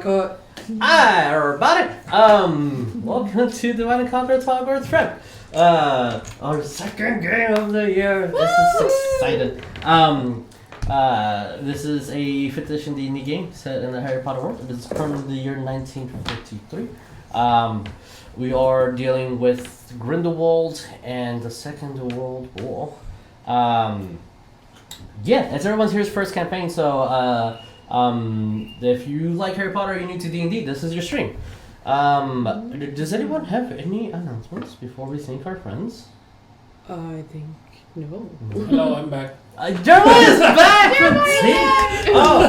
cut. Hi, everybody. Welcome to Divine and Conqueror's Hogwarts Prep. Our second game of the year. This is exciting. This is a 5th edition D&D game set in the Harry Potter world. It is from the year 1953. We are dealing with Grindelwald and the Second World War. It's everyone's here's first campaign, so if you like Harry Potter, you need to D&D, this is your stream. Does anyone have any announcements before we thank our friends? I think no. Hello, I'm back. Jeremiah is back!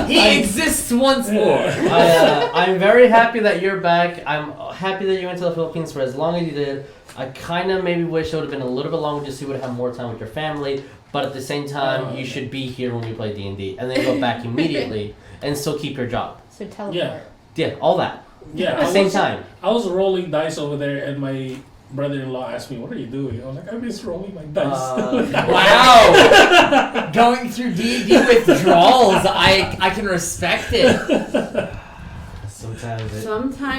He exists once more. I'm very happy that you're back. I'm happy that you went to the Philippines for as long as you did. I kind of maybe wish it would have been a little bit longer just so you would have more time with your family. But at the same time, you should be here when we play D&D. And then go back immediately and still keep your job. So teleport. Yeah, all that. Yeah, At the same time. I was rolling dice over there, and my brother-in-law asked me, "What are you doing?" I was like, "I'm just rolling my dice." Wow! Going through D&D withdrawals, I can respect it. Sometimes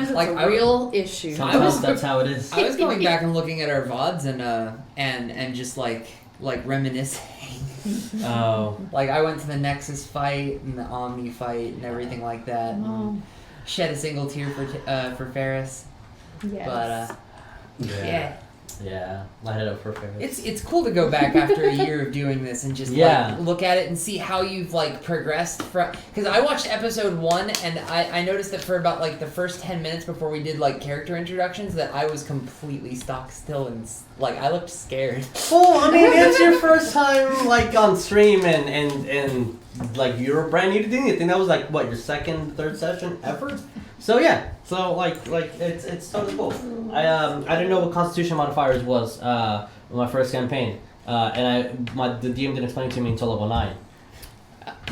it's like, a real issue. Sometimes that's how it is. I was going back and looking at our VODs and just like reminiscing. Oh. Like I went to the Nexus fight and the Omni fight and everything like that. And shed a single tear for Ferris. Yes. But Yeah, light it up for Ferris. It's cool to go back after a year of doing this and just like look at it and see how you've like progressed from. Because I watched episode 1 and I noticed that for about like the first 10 minutes before we did like character introductions that I was completely stock still and like I looked scared. Well, I mean, it's your first time like on stream and like you're brand new to doing it. I think that was like what, your second, third session ever? So yeah, so like it's totally cool. I didn't know what Constitution modifiers was in my first campaign, and the DM didn't explain it to me until level 9.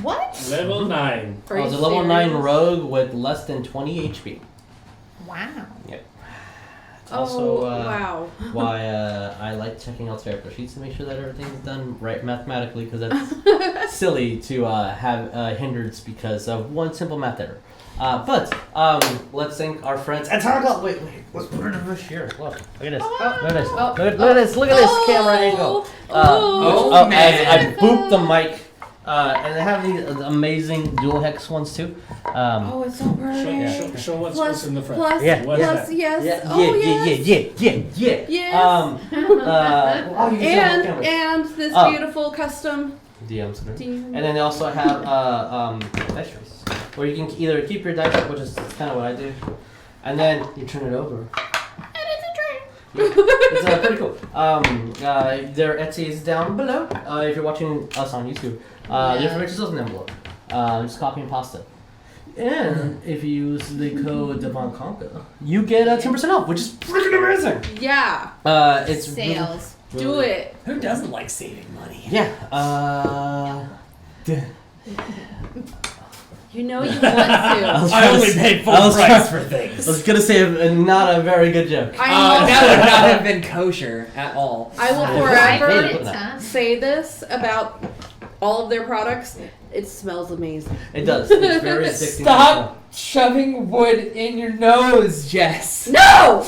What? Level 9. I was a level 9 rogue with less than 20 HP. Wow. Yep. Also, wow. why I like checking out character sheets to make sure that everything's done right mathematically, because that's silly to have hindrance because of one simple math error. But let's thank our friends. And wait, let's put it over here. Look at this. Look at this. Look at this. Look at this camera angle. Man. I booped the mic. And they have these amazing dual hex ones too. It's so pretty. Show what's in the front. Plus, Yeah. What's that? yes. Yeah. And this beautiful custom DM screen. And then they also have dice trays, where you can either keep your dice up, which is kind of what I do, and then you turn it over. And it's a tray. It's pretty cool. Their Etsy is down below. If you're watching us on YouTube, the information is down below. Just copy and paste it. And if you use the code DivonConquer, you get 10% off, which is freaking amazing. Yeah. It's Sales. Really, Do it. Who doesn't like saving money? Yeah. You know you want to. I only paid full price for things. I was gonna say not a very good joke. That would not have been kosher at all. I will I forever did it, huh? say this about all of their products. It smells amazing. It does. It's very addicting. Stop shoving wood in your nose, Jess. No!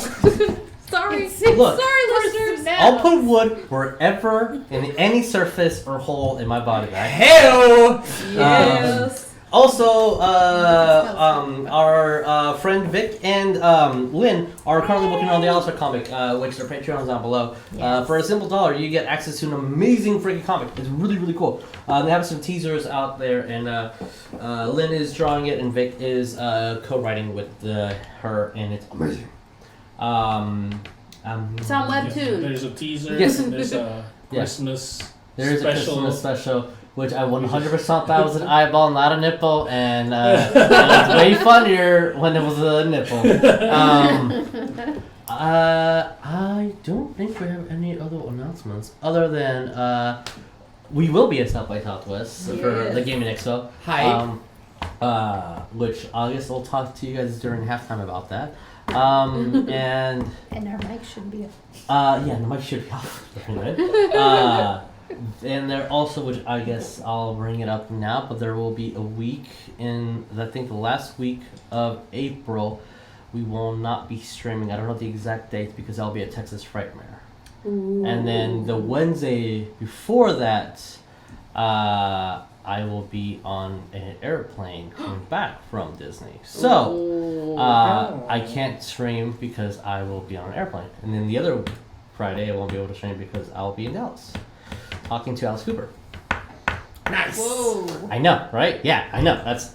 Sorry. Look. Sorry, listeners. I'll put wood wherever in any surface or hole in my body bag. Hell! Yes. Also, our friend Vic and Lynn are currently working on the Alistair comic, which their Patreon's down below. For a simple $1, you get access to an amazing freaking comic. It's really, really cool. They have some teasers out there, and Lynn is drawing it, and Vic is co-writing with her, and it's amazing. It's on Webtoon. There's a teaser. Yes. And there's a Christmas There is a special. Christmas special, which I 100% thought was an eyeball, not a nipple, and it was way funnier when it was a nipple. I don't think we have any other announcements other than we will be at South by Southwest for the Gaming Expo. Hype. Which I guess I'll talk to you guys during halftime about that. And our mic should be up. the mic should be off. And there also, which I guess I'll bring it up now, but there will be a week in, I think the last week of April, we will not be streaming. I don't know the exact date because I'll be at Texas Frightmare. And then the Wednesday before that, I will be on an airplane coming back from Disney. So, I can't stream because I will be on an airplane. And then the other Friday, I won't be able to stream because I'll be in Dallas talking to Alice Cooper. Nice. Whoa. I know, right? Yeah, I know. That's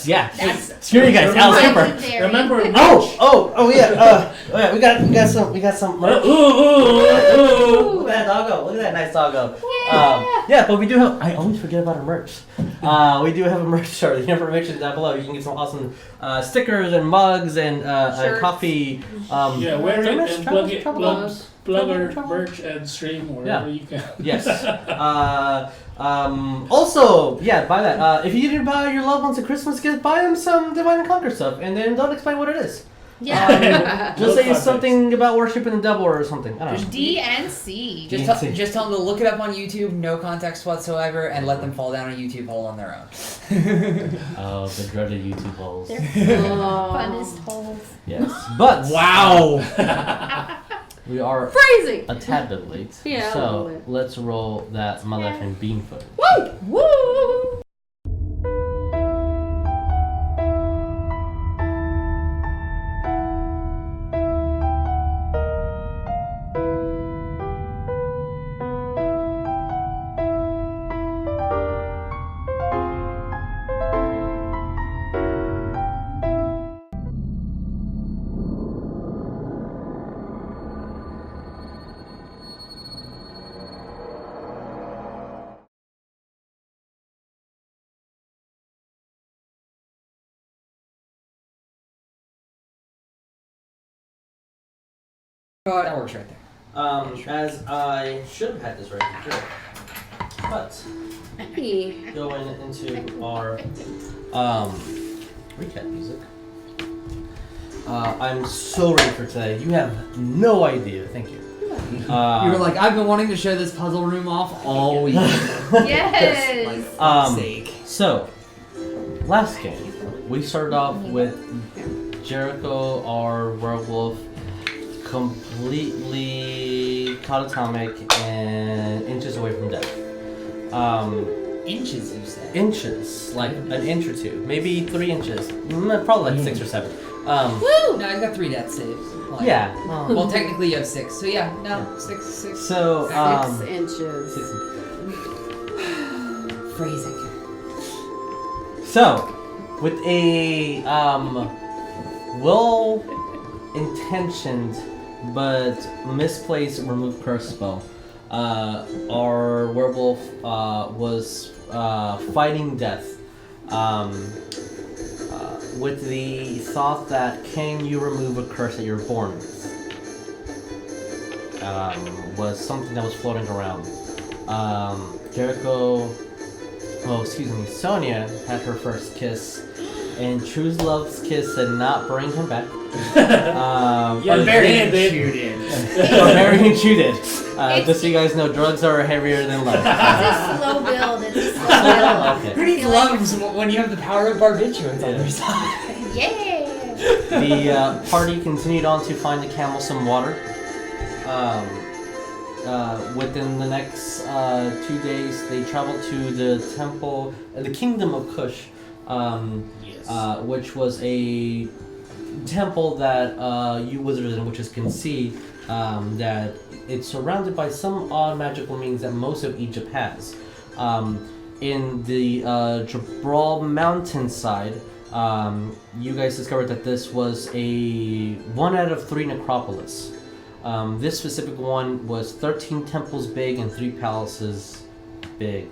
yeah. That's- Screw you guys, Alice Cooper. Legendary. Remember? Oh yeah. Yeah. We got some. Look Ooh. at that doggo. Look at that nice doggo. Yeah. Yeah, but we do have. I always forget about our merch. We do have a merch store. The information is down below. You can get some awesome stickers and mugs and Shirts. coffee. Yeah, wear it and plug it. Travel Plug our merch and stream wherever you can. Yes. Also, yeah, buy that. If you didn't buy your loved ones a Christmas gift, buy them some Divide and Conquer stuff, and then don't explain what it is. Yeah. Just say it's something about worshiping the devil or something. I don't know. D and C. Just tell them to look it up on YouTube, no context whatsoever, and let them fall down a YouTube hole on their own. Oh, the dreaded YouTube holes. They're funnest holes. Yes, but Wow. we are Crazy. a tad bit late. Yeah, a little So bit. let's roll that motherfucking bean footage. Woo! Woo! That works right there. As I should have had this ready before, but Hey. going into our recap music. I'm so ready for today. You have no idea. Thank you. You were like, I've been wanting to show this puzzle room off all week. Yes. Like, fuck's sake. So, last game, we started off with Jericho, our werewolf, completely catatonic and inches away from death. Inches, you said. Inches, like an inch or two, maybe 3 inches, probably like 6 or 7. Woo! No, I've got 3 death saves. Like, Yeah. Well, technically you have 6. So yeah, no, 6. So, 6 inches. Phrasing. So, with a well-intentioned but misplaced remove curse spell, our werewolf was fighting death with the thought that can you remove a curse that you're born with, was something that was floating around. Sonya had her first kiss, and True Love's kiss did not bring him back. Barbarian shooted. Barbarian shooted. Just so you guys know, drugs are heavier than love. It's a slow build. It's a slow build. Okay. Who needs lungs when you have the power of barbiturates on your side? Yeah. The party continued on to find the camel some water. Within the next 2 days, they traveled to the temple, the Kingdom of Kush, which was a temple that you wizards and witches can see that it's surrounded by some odd magical means that most of Egypt has. In the Jabral mountainside, you guys discovered that this was a 1 out of 3 necropolis. This specific one was 13 temples big and 3 palaces big.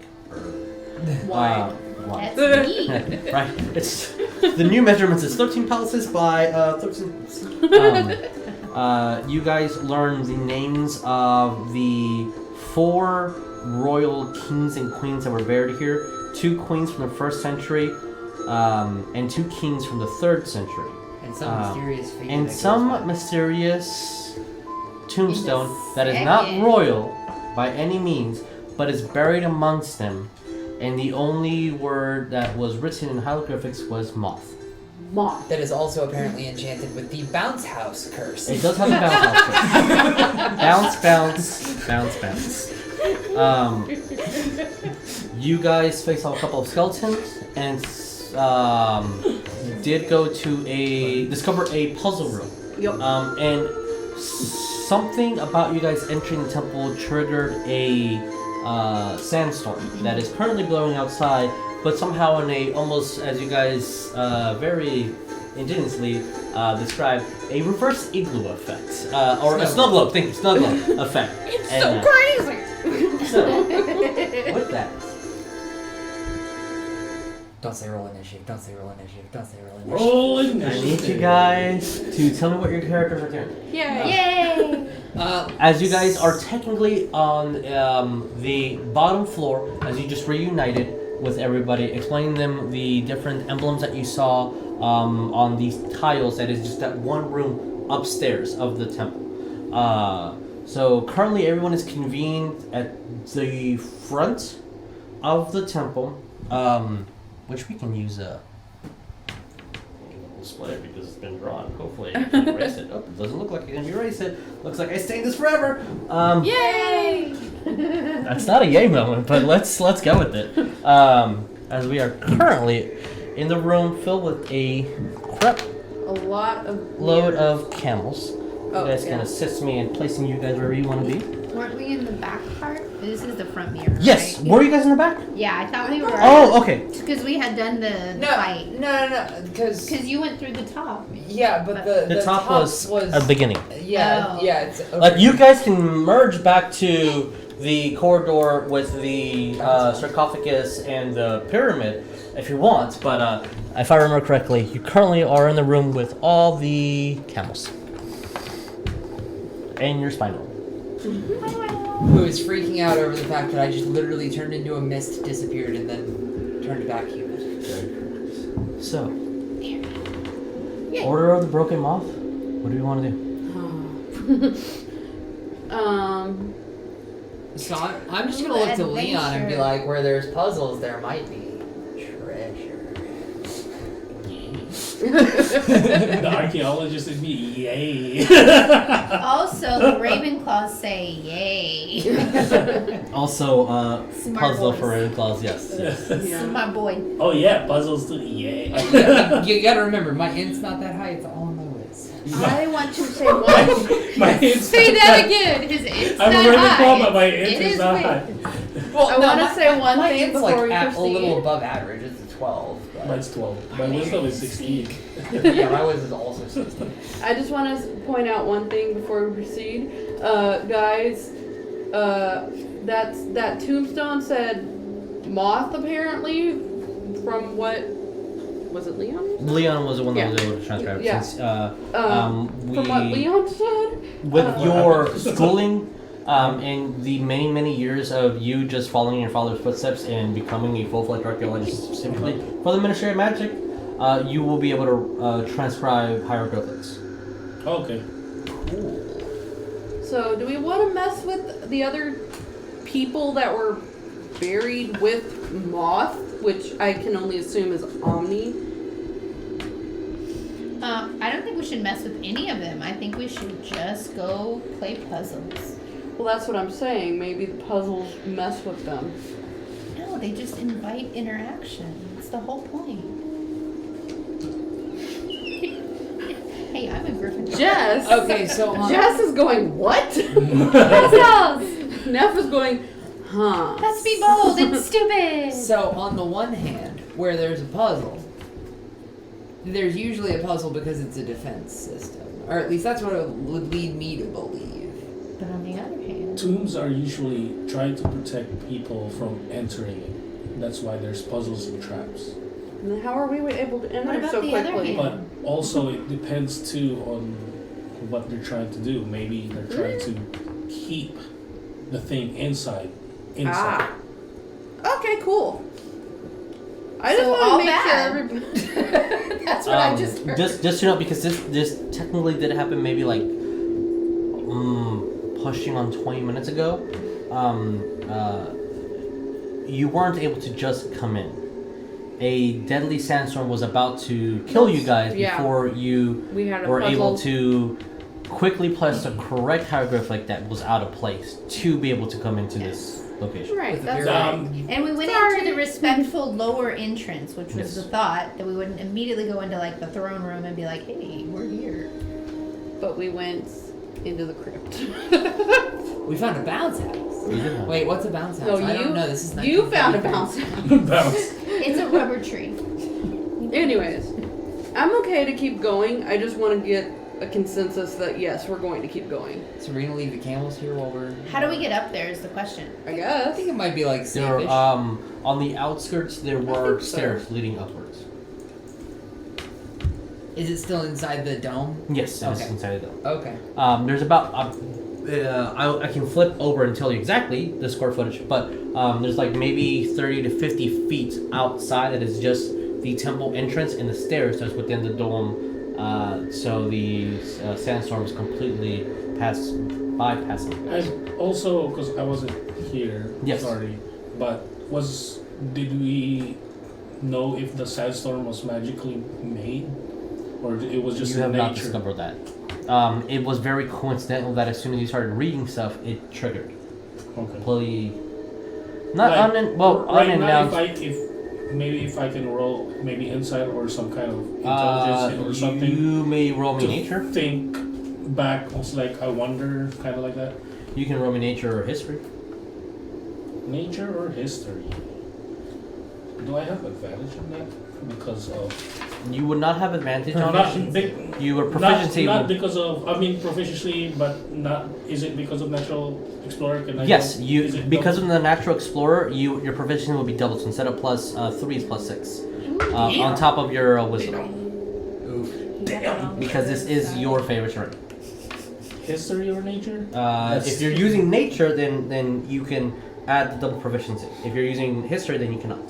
Wide. Wide. That's neat. Right. It's the new measurements is 13 palaces by 13. You guys learned the names of the 4 royal kings and queens that were buried here. 2 queens from the 1st century, and 2 kings from the 3rd century. And some mysterious figure. And that goes some by. mysterious tombstone In the that is not second. royal by any means, but it's buried amongst them, and the only word that was written in hieroglyphics was moth. Moth. That is also apparently enchanted with the bounce house curse. It does have a bounce house. Bounce. You guys face off a couple of skeletons and did go to discover a puzzle room. Yep. And something about you guys entering the temple triggered a sandstorm that is currently blowing outside, but somehow in a almost, as you guys very ingeniously described, a reverse igloo effect. Or a snow globe, think snow globe effect. It's And, so crazy. So, with that, Don't say roll initiative. Don't say roll initiative. Don't say roll initiative. Roll I need you guys to tell me what your characters are doing. Yay. Yay! As you guys are technically on the bottom floor, as you just reunited with everybody, explaining them the different emblems that you saw on these tiles. That is just that one room upstairs of the temple. So currently, everyone is convened at the front of the temple, which we can use a. Display it because it's been drawn. Hopefully, I can erase it. Oh, it doesn't look like I can erase it. Looks like I stained this forever. Yay! That's not a yay moment, but let's go with it. As we are currently in the room filled with a crap A lot of load mirrors. of camels. Oh, You guys can yeah. assist me in placing you guys wherever you want to be. Weren't we in the back part? This is the front mirror. Yes. Right? Were you guys in the back? Yeah, I thought we were. Oh, okay. Because we had done the No, fight. no, because Because you went through the top. yeah, but the The top was at the beginning. yeah, Oh. yeah. It's over Like you here. guys can merge back to the corridor with the sarcophagus and the pyramid if you want, but if I remember correctly, you currently are in the room with all the camels and your spinal. Who is freaking out over the fact that I just literally turned into a mist, disappeared, and then turned back human. So, Order of the Broken Moth. What do you want to do? So I'm just gonna look to Leon and be Adventure. like, where there's puzzles, there might be treasure. The archaeologist would be yay. Also, the Ravenclaws say yay. Also, Smart puzzle boys. for Ravenclaws, yes. This is my boy. Oh yeah, puzzles too. Yay. You gotta remember, my int's not that high, it's all on my whiz. I want to say one. My int's Say not that again. His it's I'm not a high. Ravenclaw, but my It int is is not weird. high. Well, I wanna say one my thing int's before like we a proceed. little above average, it's a 12. But Mine's 12. My wisdom is 16. yeah, my whiz is also 16. I just want to point out one thing before we proceed, guys. That tombstone said moth apparently. From what was it, Leon? Leon was the one that Yeah. was able to transcribe it. Yeah. Since, From what Leon said. with your schooling and the many years of you just following your father's footsteps and becoming a full-fledged archaeologist specifically for the Ministry of Magic, you will be able to transcribe hieroglyphics. Okay. So, do we want to mess with the other people that were buried with moth, which I can only assume is Omni? I don't think we should mess with any of them. I think we should just go play puzzles. Well, that's what I'm saying. Maybe the puzzles mess with them. No, they just invite interaction. It's the whole point. Hey, I'm a Gryffindor. Jess. Okay, so Jess is going what? Puzzles! Neff is going, huh? Let's be bold and stupid. So on the one hand, where there's a puzzle, there's usually a puzzle because it's a defense system. Or at least that's what it would lead me to believe. But on the other hand, Tombs are usually trying to protect people from entering it. That's why there's puzzles and traps. And then how are we able to What enter about so the other quickly? hand? But also it depends too on what they're trying to do. Maybe they're trying to keep the thing inside. Ah. Okay, cool. I just So want all to make bad. sure everybody. that's what I just heard. Just to know, because this technically did happen maybe like pushing on 20 minutes ago. you weren't able to just come in. A deadly sandstorm was about to kill you guys Yeah. before you We had a were puzzle. able to quickly place the correct hieroglyphic that was out of place to be able to come into this location. Right, With a that's very- right. And we went Sorry. into the respectful lower entrance, which was Yes. the thought that we wouldn't immediately go into like the throne room and be like, "Hey, we're here." But we went into the crypt. We found a bounce house. You did have- Wait, what's a bounce house? No, I don't you know. This is you found a 1933. bounce. Bounce. It's a rubber tree. Anyways, I'm okay to keep going. I just want to get a consensus that yes, we're going to keep going. So we're gonna leave the camels here while we're. How do we get up there? Is the question. I I guess. think it might be like There, safe-ish. on the outskirts, there were think so. stairs leading upwards. Is it still inside the dome? Yes, it is Okay. inside the dome. Okay. There's about I can flip over and tell you exactly the square footage, but there's like maybe 30 to 50 feet outside that is just the temple entrance and the stairs that's within the dome. So the sandstorm is completely bypassing. And also, because I wasn't here, Yes. sorry, but did we know if the sandstorm was magically made, or it was just You have in not nature? discovered that. It was very coincidental that as soon as you started reading stuff, it triggered. Okay. Completely. Not Like, right now, unannounced. if I can roll maybe insight or some kind of intelligence or something. You may roll me to nature. think back, also like I wonder, kind of like that. You can roll me nature or history. Nature or history? Do I have advantage on that? Because of You would not have advantage on not, it. big, You were proficiency. not would- because of proficiency, but not. Is it because of natural explorer? Can I Yes, go- you is it because double? of the natural explorer, your proficiency will be doubled. So instead of plus 3 is plus 6 on top of your wisdom, because this is your favorite terrain. history or nature. If you're using nature, then you can add double proficiency. If you're using history, then you cannot.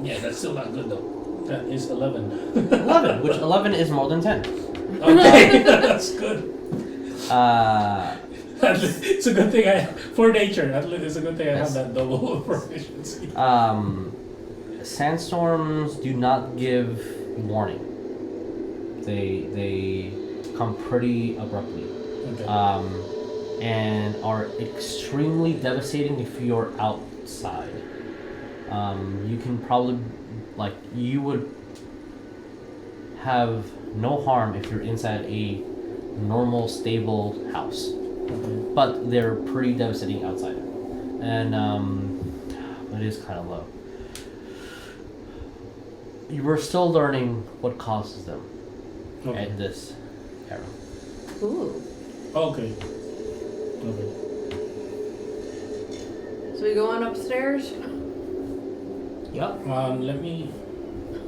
Yeah, that's still not good though. That is 11. 11, which 11 is more than 10. Okay, that's good. Uh, It's a good thing for nature. It's a good thing I Yes. have that double proficiency. Sandstorms do not give warning. They come pretty abruptly. Okay. And are extremely devastating if you're outside. You can probably, you would have no harm if you're inside a normal, stable house. Okay. But they're pretty devastating outside. And it is kind of low. You were still learning what causes them Okay. at this era. Ooh. Okay. Okay. So we go on upstairs. Yep. Let me.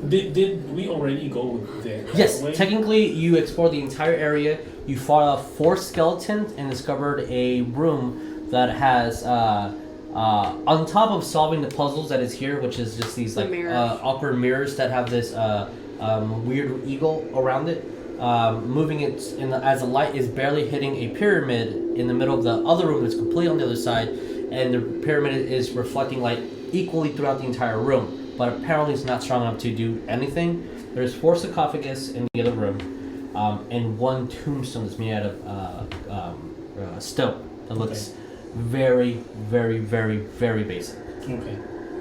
Did we already go there? Yes, that way? technically you explored the entire area. You fought off 4 skeletons and discovered a room that has, on top of solving the puzzles that is here, which is just these The like mirrors. awkward mirrors that have this weird eagle around it. Moving it as the light is barely hitting a pyramid in the middle of the other room that's completely on the other side, and the pyramid is reflecting light equally throughout the entire room. But apparently it's not strong enough to do anything. There's 4 sarcophagus in the other room, and 1 tombstone that's made out of stone that looks very, very, very, very basic. Okay.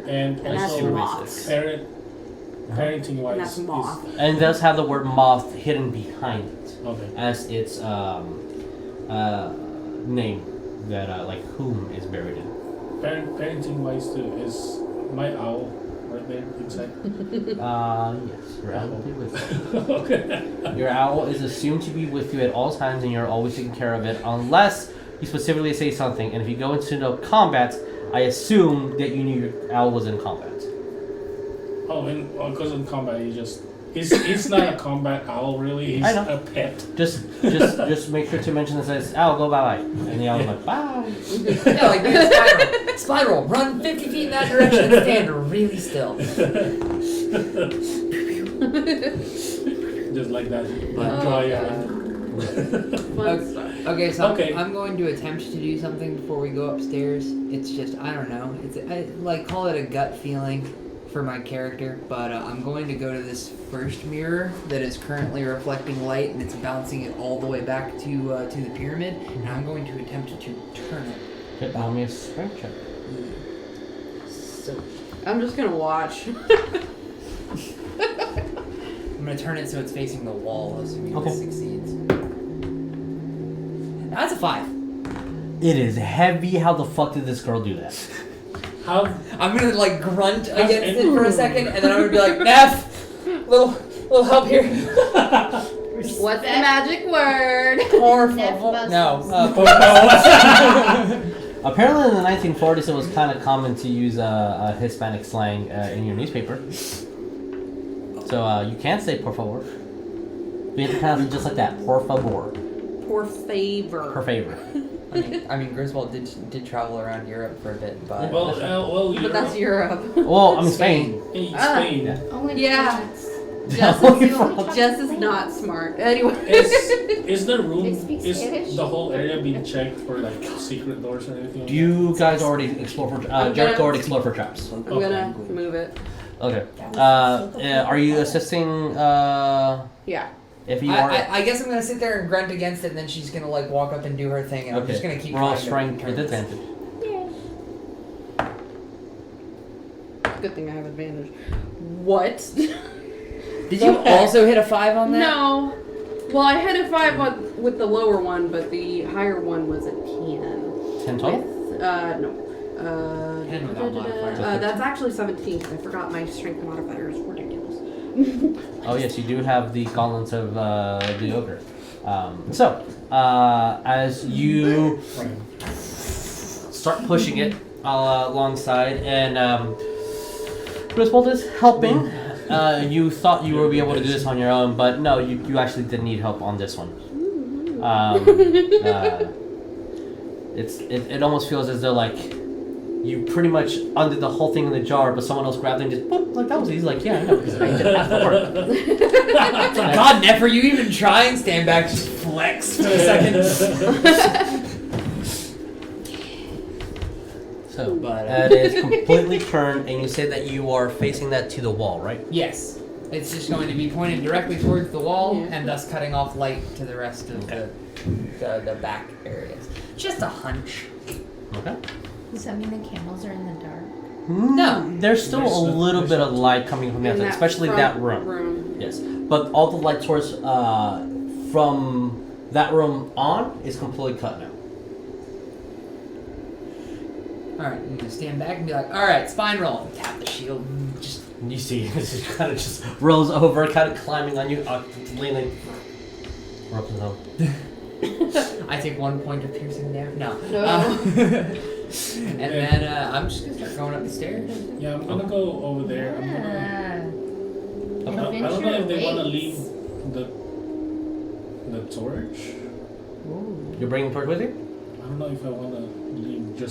And And that's also, moths. parenting And wise, that's moth. And it does have the word moth hidden behind it Okay. as its name that like whom is buried in. Parenting wise too is my owl right there inside. Yes, your owl will be with you. Okay. Your owl is assumed to be with you at all times, and you're always taking care of it, unless you specifically say something. And if you go into no combat, I assume that you knew your owl was in combat. Oh, and because in combat, you just it's not a combat owl really. It's I know. a pet. Just make sure to mention that says, "Owl, go bye bye," and the owl's like, "Bye." Yeah, like do a spiral. Spiral. Run 50 feet in that direction and stand really still. Just like that. But draw your hand. Fun stuff. Okay, so Okay. I'm going to attempt to do something before we go upstairs. It's just I don't know. Call it a gut feeling for my character, but I'm going to go to this first mirror that is currently reflecting light, and it's bouncing it all the way back to the pyramid, and I'm going to attempt to turn it. Okay, allow me a strength check. So I'm just gonna watch. I'm gonna turn it so it's facing the wall, assuming Okay. it succeeds. That's a 5. It is heavy. How the fuck did this girl do that? How? I'm gonna like grunt against it for a second, and then I'm gonna be like, Neff, little help here. What's the magic word? Por Neff favor. must- No. Apparently, in the 1940s, it was kind of common to use Hispanic slang in your newspaper. So you can't say por favor. But you have to pronounce it just like that. Por favor. Por favor. Per favor. I mean, Griswold did travel around Europe for a bit, but Well, But that's Europe. Well, I'm in Spain. In Ah. Spain. Yeah. Only Yeah. France. Jess is not smart. Anyway. Is the room They speak Spanish? is the whole area being checked for like secret doors or anything? Do you guys already explore for Jericho already explored for traps? I'm gonna move it. Okay. Are you assisting? Yeah. If you are. I guess I'm gonna sit there and grunt against it, and then she's gonna like walk up and do her thing, and I'm just gonna keep Roll trying to strength turn with this. advantage. Good thing I have advantage. What? Did you also hit a 5 on that? No. Well, I had a 5 with the lower one, but the higher one was a 10. 10 total? With, no. 10 without modifier. That's actually 17. I forgot my strength modifier is ridiculous. Oh yes, you do have the gauntlets of the ogre. As you start pushing it alongside, and Griswold is helping. You thought you would be able to do this on your own, but no, you actually did need help on this one. It almost feels as though like you pretty much undid the whole thing in the jar, but someone else grabbed it and just boop, like that was easy. Like yeah, I know because I did half the work. God, Neff, are you even trying? Stand back, just flex for a second. So But, that is completely turned, and you say that you are facing that to the wall, right? Yes. It's just going to be pointed directly towards the wall, Yeah. and thus cutting off light to the rest of Okay. the back areas. Just a hunch. Okay. Does that mean the camels are in the dark? No. There's still There's a little bit of light coming from the In outside, that especially front that room. Yes, but all the light source from that room on is completely cut now. Alright, I'm gonna stand back and be like, alright, spine roll. Tap the shield. Just You see, this is kind of just rolls over, kind of climbing on you, leaning. We're up to the hill. I take 1 point of piercing damage. No. No. And then I'm just gonna start going up the stairs. Yeah, I'm gonna go over there. I'm gonna, I don't know if they want to leave the torch. You're bringing torch with you? I don't know if I want to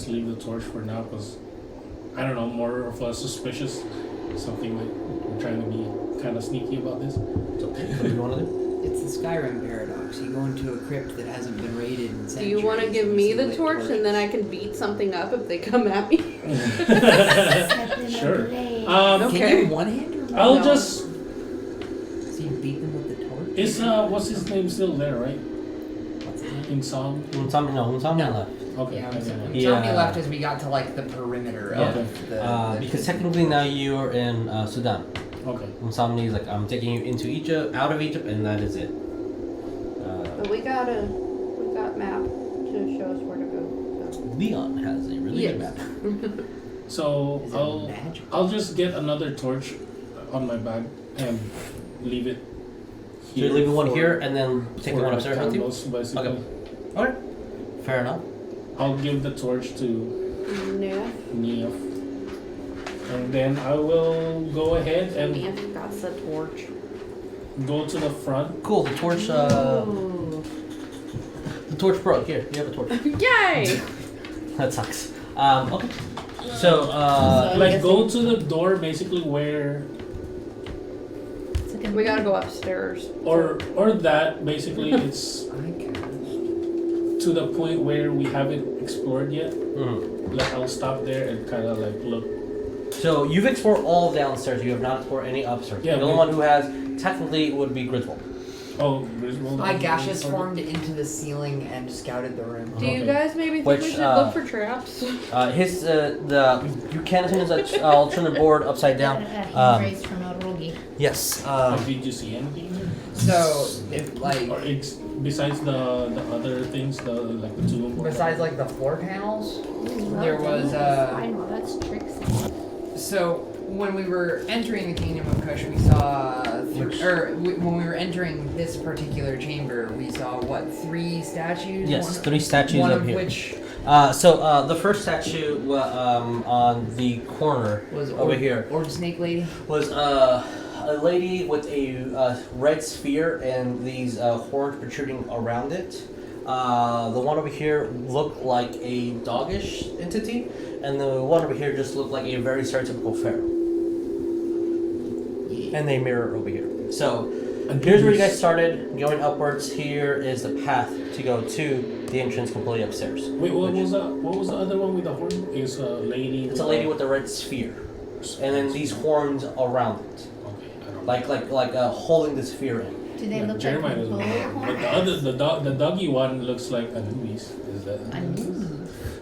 leave the torch for now because I don't know, more of a suspicious something like I'm trying to be kind of sneaky about this. It's okay. What do you want to do? It's the Skyrim paradox. You go into a crypt that hasn't been raided in Do centuries. you want to give and me see the lit torch torches. and then I can beat something up if they come at me? Sure. Can Okay. you one-hand or I'll No. just so you beat them with the torch? is what's his name still there, right? What's his name? In song. Insomnia, no, Insomnia No. left. Okay. Yeah, I don't know. Yeah. Somebody left as we got to like the perimeter Yeah. of the Because technically now you're in Sudan. Okay. Insomnia is like, I'm taking you into Egypt, out of Egypt, and that is it. But we got map to show us where to go. So. Leon has a really good Yes. map. So Is that magic? I'll just get another torch on my bag and leave it So you're leaving one for- here and then taking for one upstairs with you? candles, basically. Okay. Okay. Fair enough. I'll give the torch to Yeah. Neof. And then I will go ahead and Neof got the torch. go to the front. Cool. The torch. Ooh. The torch broke. Here, you have a torch. Yay! That sucks. Okay. So, Like go to the door basically where It's like a We gotta go upstairs. Or that basically it's to the point where we haven't explored yet. Mhm. Like I'll stop there and kind of like look. So you've explored all downstairs. You have not explored any upstairs. Yeah, the only we- one who has technically would be Griswold. Oh, Griswold. I gaseous formed into the ceiling and scouted the room. Do you Okay. guys maybe think Which, we should look for traps? You can attend his I'll turn the board upside down. Raised from a rogi. Yes. Did you see anything there? So, if like, Or besides the other things, the like the tomb. or besides like the floor panels, Well there done. was I know that's tricksy. So when we were entering the Kingdom of Kush, we saw, when we were entering this particular chamber, we saw what, 3 statues? Yes, 3 statues one up of here. which The first statue on the corner was over here Orb Snake Lady. was a lady with a red sphere and these horns protruding around it. The one over here looked like a doggish entity, and the one over here just looked like a very stereotypical pharaoh. And they mirror over here. So here's where you guys started. Going upwards, here is the path to go to the entrance completely upstairs. Wait, what was that? What was the other one with the horn? It's a lady. It's a lady with a red sphere, and then these horns around it, Okay, I don't know. like holding the sphere in. Do they look Jeremiah like doesn't bull know. But horns? the doggy one looks like Anubis. Is that?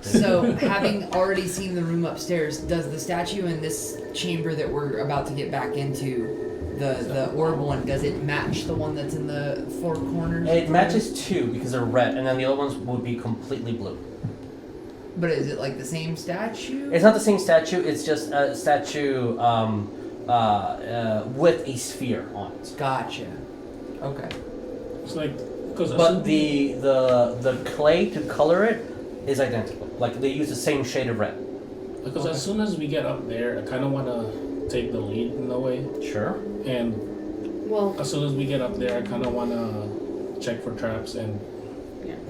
So, having already seen the room upstairs, does the statue in this chamber that we're about to get back into, the orb one, does it match the one that's in the 4 corners? It matches 2 because they're red, and then the other ones would be completely blue. But is it like the same statue? It's not the same statue. It's just a statue with a sphere on it. Gotcha. Okay. It's like because But the clay to color it is identical. Like they use the same shade of red. because as soon as we get up there, I kind of want to take the lead in a way. Sure. And Well, as soon as we get up there, I kind of want to check for traps and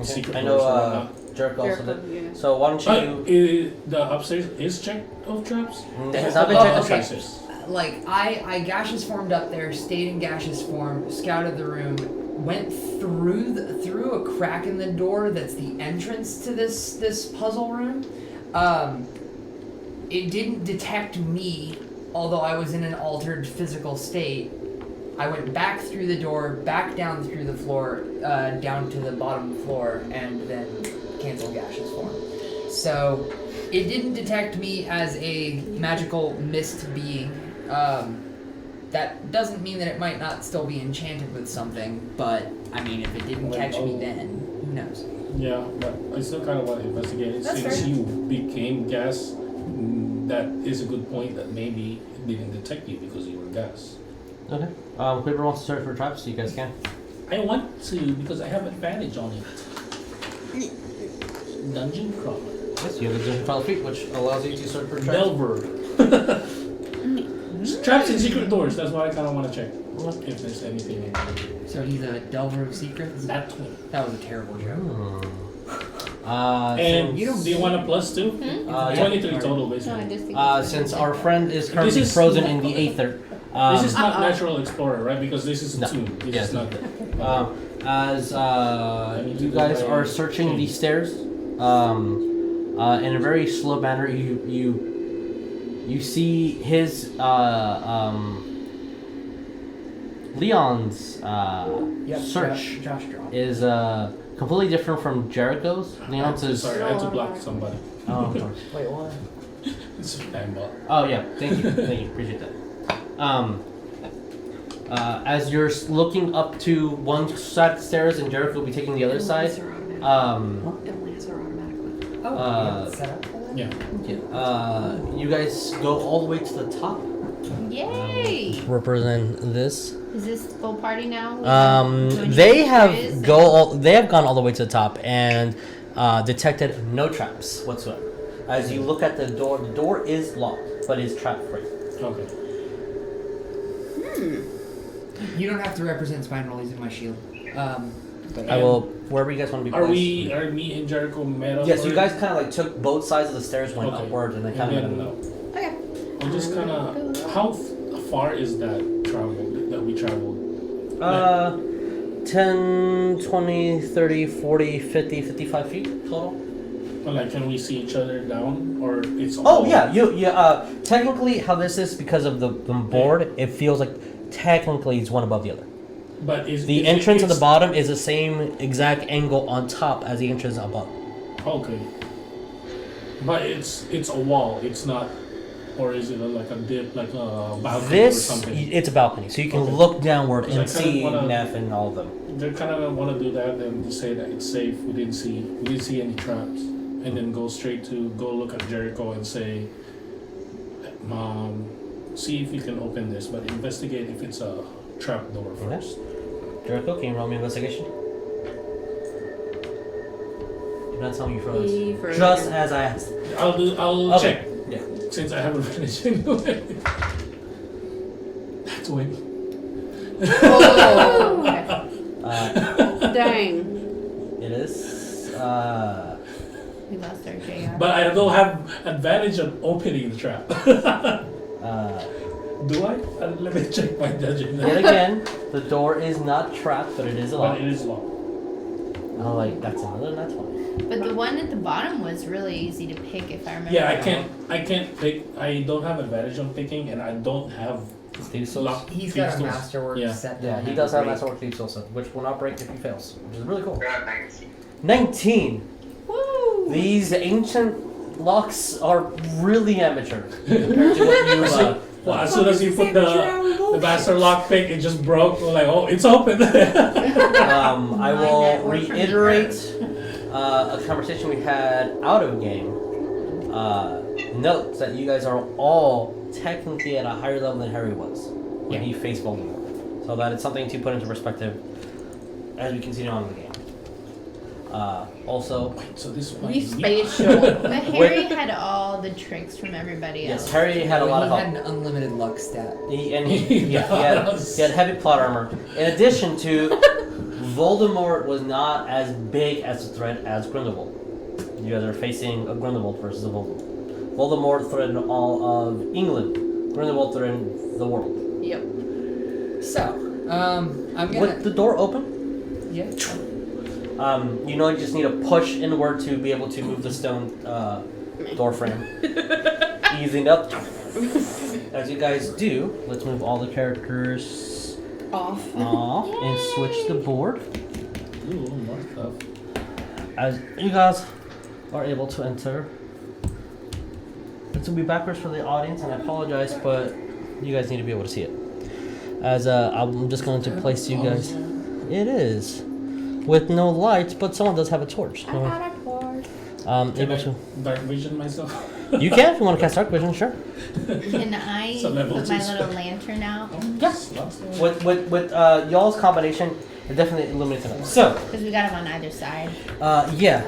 secret I doors and know whatnot. Jericho also Jericho, did. yeah. So why don't you? The upstairs is checked of traps. It has not been Oh, checked. okay. Upstairs. Like I gaseous formed up there, stayed in gaseous form, scouted the room, went through a crack in the door that's the entrance to this puzzle room. It didn't detect me, although I was in an altered physical state. I went back through the door, back down through the floor, down to the bottom floor, and then canceled gaseous form. So it didn't detect me as a magical mist being. That doesn't mean that it might not still be enchanted with something, but I mean, if it didn't catch me then, who knows? Yeah, but I still kind of want to investigate it. That's Since fair. you became gas, that is a good point that maybe it didn't detect you because you were gas. Okay. Whoever wants to search for traps, you guys can. I want to because I have advantage on it. Dungeon crawler. Yes, you have a different file feat, which allows you to search for traps. Delver. Traps and secret doors. That's what I kind of want to check. If there's anything in there. So he's a delver of secrets? That one. That was a terrible joke. And Since, do you want a plus too? yeah. 23 total, No, I basically. just think it's Since like our that. friend is currently is- frozen in the aether, This is not natural explorer, right? Because this is a No. tomb. This Yes. is not. as you guys are searching these stairs, in a very slow manner, you see his Leon's search Josh dropped. is completely different from Jericho's. Leon's is Sorry, I had to block somebody. oh, of course. Wait, what? It's a fan bot. Oh yeah, thank you, appreciate that. As you're looking up to one side of the stairs and Jericho will be taking the other side, It lands her automatically. Oh, Uh, yeah, set up for that? Yeah. you guys go all the way to the top. Yay! Represent this. Is this full party now? Joining They the have quiz? they have gone all the way to the top and detected no traps whatsoever. As you look at the door is locked, but is trap free. Okay. You don't have to represent spine rollies in my shield. But I will wherever you guys want to be. Are placed. are me and Jericho met up? Yes, you already? guys kind of like took both sides of the stairs, went Okay. upwards, and then kind And of. then, Okay. I'm just kind of how far is that we traveled? 10, 20, 30, 40, 50, 55 feet total. Like, can we see each other down, or it's? Oh yeah, technically, how this is because of the board, it feels like technically it's one above the other. But is The entrance at the bottom is the same exact angle on top as the entrance above. Okay. But it's a wall. It's not, or is it like a dip, like a balcony or something? It's a balcony, so you can look downward 'Cause I and kinda see wanna- Neff and all of them. They kind of want to do that and just say that it's safe. We didn't see any traps, and then go straight to go look at Jericho and say, see if you can open this, but investigate if it's a trap door first. Jericho, can you roll me investigation? You're not telling me you froze. He froze. Just as I asked. I'll Okay. check. Yeah. Since I haven't finished anyway. That's winning. Oh, Okay. dang. It is. We lost our JR. But I don't have advantage of opening the trap. Do I? Let me check my judging. Yet again, the door is not trapped, but it is But locked. it is locked. Oh, like that's another. That's one. But the one at the bottom was really easy to pick, if I remember. Yeah, I right. can't pick. I don't have advantage on picking, and I don't have Thieves' Tools. lock. He's Thieves' got a Tools. masterwork Yeah. set. Yeah, down he at does the have break. Masterwork Thieves' Tools, which will not break if he fails, which is really cool. Got 19. 19. Woo! These ancient locks are really amateur compared to what you. Well, as soon as you put the master lock pick, it just broke. We're like, oh, it's open. I Mine will that worked for me reiterate first. a conversation we had out of game. Note that you guys are all technically at a higher level than Harry was when he faced Voldemort. So that it's something to put into perspective as we continue on in the game. Also, So this one. We spatial. But Harry had all the tricks from everybody else. yes, Harry had a lot of He help. had an unlimited luck stat. He had heavy plot armor. In addition to, Voldemort was not as big as a threat as Grindelwald. You guys are facing a Grindelwald versus a Voldemort. Voldemort threatened all of England. Grindelwald threatened the world. Yep. So, I'm gonna. With the door open, Yeah. you know you just need to push inward to be able to move the stone door frame. Easing up. As you guys do, let's move all the characters Off. off and switch the board. Ooh, more stuff. As you guys are able to enter. This will be backwards for the audience, and I apologize, but you guys need to be able to see it. As I'm just going to place you guys. It is with no lights, but someone does have a torch. I got a torch. Can Able I to. dark vision myself? You can if you want to cast dark vision, sure. Can I So level put my 2 little spell. lantern out? Yes. With y'all's combination, it definitely illuminates enough. So, Because we got them on either side. yeah.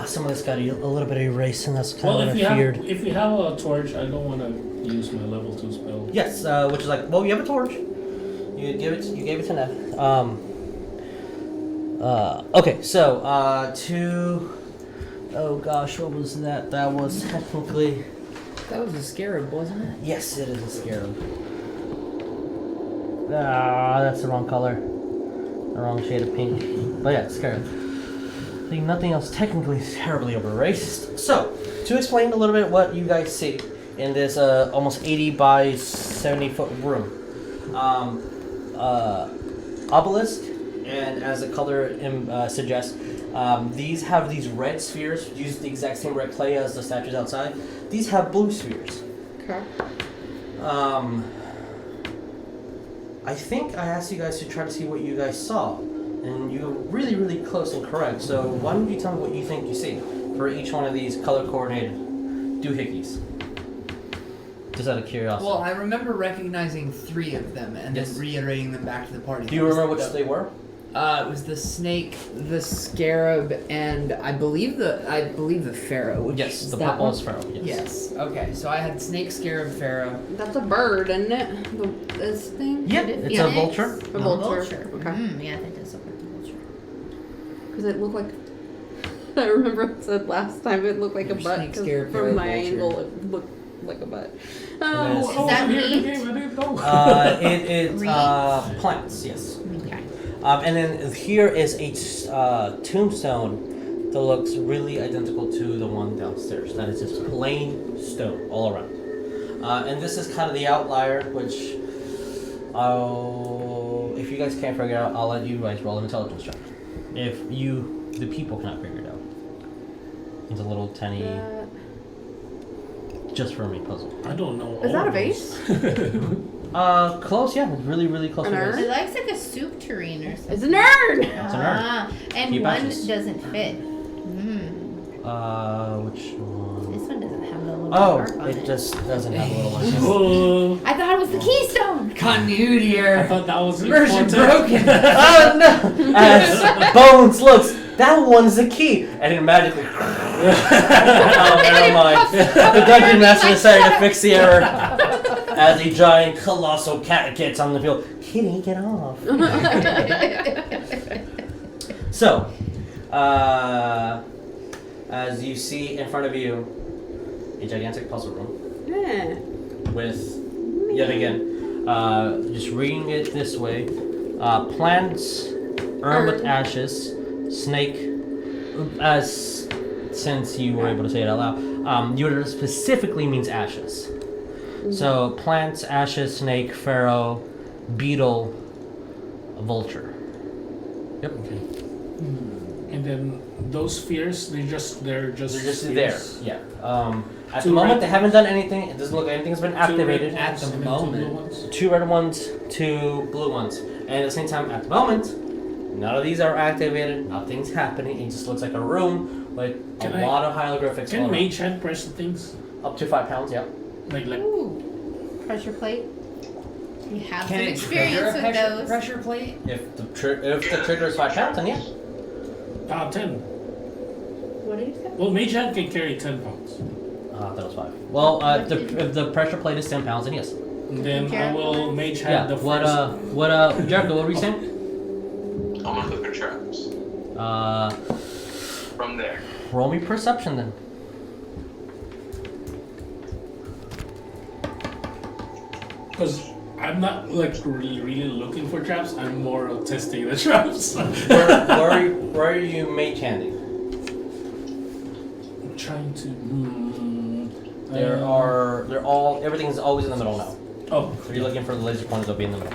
Some of this got a little bit of erased, and that's kind Well, of if what you I feared. have a torch, I don't want to use my level 2 spell. Yes, which is like, well, you have a torch. You gave it to Nev. Okay, so oh gosh, what was that? That was technically, That was a scarab, wasn't it? yes, it is a scarab. That's the wrong color, the wrong shade of pink. But yeah, scarab. I think nothing else technically is terribly erased. So, to explain a little bit what you guys see in this almost 80 by 70 foot room. Obelisk, and as the color suggests, these have these red spheres, use the exact same red clay as the statues outside. These have blue spheres. Okay. I think I asked you guys to try to see what you guys saw, and you were really, really close and correct. So why don't you tell me what you think you see for each one of these color-coordinated doohickeys? Just out of curiosity. Well, I remember recognizing 3 of them and Yes. then reiterating them back to the party. Do you remember which they were? It was the snake, the scarab, and I believe the pharaoh. Which Yes, is the that purple one? is Pharaoh. Yes. Yes. Okay, so I had snake, scarab, pharaoh. That's a bird, isn't it? This thing? Yeah, Did it it's a Phoenix? vulture. A vulture. Okay. Yeah, that does look like a vulture. Because it looked like. I remember I said last time it looked like a Your butt. snake 'Cause scared from for a my vulture. angle, it looked like a butt. Yes. Is that here in the meat? game, I didn't know. It's Reeds? plants, yes. Okay. And then here is a tombstone that looks really identical to the one downstairs. That is just plain stone all around. And this is kind of the outlier, which if you guys can't figure it out, I'll let you guys roll an intelligence check. If the people cannot figure it out. It's a little tiny, just for me puzzle. I don't know. Is that a vase? Close, yeah, really, really close. An to urn? this. It looks like a soup tureen or something. It's an urn! It's an urn. And Keep one ashes. doesn't fit. Which one? This one doesn't have the little mark on It just doesn't have a little one. Oh, I thought it was the keystone. Continuity I here. thought that was Immersion important. broken. Oh no! As Bones looks, that one's the key, and it magically. Oh, never mind. The dungeon master decided to fix the error as a giant, colossal cat gets on the field. Kitty, get off! So, as you see in front of you, a gigantic puzzle room Yeah. with, yet again, just reading it this way, plants, urn with ashes, snake, as since you were able to say it out loud, Yoda specifically means ashes. So plants, ashes, snake, pharaoh, beetle, vulture. Yep. Okay. And then those spheres, they're just They're just spheres. there. Yeah. At Two the moment, red- they haven't done anything. It doesn't look like anything's been Two red activated. At ones the and then two blue moment. ones. 2 red ones, 2 blue ones. And at the same time, at the moment, none of these are activated. Nothing's happening. It just looks like a room with a Can I- lot of hieroglyphics. Can all around. Mage Hand press the things? Up to 5 pounds, yeah. Like Ooh. Pressure plate. You have Can some it trigger experience a with those. pressure plate? If the trigger is 5 pounds, then yeah. 10. What did you say? Well, Mage Hand can carry 10 pounds. That was 5. Well, if the pressure plate is 10 pounds, then yes. And then I Jericho will has? Mage Yeah. Hand the first. Jericho, what were you saying? I'm gonna look for traps. From there. Roll me perception then. Because I'm not like really looking for traps. I'm more of testing the traps. Where are you mage handing? I'm trying to. Everything's always in the middle now. Oh, So you're looking for the laser pointers, they'll be in the middle.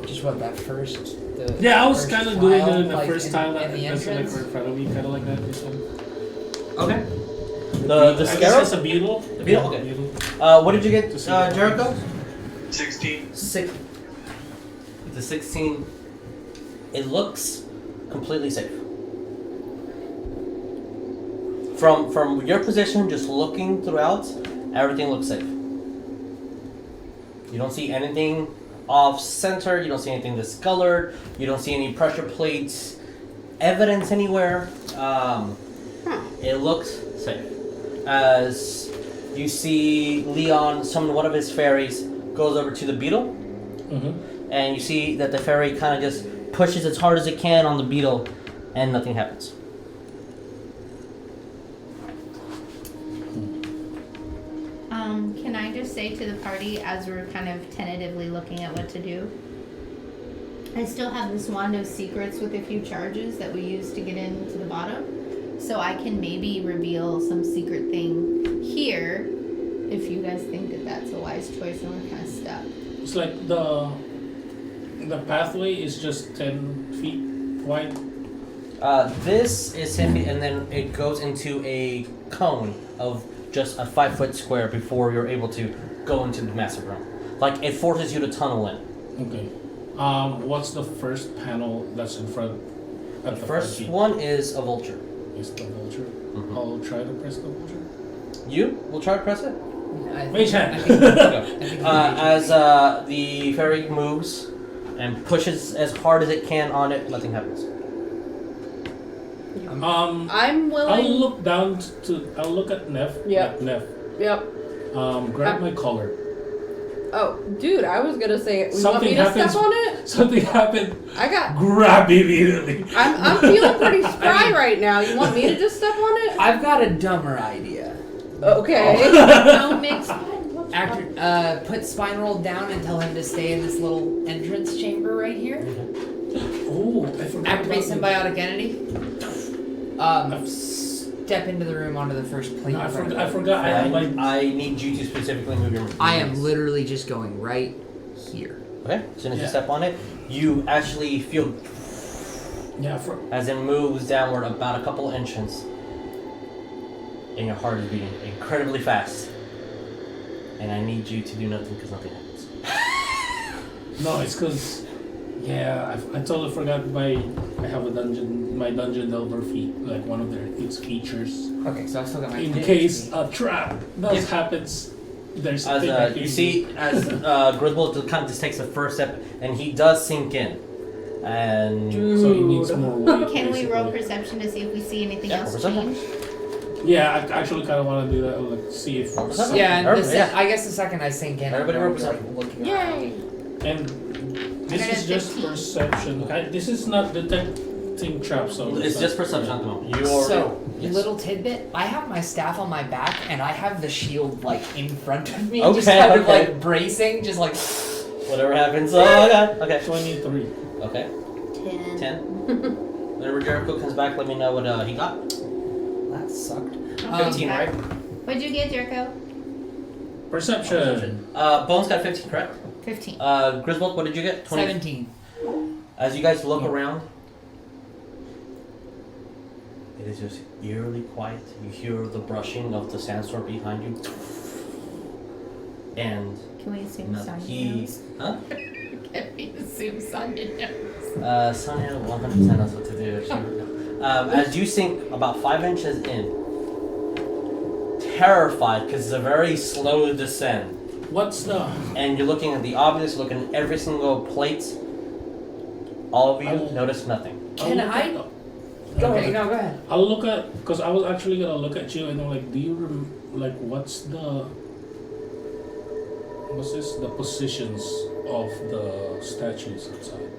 Just what that first. The yeah, I was first kind of doing it tile, in the like, first time. in the That's like entrance. right in front of me, kind of like that. This one. Okay. The I guess scarab? that's a beetle. The beetle, Yeah, okay. beetle. What did you get, To see Jericho? 16. 6. The 16. It looks completely safe. From your position, just looking throughout, everything looks safe. You don't see anything off center. You don't see anything discolored. You don't see any pressure plates evidence anywhere. It looks safe. As you see Leon summon one of his fairies, goes over to the beetle, and you see that the fairy kind of just pushes as hard as it can on the beetle, and nothing happens. Can I just say to the party as we're kind of tentatively looking at what to do? I still have this wand of secrets with a few charges that we use to get into the bottom. So I can maybe reveal some secret thing here if you guys think that that's a wise choice and we're kind of stuck. It's like the pathway is just 10 feet wide. This is him, and then it goes into a cone of just a 5-foot square before you're able to go into the massive room. Like, it forces you to tunnel in. Okay. What's the first panel that's in front? The first one is a vulture. Is the vulture. Mhm. I'll try to press the vulture. You will try to press it. Mage hand. I think As the fairy moves and pushes as hard as it can on it, nothing happens. I'm I'll willing. look down I'll look at Neff. Yep. Neff. Yep. Grab my collar. Oh, dude, I was gonna say, you want Something me to happens- step on it? Something happened. I got. Grab immediately. I'm feeling pretty spry right now. You want me to just step on it? I've got a dumber idea. Okay. Don't mix. After, put spine roll down and tell him to stay in this little entrance chamber right here. Oh, I forgot. Activate about symbiotic entity. Step into the room onto the first plane. No, I in front of forgot. I you. forgot. I had like. I need you to specifically move your. I am literally just going right here. Okay. As soon as you Yeah. step on it, you actually feel Yeah, as it moves downward about a couple inches, and your heart is beating incredibly fast. And I need you to do nothing because nothing happens. no, it's because. Yeah, I totally forgot I have a dungeon, my dungeon delver feat, like one of its features. Okay, so I still got my. In case a trap does happens, there's a thing I As can you do. see, as Griswold kind of just takes the first step, and he does sink in, and So he needs more weight. Can we roll basically. perception to see if we see anything Yeah, else perception. change? Yeah, I actually kind of want to do that. Like, see if. Perception. Yeah, and Everybody, yeah. I guess the second I sink in, Everybody I'm roll going to be, perception. looking around. Yay! And this is just 115. perception. This is not detecting trap, so it's not- just perception at the moment. You are So, yes. little tidbit, I have my staff on my back and I have the shield like in front of me, Okay, just kind of okay. like bracing, just like Whatever happens. Oh god. Okay. 23. Okay. 10. 10. Whenever Jericho comes back, let me know what he got. that sucked. 15, right? What'd you get, Jericho? Perception. Bones got 15, correct? 15. Griswold, what did you get? 17. As you guys look around, it is just eerily quiet. You hear the brushing of the sandstorm behind you. And Can we assume Sonya he... knows? Huh? Can we assume Sonya knows? Sonya 100% knows what to do. As you sink about 5 inches in, terrified because it's a very slow descent, What's the? and you're looking at the obvious, looking at every single plate, all of you Oh. notice nothing. Can I- Go ahead, no, go ahead. I'll look at, because I was actually gonna look at you and I'm like, do you what's the positions of the statues outside?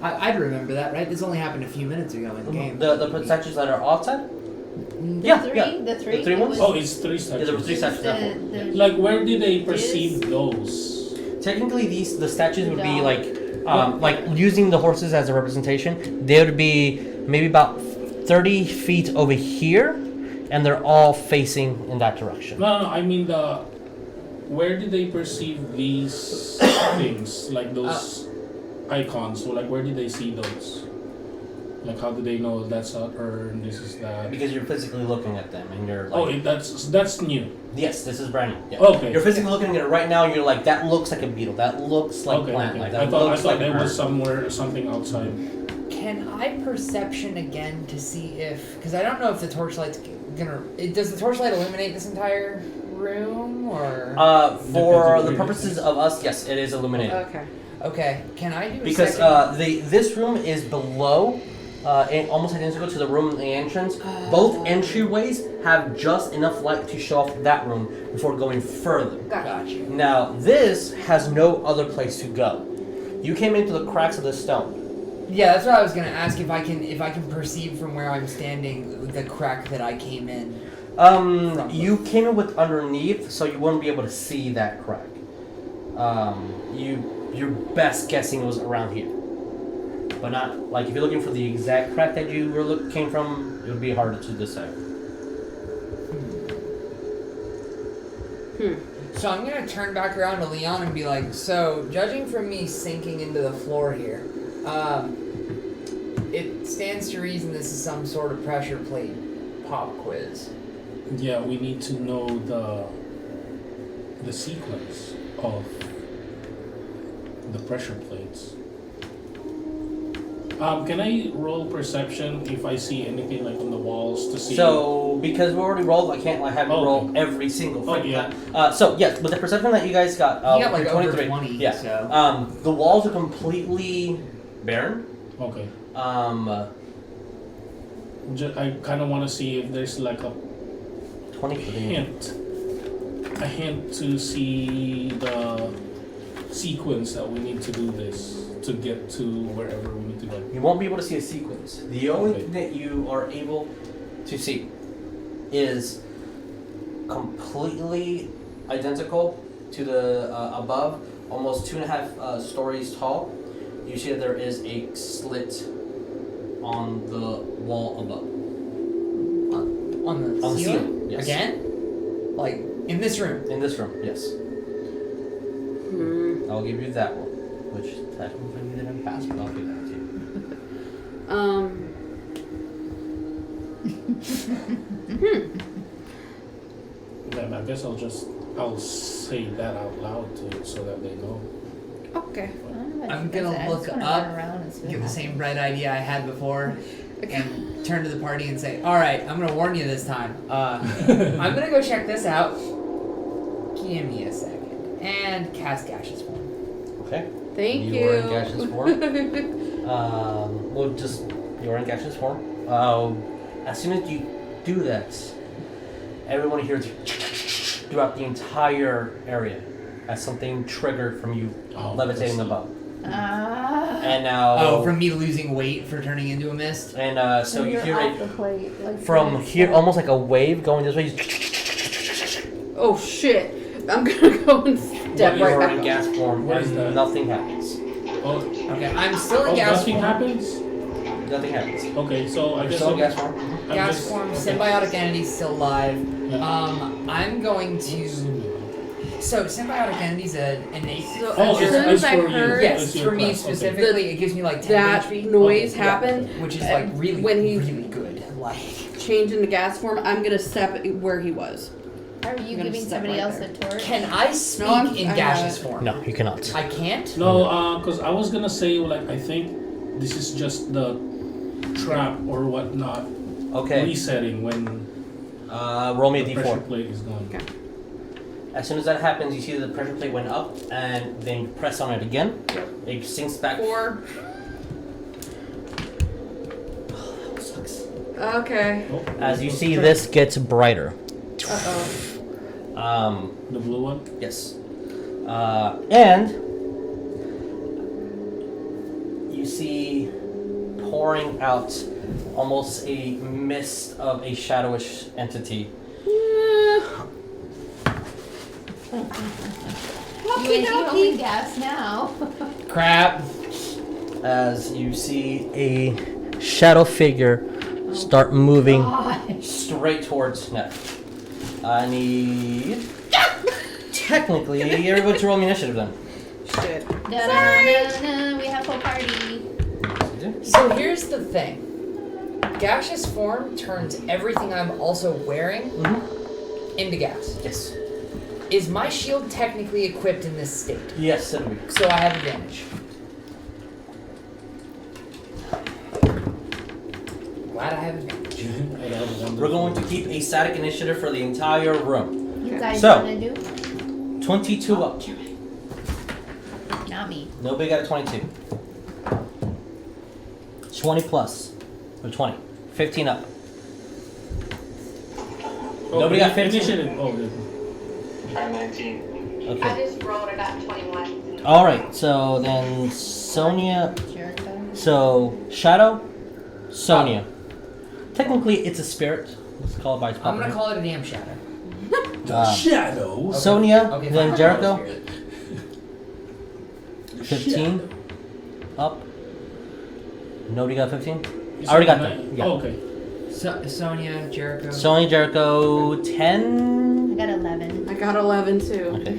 I'd remember that, right? This only happened a few minutes ago in the game. The statues that are outside? The Yeah, three? yeah. The three? The three It ones? was- Oh, it's 3 Yeah, there were statues. 3 it was statues. the- Like, where did they perceive those? Technically, the statues would be Dog. like using the horses as a representation. They would be maybe about 30 feet over here, and they're all facing in that direction. No, I mean where did they perceive these things? Like those icons. So like, where did they see those? Like, how do they know that's an urn, this is that? Because you're physically looking at them, and you're like, That's new. yes, this is brand new. Yeah. Okay. You're physically looking at it right now, and you're like, that looks like a beetle. That looks like Okay, plant. okay. Like I that thought looks like there an was herb. something outside. Can I perception again to see if, because I don't know if the torchlight's gonna. Does the torchlight illuminate this entire room or? For Depends the on purposes of us, yes, it is illuminated. Okay. Okay, can I do a Because second? this room is below, almost identical to the room in the entrance. Both entryways have just enough light to show off that room before going further. Gotcha. Now this has no other place to go. You came into the cracks of the stone. Yeah, that's what I was gonna ask if I can perceive from where I'm standing the crack that I came in. You came in with underneath, so you wouldn't be able to see that crack. Your best guessing was around here, but not like if you're looking for the exact crack that you came from, it would be harder to decipher. So I'm gonna turn back around to Leon and be like, so judging from me sinking into the floor here, it stands to reason this is some sort of pressure plate pop quiz. Yeah, we need to know the sequence of the pressure plates. Can I roll perception if I see anything like on the walls to see? So because we already rolled, I can't have you Oh, roll okay. every single Oh, thing. yeah. So yes, with the perception that you guys got, You got like you're over 23. 20, Yeah. so. The walls are completely barren. Okay. Um, I kind of want to see if there's like a 23. hint to see the sequence that we need to do this to get to wherever we need to go. You won't be able to see a sequence. The only Okay. thing that you are able to see is completely identical to the above, almost 2.5 stories tall. You see that there is a slit on the wall above. On the On the ceiling? ceiling, yes. Again? Like, in this room? In this room, yes. I'll give you that one, which technically you didn't pass, but I'll give that to you. Then I guess I'll say that out loud so that they know. Okay. I'm gonna look up, get the same bright idea I had before, and turn to the party and say, alright, I'm gonna warn you this time. I'm gonna go check this out. Give me a second. And cast Gaseous Form. Okay. Thank you. You are in gaseous form. You're in gaseous form. As soon as you do that, everyone hears throughout the entire area as something triggered from you levitating above. And now. Oh, from me losing weight for turning into a mist? And so you hear it like from here, almost like a wave going this way. Oh shit! I'm gonna go and step You right are back in up. gas form What is and that? nothing happens. Oh, Okay, I'm still in gas nothing form. happens? Nothing happens. Okay, so I You're guess still in gas form. I'm Gas just- form, okay. symbiotic entity still alive. Yeah. I'm going to. So, symbiotic entity's an innate. So Oh, as it's soon as I for you. heard Yes, It's your for me class, okay. specifically, it gives me like 10 that HP. noise Yeah, happened, which is like really, when he- really good. Like, change into gas form, I'm gonna step where he was. Are you gonna giving step somebody right else there. a torch? can I speak I'm- in I gaseous have it. form? No, you cannot. I can't? No, because I was gonna say like I think this is just the trap or whatnot Okay. resetting when Roll me a the pressure d4. plate is gone. Okay. As soon as that happens, you see that the pressure plate went up, and then you press on it again. It sinks back. 4. That sucks. Okay. Oh, As you oh, see, trap. this gets brighter. Uh The blue one. Yes. And you see pouring out almost a mist of a shadowish entity. You only gas now. Crap. As you see a shadow figure start moving Gosh. straight towards Neff. I need. Technically, everybody to roll me initiative then. Shit. Da-da-da-da, we have full party. So here's the thing. Gaseous form turns everything I'm also wearing into gas. Yes. Is my shield technically equipped in this state? Yes, it'll be. So I have advantage. Glad I have advantage. We're going to keep a static initiative for the entire room. You guys So- wanna do? 22 up. Not me. Nobody got a 22. 20 plus. Or 20. 15 up. Nobody got 15? Initiative. Oh, good. I'm 19. Okay. just rolled it at 21. Alright, so then Sonya. Jericho. So, Shadow, Sonya. Technically, it's a spirit. Let's call it by its I'm proper gonna name. call it a damn shadow. Shadow. Sonya, Okay, then fine. Jericho. Spirit. 15 up. Nobody got 15? You I already said got nine? that. Yeah. Oh, okay. Sonya, Jericho. Sonya, Jericho, 10. I got 11. I got 11 too. Okay.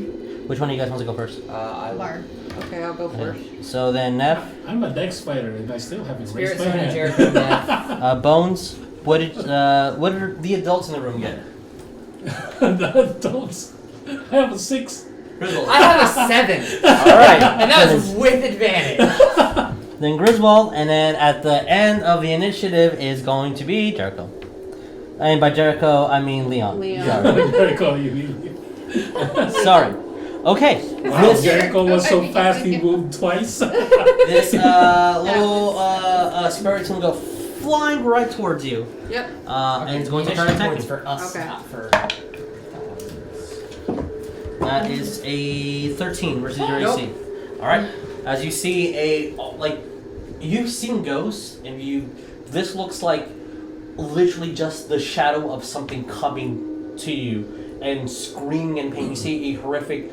Which one of you guys wants to go first? I Barb. Okay, I'll go first. So then Neff, I'm a dex fighter and I still haven't Spirit, raised my Sonya, hand. Jericho, Neff. Bones. What did the adults in the room get? The adults. I have a 6. Griswold. I have a 7. All right. And that was with advantage. Then Griswold, and then at the end of the initiative is going to be Jericho. And by Jericho, I mean Leon. Leon. Sorry. Jericho, you Sorry. Okay. Wow, This Jericho was so fast he moved twice. little spirit's gonna go flying right towards you. Yep. And it's going to try to attack points you. for us, Okay. not for. That is a 13 versus your Nope. AC. Alright. As you see you've seen ghosts, and this looks like literally just the shadow of something coming to you, and screaming in pain. You see a horrific,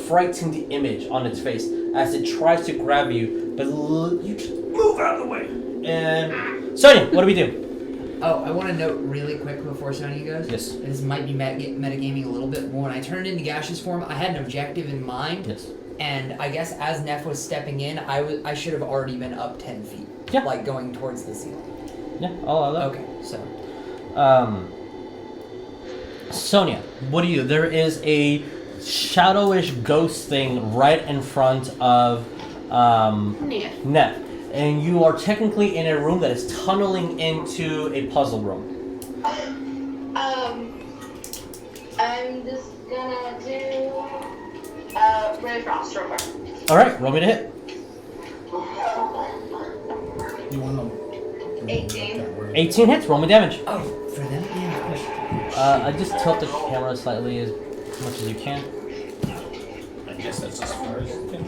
frightened image on its face as it tries to grab you, but you just move out of the way. And Sonya, what do we do? Oh, I want to note really quick before Sonya goes. Yes. This might be metagaming a little bit, but when I turned into gaseous form, I had an objective in mind. Yes. And I guess as Neff was stepping in, I should have already been up 10 feet. Yeah. Like going towards the ceiling. Yeah, I'll allow that. Okay, so. Sonya, what do you do? There is a shadowish ghost thing right in front of Neff. And you are technically in a room that is tunneling into a puzzle room. I'm just gonna do Ray Frost real quick. Alright, roll me to hit. You want to 18. 18 hits, roll me damage. Oh, for them? Yeah, of course. I just tilt the camera slightly as much as you can. I guess that's as far as you can.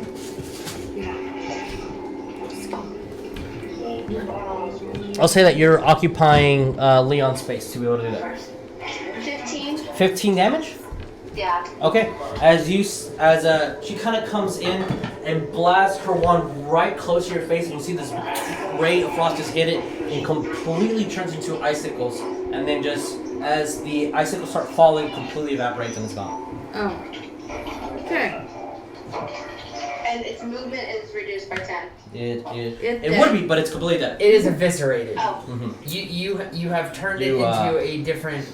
I'll say that you're occupying Leon's space to be able to do that. 15. 15 damage? Yeah. Okay. As she kind of comes in and blasts her wand right close to your face, and you see this ray of frost just hit it and completely turns into icicles, and then just as the icicles start falling, completely evaporates and it's gone. Oh. Okay. And its movement is reduced by 10. It It's would be, but it's completely dead. It is eviscerated. Oh. Mm-hmm. You have turned it You, into a different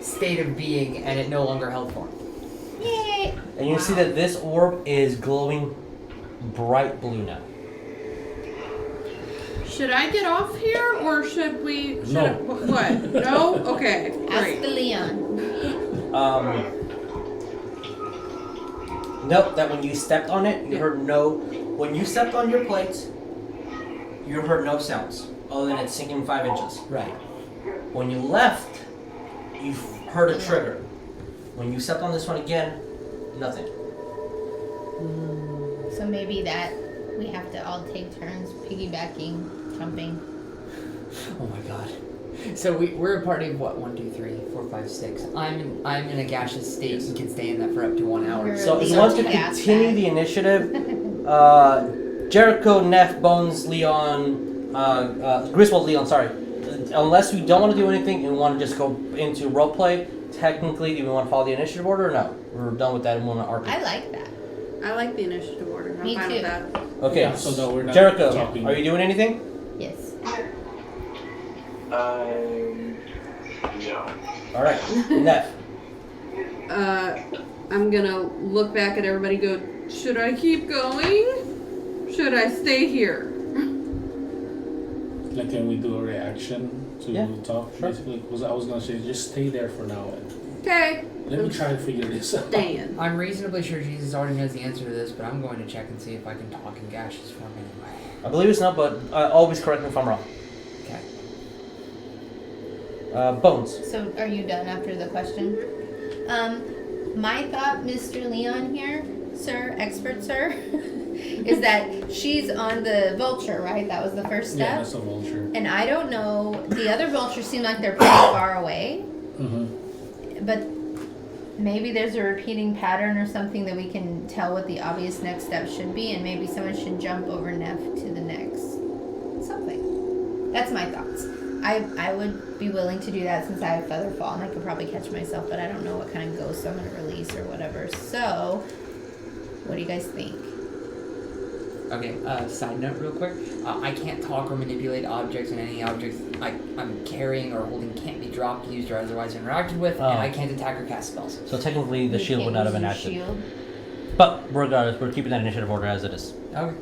state of being, and it no longer held form. Yay! And you see that this orb is glowing bright blue now. Should I get off here, or should we? No. What? No? Okay. Ask Great. the Leon. Note that when you stepped on it, you heard no. When you stepped on your plate, you heard no sounds other than it sinking 5 inches. Right. When you left, you heard a trigger. When you stepped on this one again, nothing. So maybe that we have to all take turns piggybacking, jumping. Oh my god. So we're a party of what? 1, 2, 3, 4, 5, 6. I'm in a gaseous state and can stay in that for up to 1 hour. So if you Leon want to gas continue bag. the initiative, Jericho, Neff, Bones, Leon, Griswold, Leon, sorry. Unless we don't want to do anything and we want to just go into roleplay, technically, do we want to follow the initiative order or no? We're done with that and we want to RP. I like that. I like the initiative order. I'm Me fine too. with that. Okay, Yeah, so that we're not Jericho, talking. are you doing anything? Yes. No. Alright, Neff. I'm gonna look back at everybody. And go. Should I keep going? Should I stay here? Like, can we do a reaction to Yeah, talk? sure. Basically, because I was gonna say just stay there for now. And Okay. let me try to figure this out. Staying. I'm reasonably sure Jesus already knows the answer to this, but I'm going to check and see if I can talk in gaseous form anyway. I believe it's not, but always correct me if I'm wrong. Okay. Bones. So are you done after the question? My thought, Mr. Leon here, sir, expert sir, is that she's on the vulture, right? That was the first Yeah, step. that's a vulture. And I don't know, the other vultures seem like they're pretty far away, Mm-hmm. but maybe there's a repeating pattern or something that we can tell what the obvious next step should be, and maybe someone should jump over Neff to the next something. That's my thoughts. I would be willing to do that since I have feather fall, and I could probably catch myself, but I don't know what kind of ghost I'm gonna release or whatever. So, what do you guys think? Okay, side note real quick. I can't talk or manipulate objects, and any objects I'm carrying or holding can't be dropped, used, or otherwise interacted with, Oh. and I can't attack or cast spells. So technically the You shield would can't not have been use active. your shield. But regardless, we're keeping that initiative order as it is. Okay.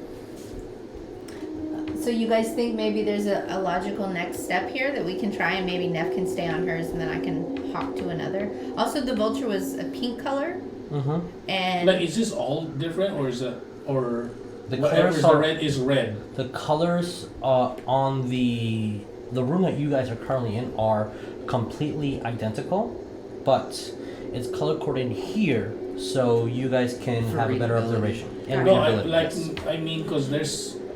So you guys think maybe there's a logical next step here that we can try, and maybe Neff can stay on hers and then I can hop to another. Also, the vulture was a pink color, Mm-hmm. and Like, is this all different, or is it, or The whatever colors is are red is red? the colors on the room that you guys are currently in are completely identical, but it's color coded here so you guys can For have a better readability. observation and No, I, readability. like Yes. I mean, because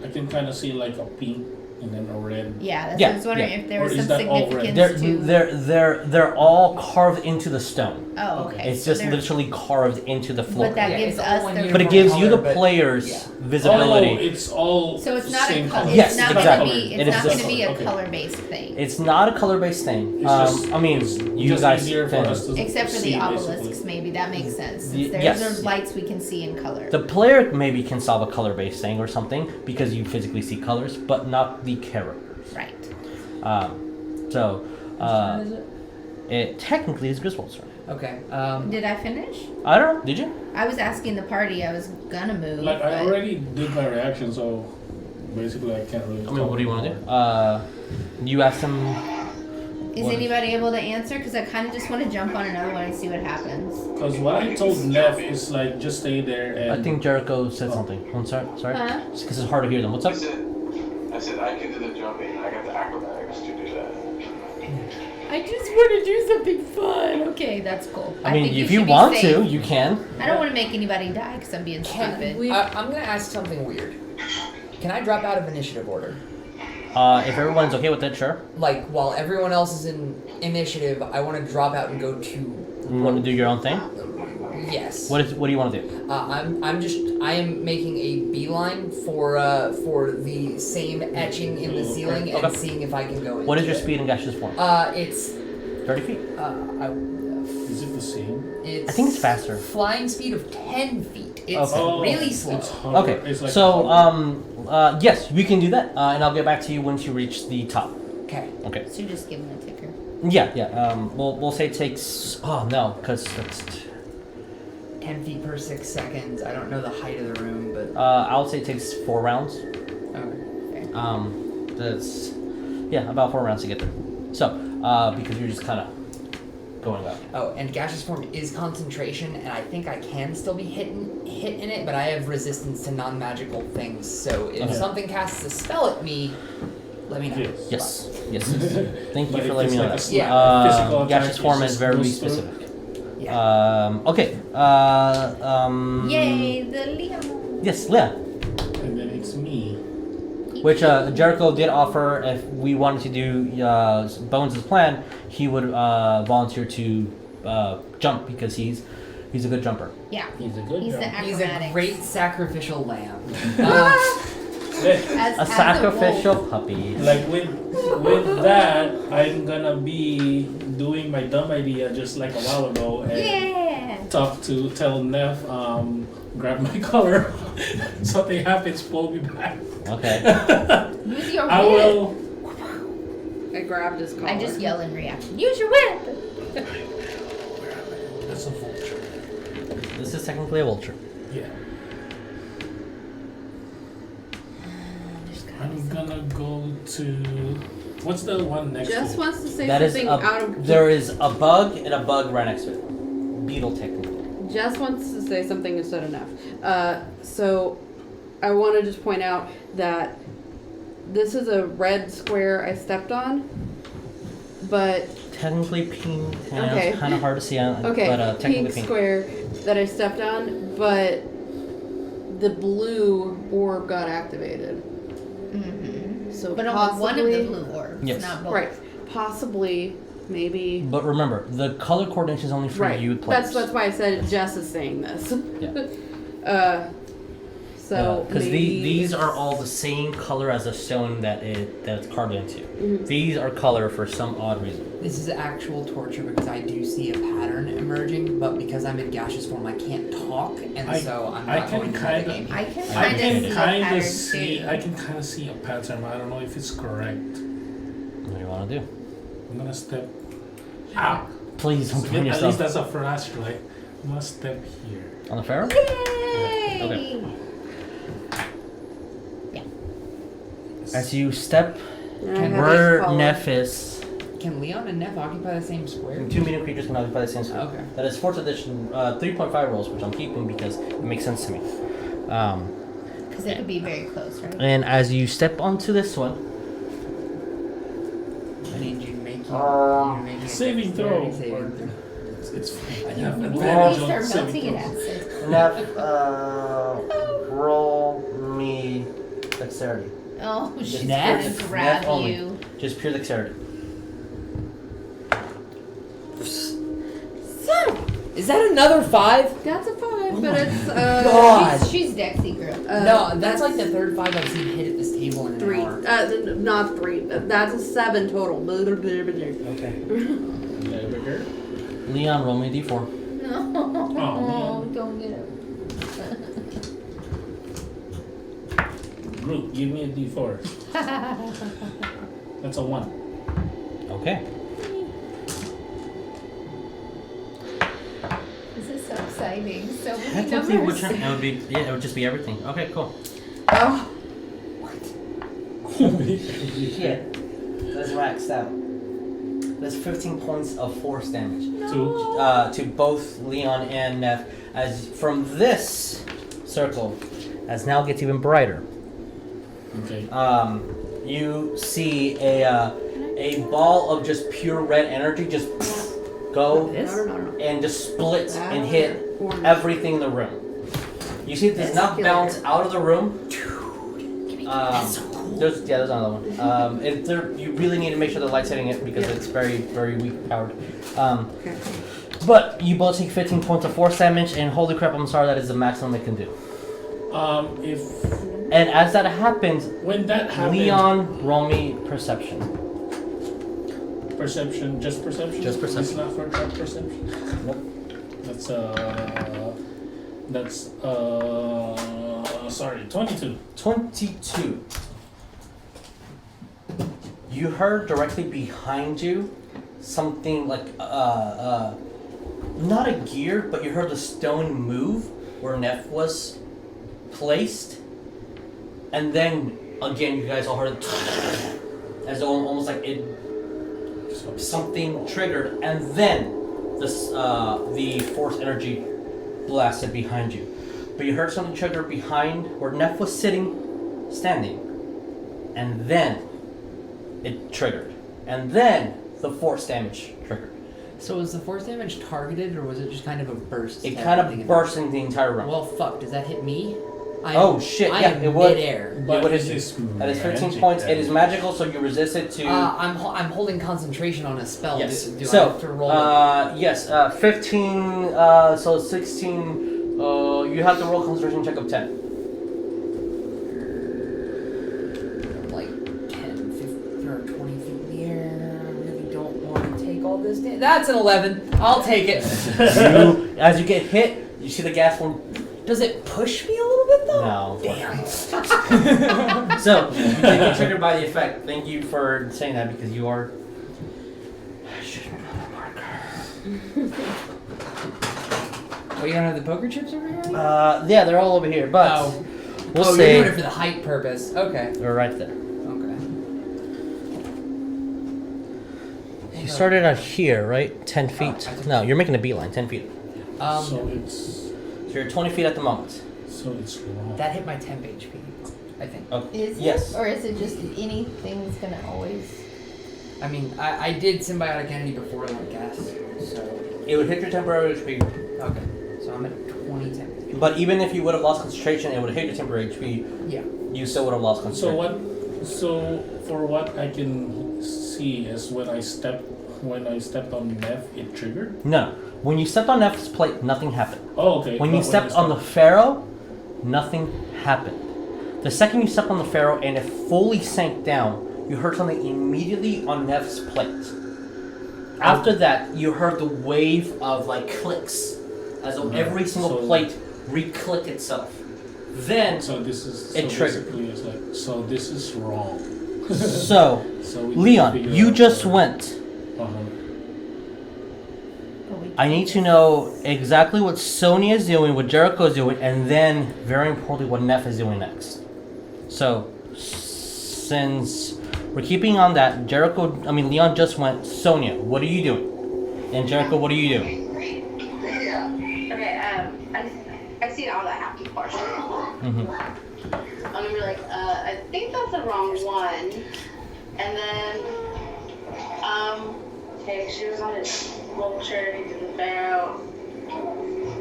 I can kind of see like a pink and then a red. Yeah, that's Yeah, what I was wondering yeah. if there Or was is some that all red? significance to. They're all carved into the stone. Oh, okay. It's so just they're- literally carved into the floor. But that Yeah, gives it's us all when the. you're But it from gives you the color, but- players yeah. visibility. Oh, it's all So it's not same a. color. It's Yes, not exactly. gonna be. It It's is not just gonna be a okay. color-based thing. It's not a color-based thing. It's just- I mean, it's you just guys easier for can. us to Except for see, the obelisks, basically. maybe that makes sense. Y- Since yes. there's lights we can see in color. The player maybe can solve a color-based thing or something because you physically see colors, but not the characters. Right. So, it technically is Griswold's turn. Okay. Did I finish? I don't know. Did you? I was asking the party. I was gonna move. Like I but- already did my reaction, so basically I can't really. I mean, what do you want to do? You asked him. Is what- anybody able to answer? Because I kind of just want to jump on another one and see what happens. Because what I told Neff is like just stay there and. I think Jericho said something. I'm sorry. Sorry. Huh? Because it's hard to hear them. What's up? I said I can do the jumping. I got the acrobatics to do that. I just want to do something fun. Okay, that's cool. I mean, think if you should be want safe. to, you can. I don't want to make anybody die because I'm being stupid. I'm gonna ask something weird. Can I drop out of initiative order? If everyone's okay with it, sure. Like, while everyone else is in initiative, I want to drop out and go to. You want to do your own thing? Yes. What do you want to do? I am making a beeline for the same etching in the ceiling and Okay. seeing if I can go in. What is your speed in gaseous form? It's 30 feet. Is it the same? it's. I think it's faster. Flying speed of 10 feet. It's Okay. really slow. It's hard. Okay. It's like So, hard. yes, we can do that, and I'll get back to you once you reach the top. Okay. Okay. So just give him a ticker. Yeah. We'll say it takes. Oh no, because that's. 10 feet per 6 seconds. I don't know the height of the room, but. I'll say it takes 4 rounds. Okay. That's about 4 rounds to get there. So, because you're just kind of going up. Oh, and gaseous form is concentration, and I think I can still be hit in it, but I have resistance to non-magical things. So if Okay. something casts a spell at me, let me know. Yes. Yes. Thank you But for if letting me it's know like that. a physical attack, Gaseous it form just is very goes through. specific. Yeah. Okay. Yay, the Leo. Yes, Leah. And then it's me. Which Jericho did offer if we wanted to do Bones' plan, he would volunteer to jump because he's a good jumper. Yeah. He's a good He's the guy. He's a acrobatics. great sacrificial lamb. As A sacrificial wolf. puppy. Like with that, I'm gonna be doing my dumb idea just like a while ago and Yeah. tell Neff, grab my collar. Something happens, pull me back. Okay. Use your whip. I will. I grabbed his collar. I just yell in reaction. Use your whip. That's a vulture. This is technically a vulture. Yeah. I'm gonna go to. What's the one next Jess to it? wants to say That is something out of. there is a bug and a bug right next to it. Beetle technically. Jess wants to say something instead of Neff. So I want to just point out that this is a red square I stepped on, but Technically pink. Yeah, Okay. It's kind of hard to see on. okay, But technically pink pink. square that I stepped on, but the blue orb got activated. Mm-hmm. So But possibly, only one of the blue orbs, Yes. not both. right? Possibly, maybe. But remember, the color coordination is only for Right. you players. That's why I said Jess is saying this. Yeah. So Because maybe these are all the same color as the stone that it's carved into. Mhm. These are color for some odd reason. This is actual torture because I do see a pattern emerging, but because I'm in gaseous form, I can't talk, and so I'm I not can going to the kinda- game. I can I kind of can see a kind pattern of see. too. I can kind of see a pattern. But I don't know if it's correct. What do you want to do? I'm gonna step. Ow! Please don't burn At least yourself. that's a flashlight. I'm gonna step here. On the Pharaoh? Yay! Okay. As you step And I have where this collar. Neff is, Can Leon and Neff occupy the same square? 2 medium creatures can occupy the same square. Okay. That is 4th edition, 3.5 rolls, which I'm keeping because it makes sense to me. Because it could be very close, right? And as you step onto this one, I need you to make it Saving throw. saving throw. It's fine. I have When advantage you on start saving melting it throws. acid. Neff, roll me dexterity. Oh, she's Nat? gonna grab Nat only. you. Just pure dexterity. Is that another 5? That's a 5, but my it's God. She's Dexy girl. No, that's like the third 5 I've seen hit at this table in an 3. hour. Not 3. That's a 7 total. Okay. There. Leon, roll me a d4. No, man. don't get it. Group, give me a D4. That's a 1. Okay. This is so exciting. So many Technically, numbers. it would be, yeah, it would just be everything. Okay, cool. Oh, Shit. That's maxed out. That's 15 points of force damage. To both Leon and Neff. As from this circle, as now gets even brighter. Okay. You see a ball of just pure red energy just go no. and just split and hit everything in the room. You see it does not bounce out of the room. There's another one. You really need to make sure the light's hitting it because it's very, very weak powered. okay. But you both take 15 points of force damage, and holy crap, I'm sorry, that is the maximum it can do. And as that happens, When that happens, Leon, roll me perception. Perception, just perception? Just perception. It's not for trap perception? Nope. That's sorry, 22. 22. You heard directly behind you something like not a gear, but you heard the stone move where Neff was placed, and then again you guys all heard as though almost like it something triggered, and then the force energy blasted behind you. But you heard something trigger behind where Neff was standing, and then it triggered, and then the force damage triggered. So was the force damage targeted, or was it just kind of a burst? It kind of burst into the entire room. Well, fuck. Does that hit me? Oh shit! I Yeah, am it would. midair. But It would is hit this you. That is 15 magic points. It damage? is magical, so you resist it to. I'm holding concentration on a spell. Yes. Do I So, have to roll it? yes, 15. So 16. You have to roll a concentration check of 10. Like 10, 15, or 20 feet in the air. I really don't want to take all this damage. That's an 11. I'll take it. As you get hit, you see the gas one. Does it push me a little bit though? No. Damn. So you did get triggered by the effect. Thank you for saying that because you are. I should have another marker. Oh, you don't have the poker chips over here? Yeah, they're all over here, but Oh. we'll You're say doing it for the height purpose. Okay. they're right there. Okay. You started out here, right? 10 feet. No, you're making a beeline. 10 feet. So it's So you're 20 feet at the moment. wrong. That hit my temp HP, I think. Okay. Is Yes. it? Or is it just anything's gonna always... I mean, I did symbiotic entity before I went gas, so It would hit your temporary HP. okay. So I'm at 20 temp HP. But even if you would have lost concentration, it would have hit your temporary HP. Yeah. You still would have lost So concentration. so for what I can see is when I stepped on Neff, it triggered? No. When you stepped on Neff's plate, nothing happened. Oh, okay. When but you stepped on the Pharaoh, nothing happened. The second you stepped on the Pharaoh and it fully sank down, you heard something immediately on Neff's plate. After that, you heard the wave of like clicks, as though every single So- plate re-clicked itself. Then, So this is It triggered. basically it's like so this is wrong. so So we Leon, figure you out just what- went. Uh-huh. I need to know exactly what Sonya is doing, what Jericho is doing, and then, very importantly, what Neff is doing next. So, since we're keeping on that, Leon just went, Sonya, what are you doing? And Jericho, what are you doing? Okay, I see all that happy portion. Mm-hmm. I'm gonna be like, I think that's the wrong one. And then, take shoes on his vulture, he did the Pharaoh.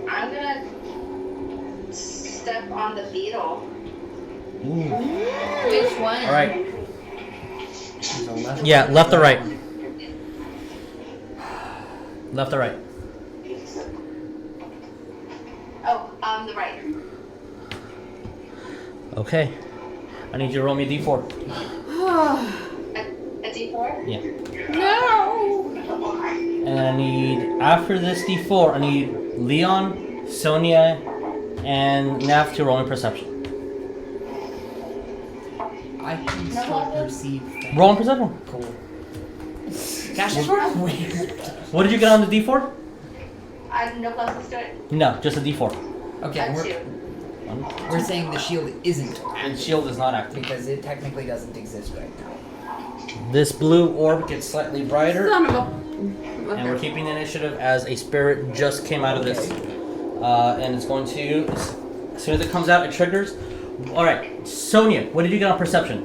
I'm gonna step on the beetle Which one? All right. Yeah, left or right. Left or right. Oh, the right. Okay. I need you to roll me a d4. A D4? Yeah. No! And I need, after this d4, I need Leon, Sonya, and Nav to roll me perception. I can still perceive things. Roll me perception. Cool. Gosh, that's weird. What did you get on the d4? I have no pluses to it. No, just a d4. Okay, That's we're, 2. we're saying the shield isn't And shield is not active. because it technically doesn't exist right now. This blue orb gets slightly brighter, Son of a... and we're keeping the initiative as a spirit just came out of this. And it's going to, as soon as it comes out, it triggers. Alright, Sonya, what did you get on perception?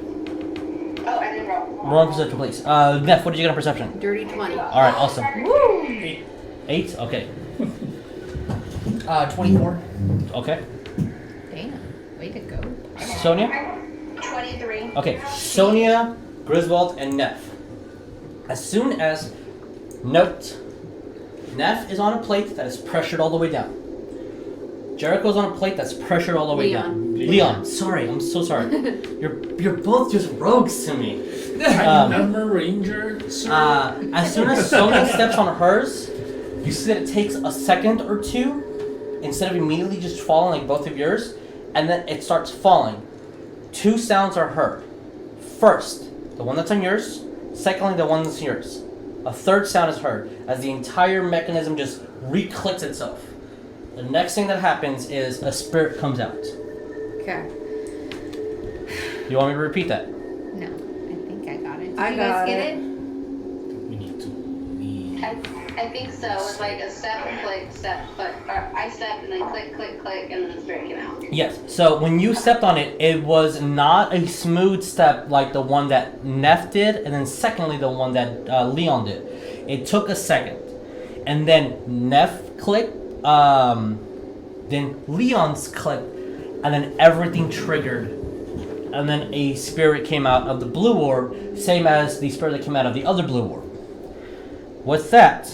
Oh, I didn't roll. Roll on perception, please. Neff, what did you get on perception? Dirty 20. Alright, awesome. Woo! 8? Okay. 24. Okay. Damn. Way to go. Sonya? 23. Okay, Sonya, Griswold, and Neff. As soon as, note, Neff is on a plate that is pressured all the way down. Jericho's on a plate that's pressured all the way down. Leon, sorry, I'm so sorry. You're both just rogues to me. Remember Ranger, sir? As soon as Sonya steps on hers, you see that it takes a second or two, instead of immediately just falling like both of yours, and then it starts falling. 2 sounds are heard. First, the one that's on yours. Secondly, the one that's yours. A third sound is heard as the entire mechanism just re-clicks itself. The next thing that happens is a spirit comes out. Okay. You want me to repeat that? No, I think I got it. Did I you got guys get it. We need to leave. I think so. It's like a step, click, or I stepped and then click, click, click, and then the spirit came out. Yes. So when you stepped on it, it was not a smooth step like the one that Neff did, and then secondly the one that Leon did. It took a second, and then Neff clicked, then Leon's clicked, and then everything triggered, and then a spirit came out of the blue orb, same as the spirit that came out of the other blue orb. With that,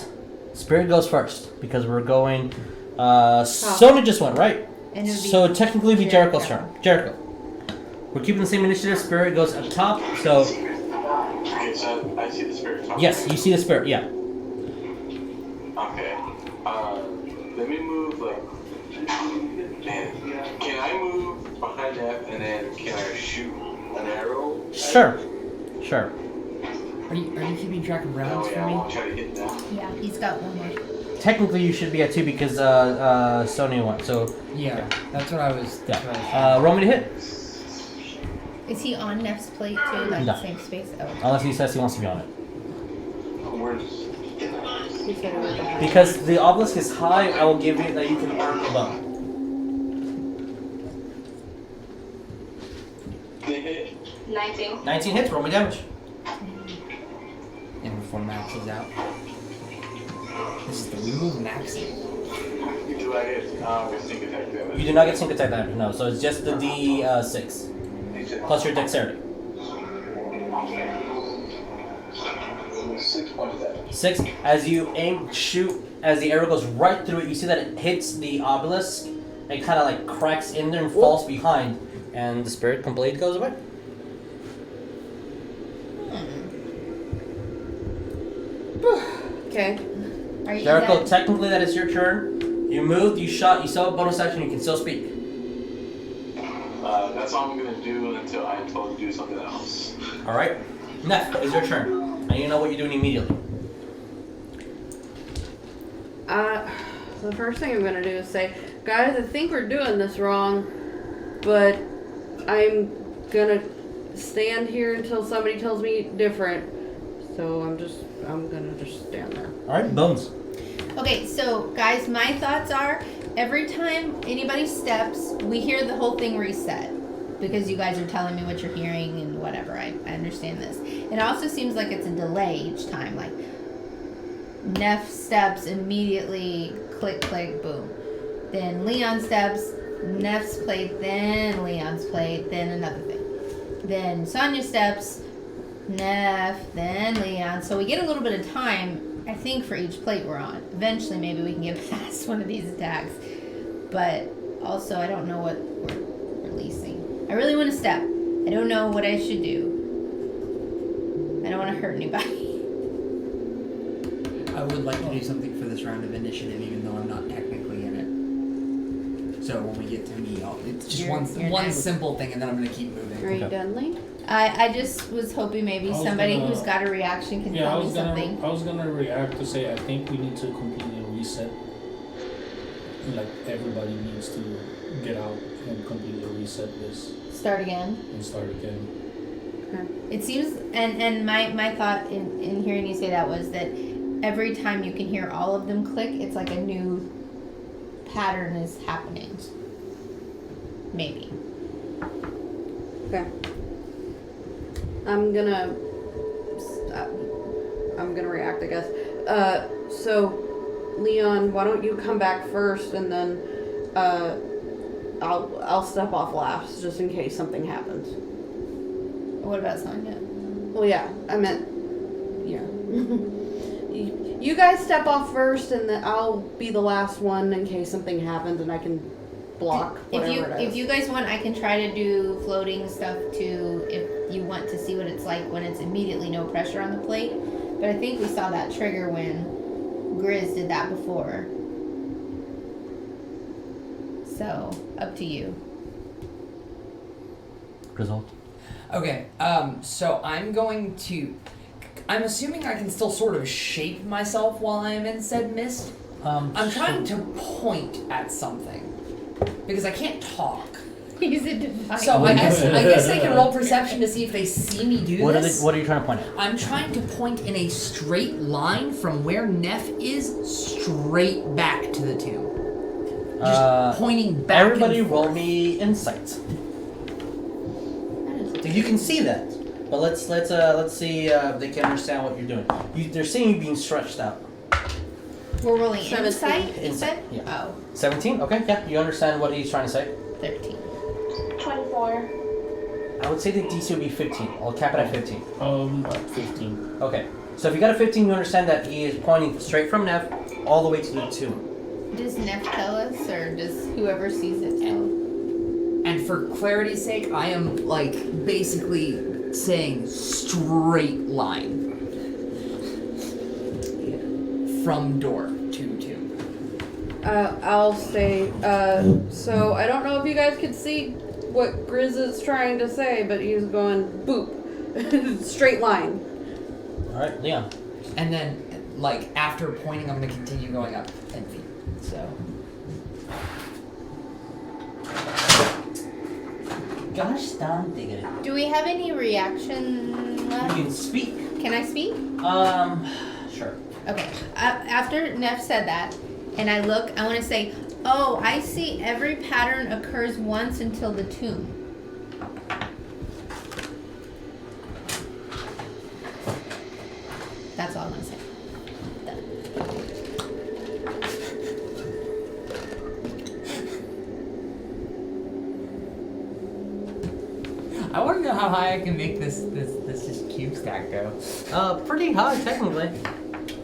spirit goes first because we're going. Sonya just went right, And it would be so technically it'd be Jericho's Jericho. turn. Jericho. We're keeping the same initiative. Spirit goes up top. So Okay, so I see the spirit talking. yes, you see the spirit. Yeah. Okay. Let me move man. Can I move behind that and then can I shoot an arrow? Sure. Sure. Are you keeping track of rounds Oh for yeah, I me? want to try to hit that. Yeah, he's got one more. Technically, you should be at 2 because Sonya won. So Yeah, that's what I was. That's what I was yeah. Roll me to hit. Is he on Neff's plate too? Like No. the same space? Oh. Unless he says he wants to be on it. Where's He said it was behind. Because the obelisk is high, I will give you that you can earn a bone. the hit? 19. 19 hits, roll me damage. And before Max is out. This is the remove maxing. Do I get sneak attack damage? You do not get sync attack damage, no. So it's just the D6 plus your dexterity. 6 points of damage. 6. As you aim, shoot, as the arrow goes right through it, you see that it hits the obelisk. It kind of like cracks in there and falls behind, and the spirit completely goes away. Okay. Are you Jericho, dead? technically that is your turn. You moved, you shot, you saw a bonus action, you can still speak. That's all I'm gonna do until I am told to do something else. Alright? Neff, it's your turn. I need to know what you're doing immediately. The first thing I'm gonna do is say, guys, I think we're doing this wrong, but I'm gonna stand here until somebody tells me different. So I'm gonna just stand there. Alright, Bones. Okay, so guys, my thoughts are every time anybody steps, we hear the whole thing reset. Because you guys are telling me what you're hearing and whatever. I understand this. It also seems like it's a delay each time. Like, Neff steps, immediately click, click, boom. Then Leon steps, Neff's plate, then Leon's plate, then another thing. Then Sonya steps, Neff, then Leon. So we get a little bit of time, I think, for each plate we're on. Eventually, maybe we can get past one of these attacks. But also, I don't know what we're releasing. I really want to step. I don't know what I should do. I don't want to hurt anybody. I would like to do something for this round of initiative, even though I'm not technically in it. So when we get to me, it's just You're one next. simple thing, and then I'm gonna keep moving. Are you done, Lee? I just was hoping maybe I was somebody gonna- who's got a reaction can Yeah, I tell me was gonna. something. I was gonna react to say I think we need to completely reset. Like everybody needs to get out and completely reset this Start again. and start again. It seems, and my thought in hearing you say that was that every time you can hear all of them click, it's like a new pattern is happening. Maybe. Okay. I'm gonna react, I guess. So, Leon, why don't you come back first, and then I'll step off last, just in case something happens. What about Sonya? Well, yeah, I meant, yeah. You guys step off first, and then I'll be the last one in case something happens, and I can block whatever it is. If you guys want, I can try to do floating stuff too. If you want to see what it's like when it's immediately no pressure on the plate, but I think we saw that trigger when Grizz did that before. So up to you. Result. Okay, so I'm assuming I can still sort of shape myself while I am in said mist. I'm trying to point at something because I can't talk. Use a device. So I guess they can roll perception to see if they see me do this. What are you trying to point at? I'm trying to point in a straight line from where Neff is straight back to the tomb. Just pointing back. Everybody and roll forth. me insight. You can see that, but let's see if they can understand what you're doing. They're seeing you being stretched out. We're rolling 17. insight, you Insight, said? yeah. Oh, 17. Okay, yeah, you understand what he's trying to say. 13. 24. I would say the DC would be 15. I'll cap it at 15. At 15. Okay, so if you got a 15, you understand that he is pointing straight from Neff all the way to the tomb. Does Neff tell us, or does whoever sees it tell? And for clarity's sake, I am like basically saying straight line from door to tomb. I'll say, so I don't know if you guys could see what Grizz is trying to say, but he's going boop. Straight line. Alright, Leon. And then, like after pointing, I'm gonna continue going up 10 feet. So. Gosh darn diggity. Do we have any reaction You left? can speak. Can I speak? Sure. Okay. After Neff said that, and I look, I want to say, oh, I see every pattern occurs once until the tomb. That's all I'm going to say. Done. I want to know how high I can make this just cube stack go. Pretty high technically.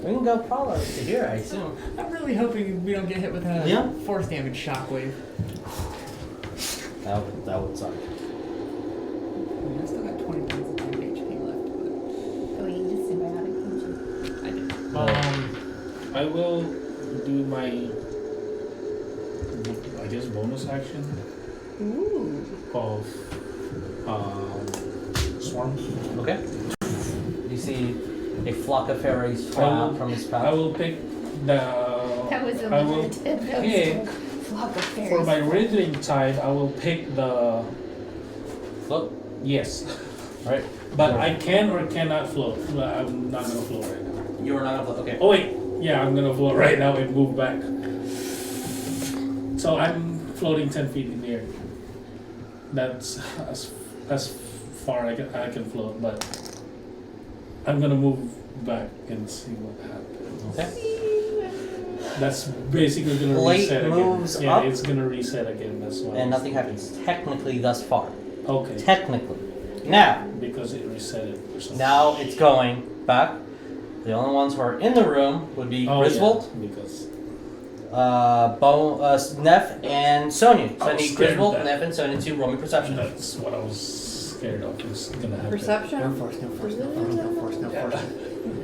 We can go probably to here, I assume. I'm really hoping we don't get hit with a Yeah. force damage shockwave. That would suck. I mean, I've still got 20 points of temp HP left, Oh, you just symbiotic, didn't you? but I did. I will do my, I guess, bonus action Ooh. of swarm. Okay. You see a flock of fairies fly out from his I path. will pick the. That was I will limited. That was pick a flock of fairies. for my withering tide. I will pick the. Float. Yes, Alright. but I can or cannot float. I'm not gonna float right now. You are not gonna float. Okay. Oh wait, yeah, I'm gonna float right now and move back. So I'm floating 10 feet in the air. That's as far I can float, but I'm gonna move back and see what happens. Okay. That's basically gonna Plate reset again. moves Yeah, up. it's gonna reset again. That's why. And nothing happens technically thus far. Okay. Technically. Now, Because it reset it. Or something. now it's going back. The only ones who are in the room would be Oh, Griswold, yeah, because Neff, and Sonya. So I I was need scared of Griswold, that. Neff, and Sonya to roll me perception. that's what I was scared of was gonna happen. Perception? No force, no force, no force, no force, no force.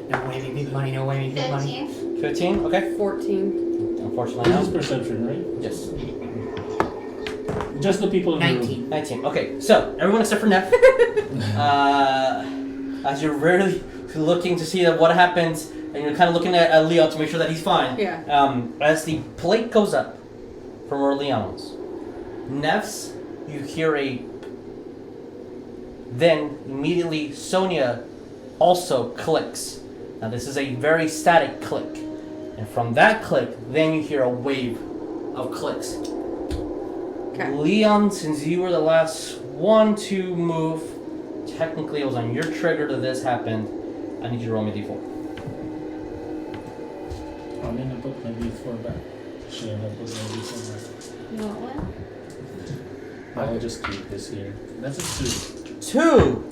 No whammy, big money, no whammy, big money. 15. 15, okay. 14. Unfortunately, This is no. perception, right? Yes. Just the people in the room. 19. 19. Okay, so everyone except for Neff. As you're really looking to see what happens, and you're kind of looking at Leon to make sure that he's fine. Yeah. As the plate goes up from where Leon was, Neff's, you hear a. Then immediately Sonya also clicks. Now this is a very static click, and from that click, then you hear a wave of clicks. Okay. Leon, since you were the last one to move, technically it was on your trigger that this happened. I need you to roll me a d4. I'm gonna put my D4 back. Should I put my D4 back? You want one? I'll just keep this here. That's a 2. 2.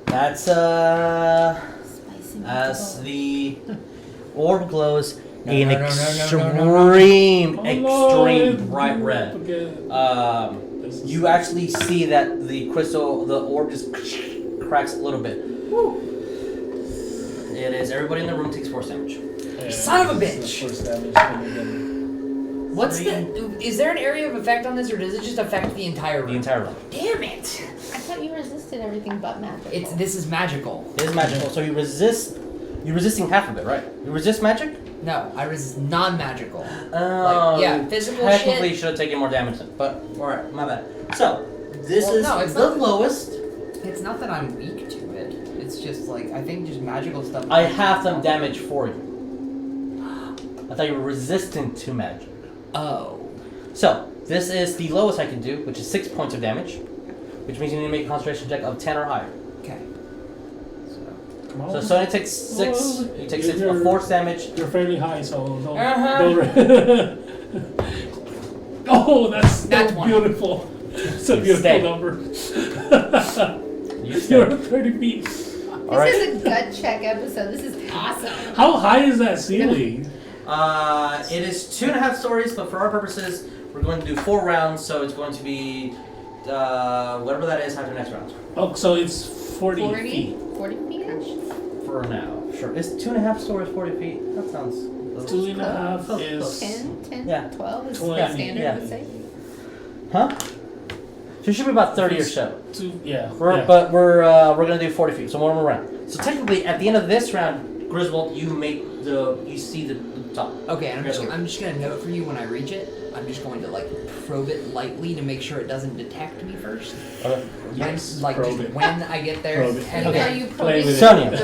That's Spicy as meatball. the orb glows No, an no, no, no, no, extreme, no, no. extreme bright red. Okay. You actually see that the crystal, the orb just cracks a little bit. It is everybody in the room takes force damage. Yeah, Son of a this is bitch. the first damage thing again. What's the? Is there an area of effect on this, or does it just affect the entire room? The entire room. Damn it! I thought you resisted everything but magic. This is magical. It is magical, so you resist. You're resisting half of it, right? You resist magic? No, I resist non-magical. Oh, yeah, physical technically shit. should have taken more damage then, but alright, my bad. So, this Well, is no, it's the not- lowest. It's not that I'm weak to it. It's just like I think just magical stuff. I have them damage for you. I thought you were resistant to magic. Oh. So, this is the lowest I can do, which is 6 points of damage, which means you need to make a concentration check of 10 or higher. Okay. Come on. So, Sonya takes 6, Well, you take 6 of you're- force damage. You're fairly high, so don't. Uh-huh. Oh, that's That's one. beautiful. It's a beautiful Stay. number. You You're stay. at 30 feet. Alright. This is a gut check episode. This is awesome. How high is that ceiling? It is 2.5 stories, but for our purposes, we're going to do 4 rounds, so it's going to be whatever that is after the next round. Oh, so it's 40 40? feet. 40 feet? For now, sure. Is 2.5 stories 40 feet? That sounds. 2.5 Close. is 10, 10, Yeah. 12 is 20, the standard, yeah. I would say. Huh? So it should be about 30 or so. yeah. But we're gonna do 40 feet, so one more round. So technically, at the end of this round, Griswold, you see the top. Okay, and Yeah. I'm just gonna note for you when I reach it. I'm just going to like probe it lightly to make sure it doesn't detect me first. Okay. Yes, Like probe just it. when I get there. Probe it. And Okay. Are you Play probing with it. Sonya. the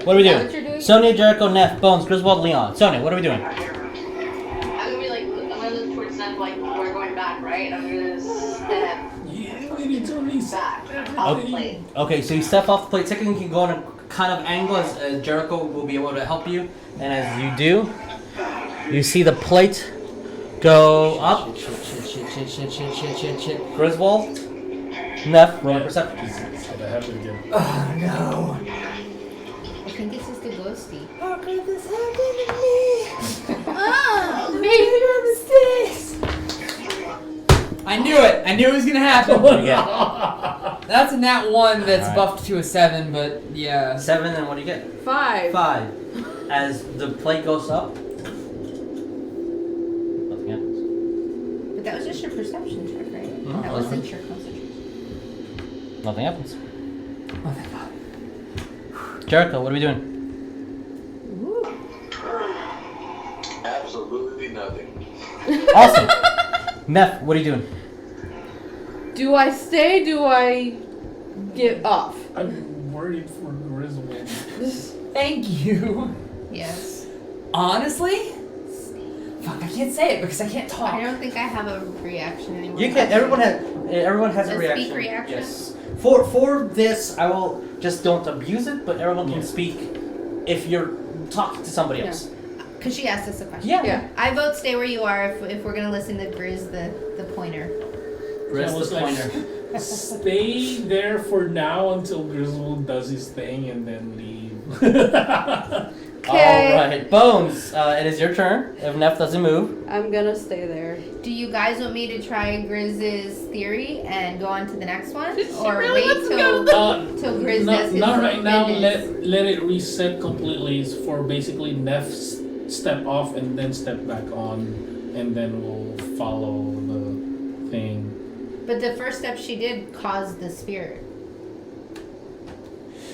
What are we Is that doing? what you're doing? Sonya, Jericho, Neff, Bones, Griswold, Leon. Sonya, what are we doing? I'm gonna be like, I'm gonna look towards them like we're going back, right? I'm gonna step Yeah, we need to release back off the plate. Okay, so you step off the plate. Technically, you can go in a kind of angle as Jericho will be able to help you. And as you do, you see the plate go up. Shit. Griswold, Neff, roll a perception. It's gonna happen again. Oh no. I think it's just a ghosty. How could this happen to me? Oh, I knew it. I knew it was gonna happen. What do you get? That's a nat 1 that's Alright. buffed to a 7, but yeah. 7, and what do you get? 5. 5. As the plate goes up, nothing happens. But that was just your perception check, right? Mhm. That wasn't your concentration. Nothing happens. Oh thank God. Jericho, what are we doing? Absolutely nothing. Awesome. Neff, what are you doing? Do I stay? Do I get off? I'm worried for Griswold. Thank you. Yes. Honestly? Fuck, I can't say it because I can't talk. I don't think I have a reaction anymore. You can. Everyone has a A reaction. speak reaction? Yes. For this, I will just don't abuse it, but everyone can Yeah. speak if you're talking to somebody else. Because she asked us a question. Yeah. I vote stay where you are if we're gonna listen to Grizz the pointer. Grizz I was the like, pointer. Stay there for now until Griswold does his thing and then leave. Okay. Alright, Bones, it is your turn. If Neff doesn't move. I'm gonna stay there. Do you guys want me to try Grizz's theory and go on to the next one, She or really wait wants to till go till Grizz does his Not right now. business? Let it reset completely for basically Neff's step off and then step back on, and then we'll follow the thing. But the first step she did caused the spirit.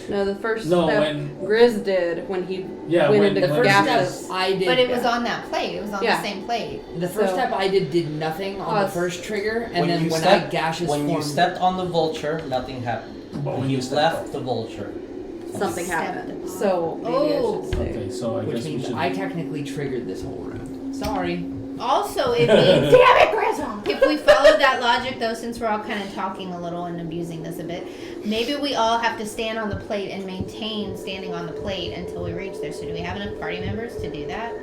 No, the first No, step when- Grizz did when he Yeah, went when- into The first gaseous. step I did. But it was on that plate. It was on Yeah. the same plate. The first So- step I did nothing on the Us. first trigger, and When then you when stepped- I gaseous When you formed. stepped on the vulture, nothing happened. But When when you you left the vulture. Something Stepped happened. on. So maybe I should stay. Okay, so I which guess we means should. I technically triggered this whole room. Sorry. Also, it means if we followed that logic, though, since we're all kind of talking a little and abusing this a bit, maybe we all have to stand on the plate and maintain standing on the plate until we reach there. So, do we have enough party members to do that?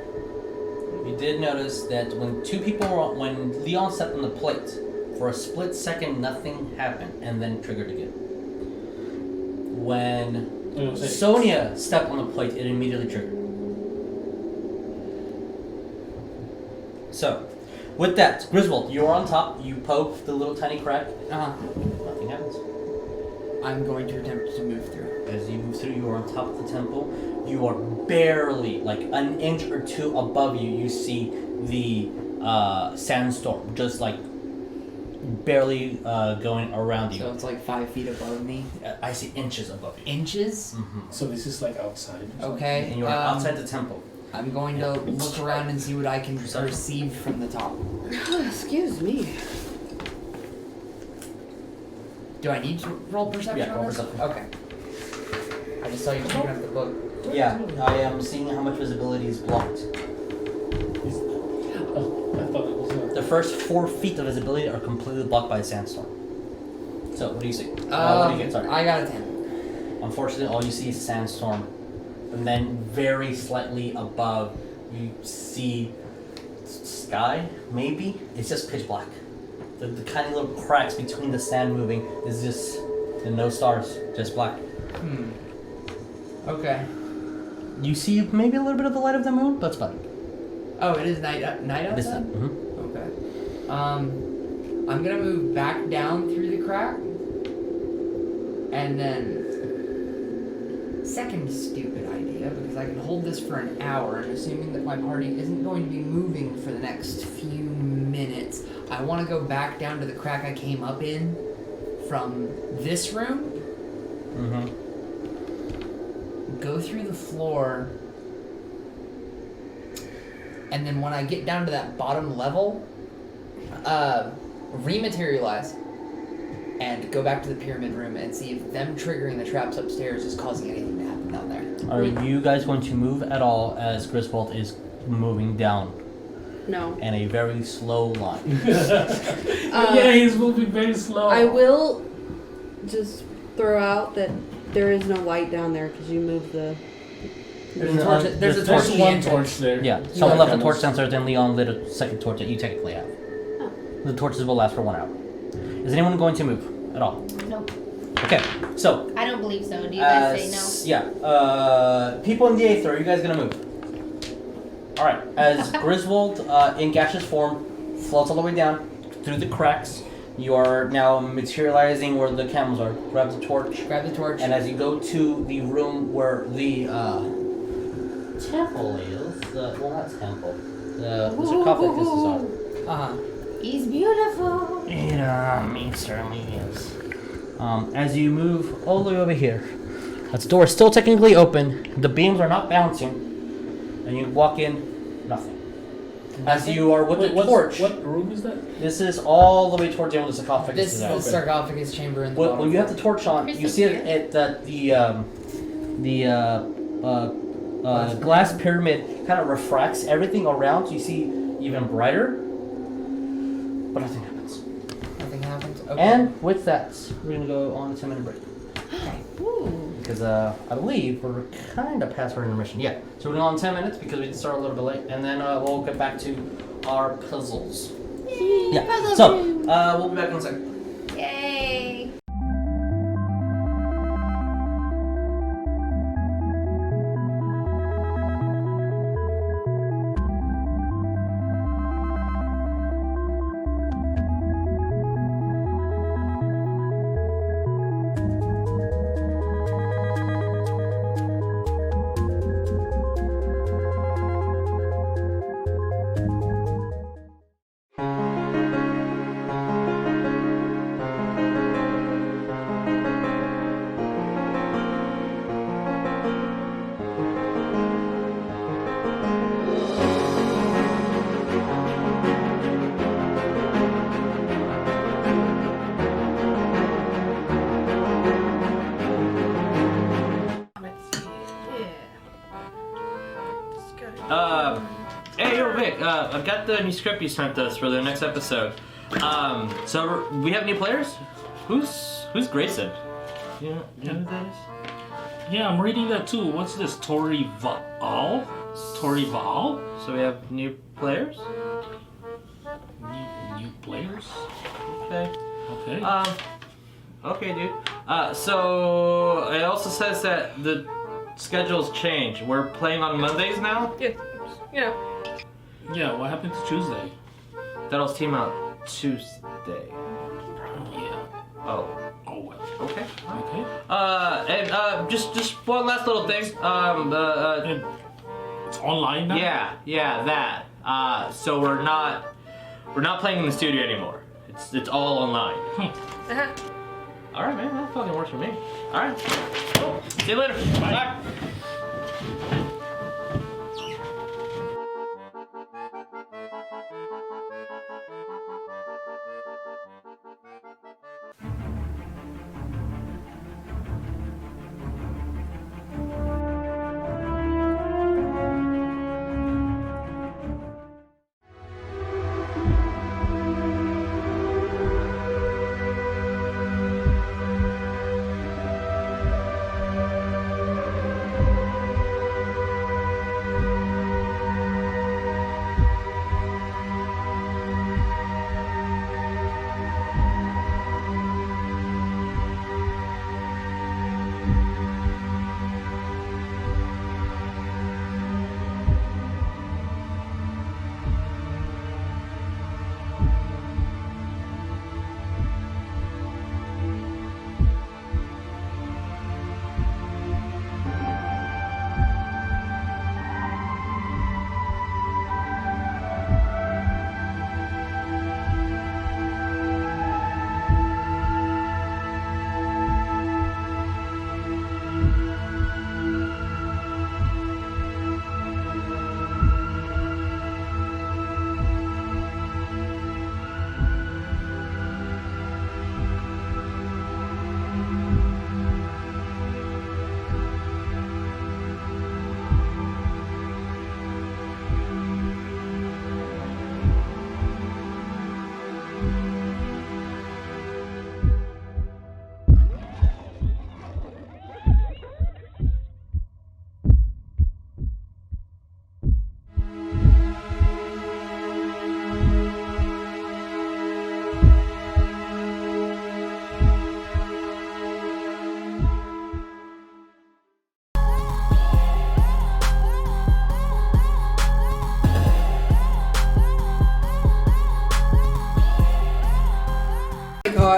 You did notice that when two people were when Leon stepped on the plate, for a split second nothing happened and then triggered again. When Sonya stepped on the plate, it immediately triggered. So, with that, Griswold, you're on top. You poke the little tiny crack. Nothing happens. I'm going to attempt to move through. As you move through, you are on top of the temple. You are barely, like an inch or two above you, you see the sandstorm, just like barely going around you. So it's like 5 feet above me. I see inches above you. Inches? So this is like outside. Okay. And you are outside the temple. I'm going to look around and see what I can perceive from the top. Excuse me. Do I need to roll perception Yeah, on roll this? perception. Okay. I just saw you picking up the book. Yeah, I am seeing how much visibility is blocked. Oh, I thought it was. The first 4 feet of visibility are completely blocked by the sandstorm. So, what do you see? What do you get? Sorry. I got a 10. Unfortunately, all you see is sandstorm. And then very slightly above, you see sky, maybe? It's just pitch black. The tiny little cracks between the sand moving is just no stars, just black. Okay. You see maybe a little bit of the light of the moon, but it's about it. Oh, it is night outside? This time. Mm-hmm. Okay. I'm gonna move back down through the crack. And then second stupid idea, because I can hold this for an hour, and assuming that my party isn't going to be moving for the next few minutes, I want to go back down to the crack I came up in from this room, go through the floor, and then when I get down to that bottom level, rematerialize and go back to the pyramid room and see if them triggering the traps upstairs is causing anything to happen down there. Are you guys going to move at all as Griswold is moving down No. in a very slow line? Yeah, he's moving very slow. I will just throw out that there is no light down there because you moved the. There's a torch. There's a torch. There's at the one entrance. torch there. Yeah, someone left a torch downstairs, then Leon lit a second torch that you technically have. Oh. The torches will last for 1 hour. Is anyone going to move at all? Nope. Okay, so I don't believe so. Do you guys say yeah, people in the Aether, are you guys gonna move? All right, as Griswold in gaseous form floats all the way down through the cracks, you are now materializing where the camels are. Grab the torch. Grab the torch. And as you go to the room where the temple is, well, not temple, the sarcophagus are. no? He's beautiful. It certainly is. As you move all the way over here, that door is still technically open, the beams are not bouncing, and you walk in, nothing. As you are with the torch, What room is that? this is all the way towards the end of the sarcophagus. This is the sarcophagus chamber in the bottom. When you have the torch on, you see it that the glass pyramid kind of refracts everything around, so you see even brighter, but nothing happens. Nothing happens. Okay. And with that, we're gonna go on a 10-minute break. Ooh. because I believe we're kind of past our intermission. Yeah, so we're going on 10 minutes because we did start a little bit late, and then we'll get back to our puzzles. Yeah, so we'll be back in a second. Yay! Hey, yo, Vic, I've got the new script you sent us for the next episode. So we have new players? Who's Grayson? You know who that is? Yeah, I'm reading that too. What's this? Tori Val? So we have new players? New players? Okay. Okay. Okay, dude. So it also says that the schedule's changed. We're playing on Mondays now? Yeah, you know. Yeah, what happened to Tuesday? That'll team out Tuesday. Yeah. Oh. Oh well. Okay. Okay. And just one last little thing. And it's online now? Yeah, that. So we're not playing in the studio anymore. It's all online. Uh-huh. All right, man. That fucking works for me. All right. Cool. See you later. Bye.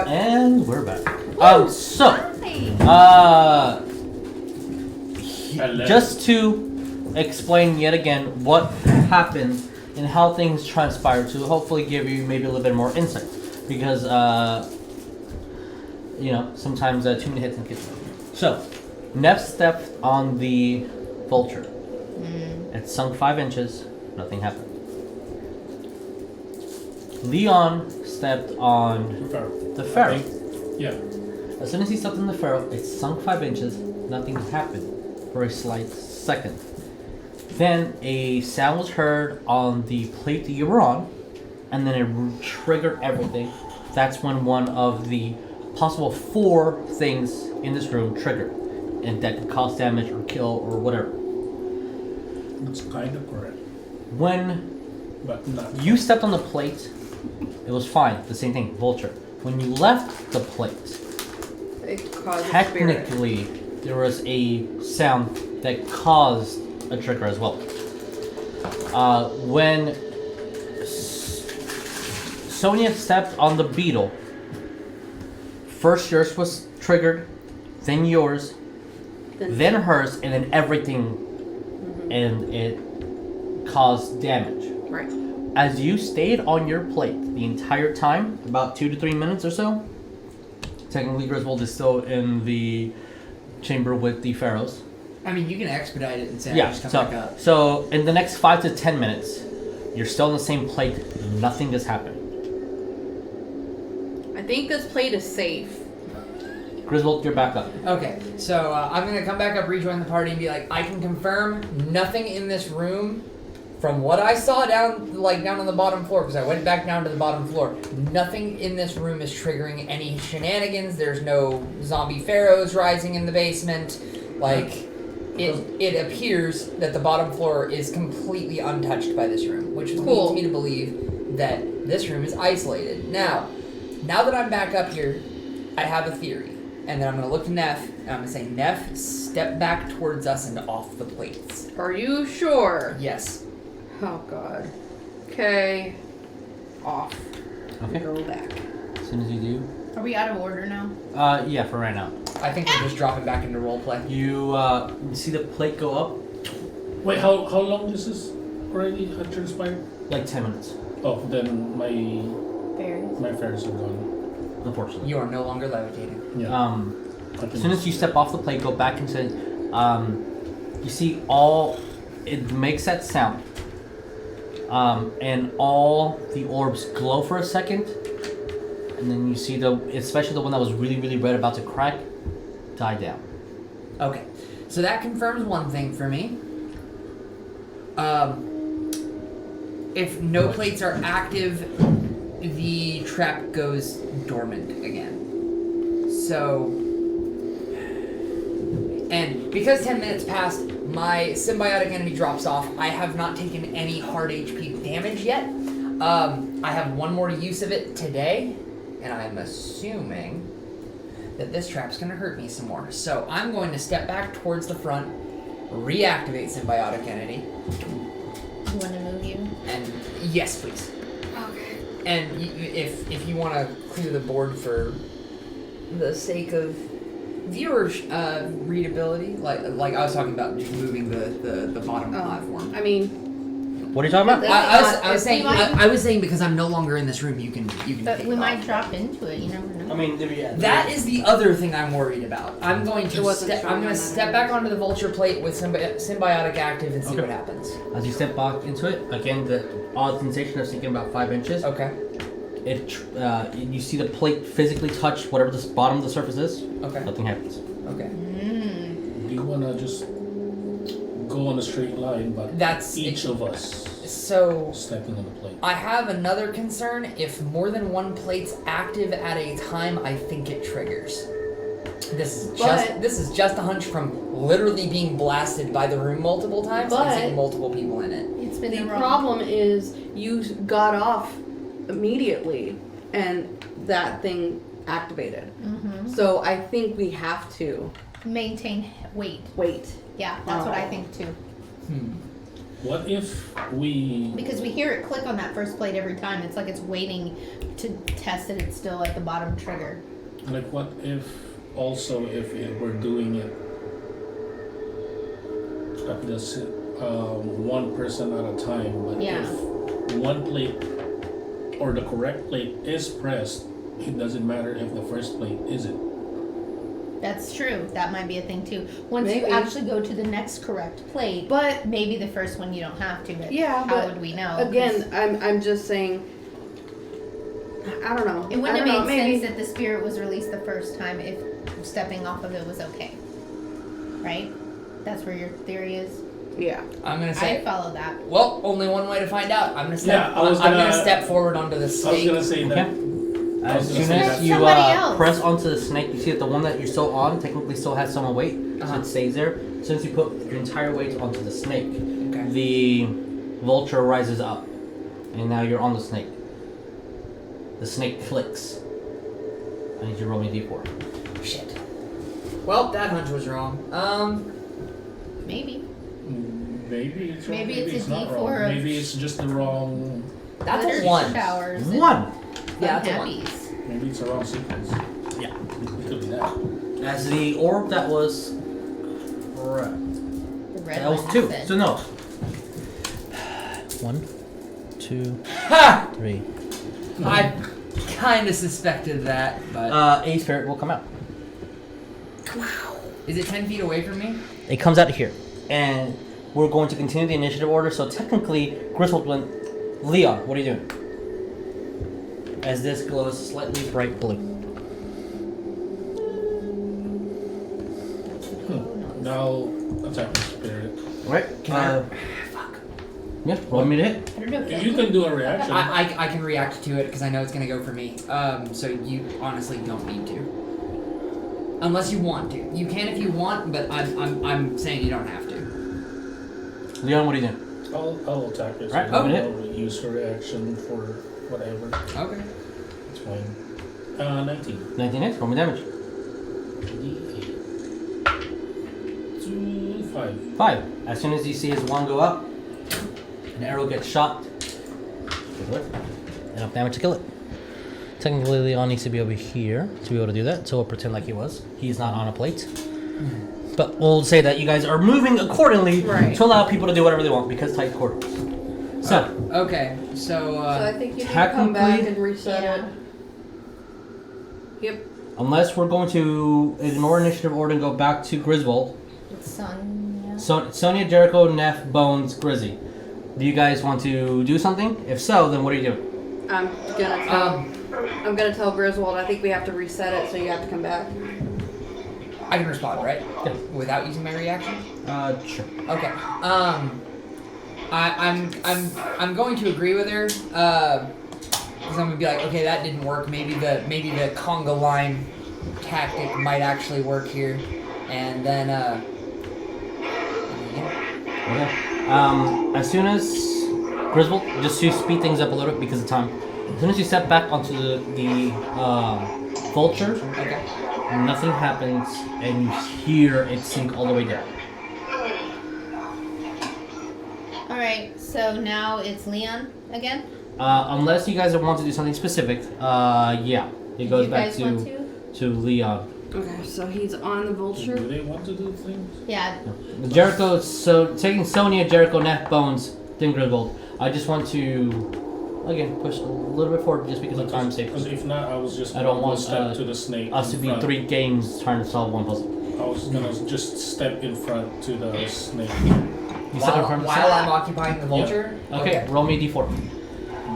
And we're back. So, just to explain yet again what happened and how things transpired to hopefully give you maybe a little bit more insight. Because, sometimes too many hits and kids. So, Neff stepped on the vulture. It sunk 5 inches, nothing happened. Leon stepped on the Pharaoh. Yeah. As soon as he stepped on the Pharaoh, it sunk 5 inches, nothing happened for a slight second. Then a sound was heard on the plate that you were on, and then it triggered everything. That's when one of the possible 4 things in this room triggered. and that could cause damage or kill or whatever. That's kind of correct, When but not. you stepped on the plate, it was fine. The same thing, vulture. When you left the plate, It causes spirit. technically there was a sound that caused a trigger as well. When Sonya stepped on the beetle, first yours was triggered, then yours, then hers, and then everything, and it caused damage. Right. As you stayed on your plate the entire time, about 2 to 3 minutes or so, technically Griswold is still in the chamber with the Pharaohs. I mean, you can expedite it and say, Yeah, just come back up. so in the next 5 to 10 minutes, you're still on the same plate, nothing has happened. I think this plate is safe. Griswold, you're back up. Okay, so I'm gonna come back up, rejoin the party, and be like, I can confirm nothing in this room, from what I saw down on the bottom floor, because I went back down to the bottom floor. Nothing in this room is triggering any shenanigans. There's no zombie pharaohs rising in the basement. Like, it appears that the bottom floor is completely untouched by this room, which leads me to believe that this room is isolated. Now that I'm back up here, I have a theory. And then I'm going to look to Neff, and I'm going to say, Neff, step back towards us and off the plates. Are you sure? Yes. Oh god. Okay. Off. Okay. Go back. As soon as you do. Are we out of order now? Yeah, for right now. I think we're just dropping back into roleplay. You see the plate go up? Wait, how long this is already had transpired? Like 10 minutes, Oh, then Fairies. my Ferris are gone. unfortunately. You are no longer levitating. Yeah. As soon as you step off the plate, go back into you see it makes that sound. And all the orbs glow for a second. And then you see especially the one that was really, really red about to crack, die down. Okay, so that confirms one thing for me. If no plates are active, the trap goes dormant again. So, and because 10 minutes passed, my symbiotic enemy drops off. I have not taken any hard HP damage yet. I have one more use of it today, and I'm assuming that this trap's gonna hurt me some more. So I'm going to step back towards the front, reactivate symbiotic entity, You want to move you? and yes, please. Okay. And if you want to clear the board for the sake of viewer readability, like I was talking about, just moving the bottom platform. I mean, What are you talking about? I was saying because I'm no longer in this room, you can But take we it might off. drop into it. You never know. I mean, That is the other thing I'm worried about. I'm going It to wasn't showing on that step back onto the vulture plate with symbiotic active and see Okay. what happens. As you step back into it, again, the odd sensation of sinking about 5 inches. Okay. You see the plate physically touch whatever the bottom of the surface is. Okay. Nothing happens. Okay. Do you wanna just go on a straight line, but That's each of us So stepping on the plate? I have another concern. If more than one plate's active at a time, I think it triggers. This is just a hunch from literally being blasted by the room multiple times and But- seeing multiple people in it. It's been the the wrong. problem is you got off immediately and that thing activated. So I think we have to Maintain weight. wait. Yeah, that's what I think too. What if we? Because we hear it click on that first plate every time. It's like it's waiting to test that it's still at the bottom trigger. Like, what if also if we're doing it at this one person at a time, but Yeah. if one plate or the correct plate is pressed, it doesn't matter if the first plate isn't. That's true. That might be a thing too. Once you Maybe. actually go to the next correct plate, But maybe the first one you don't have to. But yeah, how but would we know? again, I'm just saying. I don't know. It wouldn't I have don't made know, maybe. sense that the spirit was released the first time if stepping off of it was okay. Right? That's where your theory is. Yeah. I'm gonna I say, follow that. well, only one way to find out. I'm gonna step. Yeah, I was I'm gonna- gonna step forward onto the I was stake. gonna say that. As soon That's as you somebody else. press onto the snake, you see that the one that you're still on technically still has some weight, so it stays there. As soon as you put your entire weight onto the snake, Okay. the vulture rises up, and now you're on the snake. The snake clicks. I need you to roll me a d4. Shit. Well, that hunch was wrong. Maybe. Maybe it's wrong. Maybe it's a not D4 wrong. of- Maybe it's just the wrong. That's Glitter a 1. Showers. and One. Yeah, that's a 1. unhappies. Maybe it's the wrong sequence. Yeah. It could be that. As the orb that was correct. The red That was one 2. said. So no. 1, 2, Ha! 3. I kind of suspected that, but A spirit will come out. is it 10 feet away from me? It comes out here, and we're going to continue the initiative order. So technically, Griswold went. Leon, what are you doing? As this glows slightly bright blue. Now attack the spirit. Right? Can I- Fuck. Yeah, roll me to hit. I don't know. If you can do a reaction. I can react to it because I know it's gonna go for me. So you honestly don't need to, unless you want to. You can if you want, but I'm saying you don't have to. Leon, what are you doing? I'll attack it. Right, So open it. I'll use her reaction for whatever. Okay. It's fine. 19. 19 hits, roll me damage. D8. 2, 5. 5. As soon as you see his wand go up, an arrow gets shot. Enough damage to kill it. Technically, Leon needs to be over here to be able to do that, so we'll pretend like he was. He's not on a plate. But we'll say that you guys are moving accordingly Right. to allow people to do whatever they want because tight quarters. So, Okay. So I think you need to come back technically- and reset it. Yep. unless we're going to ignore initiative order and go back to Griswold, It's Sonya. Sonya, Jericho, Neff, Bones, Grizzy. Do you guys want to do something? If so, then what are you doing? I'm gonna tell Griswold. I think we have to reset it, so you have to come back. I can respond, right? Yeah. Without using my reaction. Sure. Okay. I'm going to agree with her. Because I'm gonna be like, okay, that didn't work. Maybe the conga line tactic might actually work here, and then Okay. As soon as Griswold, just to speed things up a little bit because of time. As soon as you step back onto the vulture, okay. nothing happens, and you hear it sink all the way down. Alright, so now it's Leon again? Unless you guys want to do something specific, yeah, it goes you back guys want to Leon. Okay, so he's on the vulture. Do they want to do things? Yeah. Jericho, so taking Sonya, Jericho, Neff, Bones, then Griswold. I just want to, again, push a little bit forward just because of time Because sake. if not, I was just I don't gonna want, step to the snake. Us to in be front. 3 games trying to solve one puzzle. I was gonna just step in front to the snake. You step in front of While I'm occupying the vulture. Okay, roll me a d4.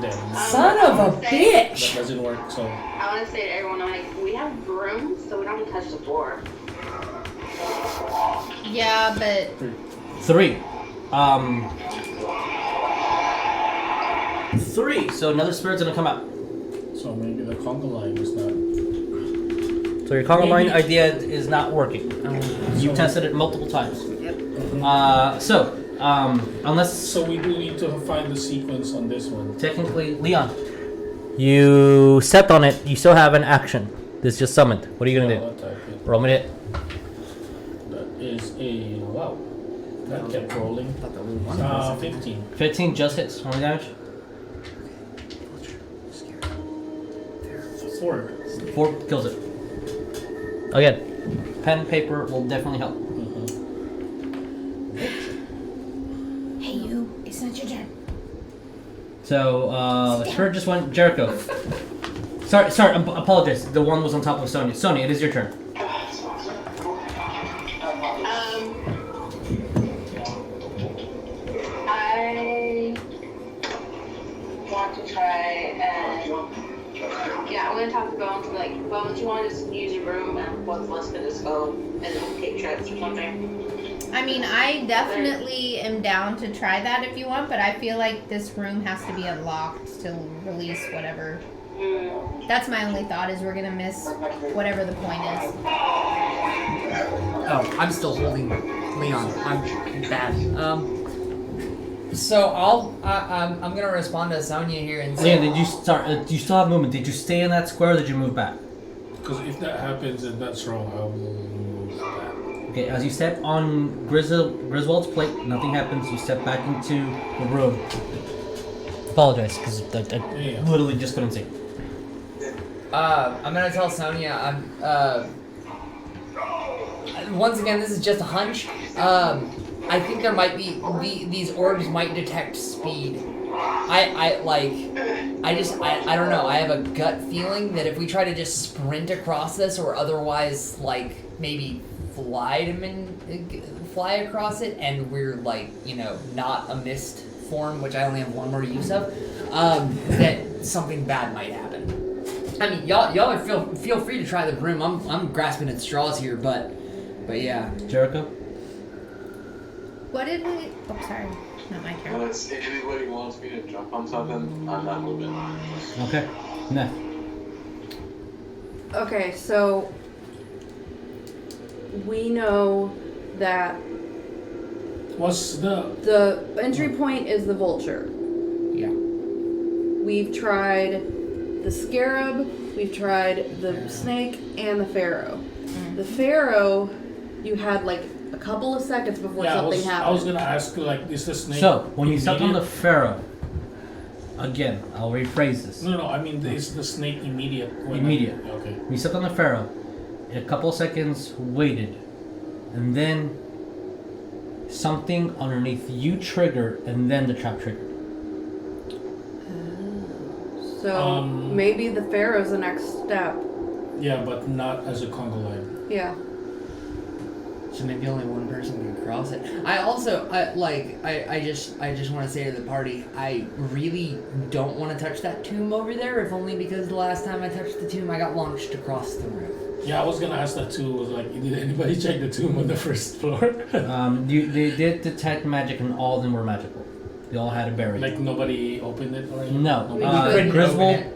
Then Son of a that bitch! doesn't work. So I want to say to everyone, I'm like, we have brooms, so we don't have to touch the floor. Yeah, but 3. 3. So another spirit's gonna come out. maybe the conga line is not. So your conga line Maybe. idea is not working. You tested it multiple times. Yep. Unless So we do need to find the sequence on this one. technically, Leon, you stepped on it. You still have an action. This just summoned. What are you gonna I'll do? attack it. Roll me it. That is a wow. That kept rolling. 15. 15 just hits. How many damage? 4. 4 kills it. Again, pen and paper will definitely help. hey you, it's not your turn. So, the spirit just went Jericho. Sorry, apologize. The one was on top of Sonya. Sonya, it is your turn. I want to try and I'm gonna talk to Bones. Like, Bones, you want to just use your room, and what's less gonna just go and take trips or something. I mean, I definitely am down to try that if you want, but I feel like this room has to be unlocked to release whatever That's my only thought is we're gonna miss whatever the point is. Oh, I'm still holding Leon. I'm bad. So I'm gonna respond to Sonya here and say, Leon, did you start? Do you still have movement? Did you stay in that square or did you move back? Because if that happens and that's wrong, I will move back. Okay, as you step on Griswold's plate, nothing happens. You step back into the room. Apologize, because I literally just couldn't see. I'm gonna tell Sonya. Once again, this is just a hunch. I think there might be these orbs might detect speed. I don't know. I have a gut feeling that if we try to just sprint across this, or otherwise like maybe fly across it, and we're like not a mist form, which I only have one more use of, that something bad might happen. I mean, y'all are feel free to try the broom. I'm grasping at straws here, but yeah. Jericho? What did we? Oh, sorry, not my turn. Unless anybody wants me to jump on something, I'm not moving. Okay. Nah. Okay, so we know that What's the entry point is the vulture. Yeah. We've tried the scarab, we've tried the snake, and the pharaoh. The pharaoh, you had like a couple of seconds before something happened. I was gonna ask, like, is the snake? So, when you stepped on the immediate? pharaoh, again, I'll rephrase this. No. I mean, is the snake immediate? Immediate. Okay. When you stepped on the pharaoh, a couple of seconds waited, and then something underneath you triggered, and then the trap triggered. So maybe the pharaoh's the next step. Yeah, but not as a Congo line. Yeah. So maybe only one person can cross it. I just want to say to the party, I really don't want to touch that tomb over there, if only because the last time I touched the tomb, I got launched across the room. Yeah, I was gonna ask that too. Was like, did anybody check the tomb on the first floor? They did detect magic, and all of them were magical. They all had a barrier. Like nobody opened it or anything? No. couldn't Griswold open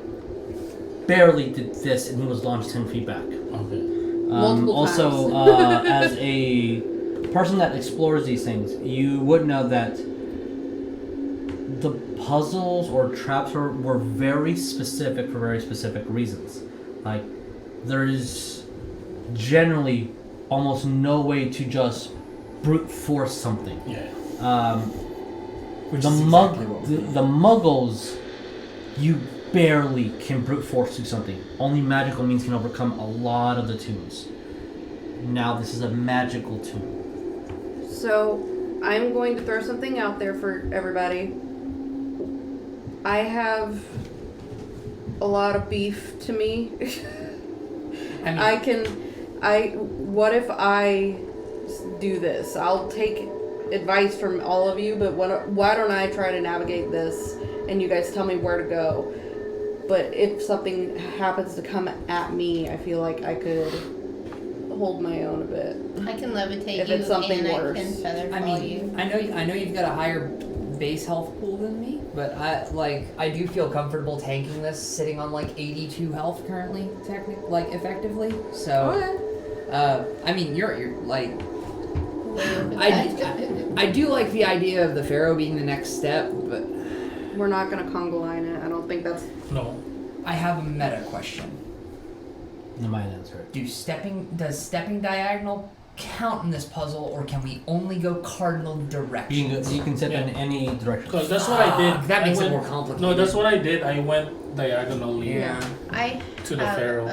barely did this, and he was launched 10 feet back. Okay. Multiple also, times. as a person that explores these things, you would know that the puzzles or traps were very specific for very specific reasons. Like, there is generally almost no way to just brute force something. Yeah. Which The is exactly what we did. the muggles, you barely can brute force do something. Only magical means can overcome a lot of the tombs. Now this is a magical tomb. So I'm going to throw something out there for everybody. I have a lot of beef to me. What if I do this? I'll take advice from all of you, but why don't I try to navigate this and you guys tell me where to go? But if something happens to come at me, I feel like I could hold my own a bit. I can levitate If you it's something and worse. I can feather I fall mean, you. I know you've got a higher base health pool than me, but I do feel comfortable tanking this, sitting on like 82 health currently, effectively. So, I mean, you're like, I do like the idea of the Pharaoh being the next step, but We're not gonna Congo line it. I don't think that's. No. I have a meta question. No, my answer. Does stepping diagonal count in this puzzle, or can we only go cardinal directions? You can step in any direction. Because that's what I did. That makes I it went- more complicated. No, that's what I did. I went diagonally. Yeah. I To the have Pharaoh.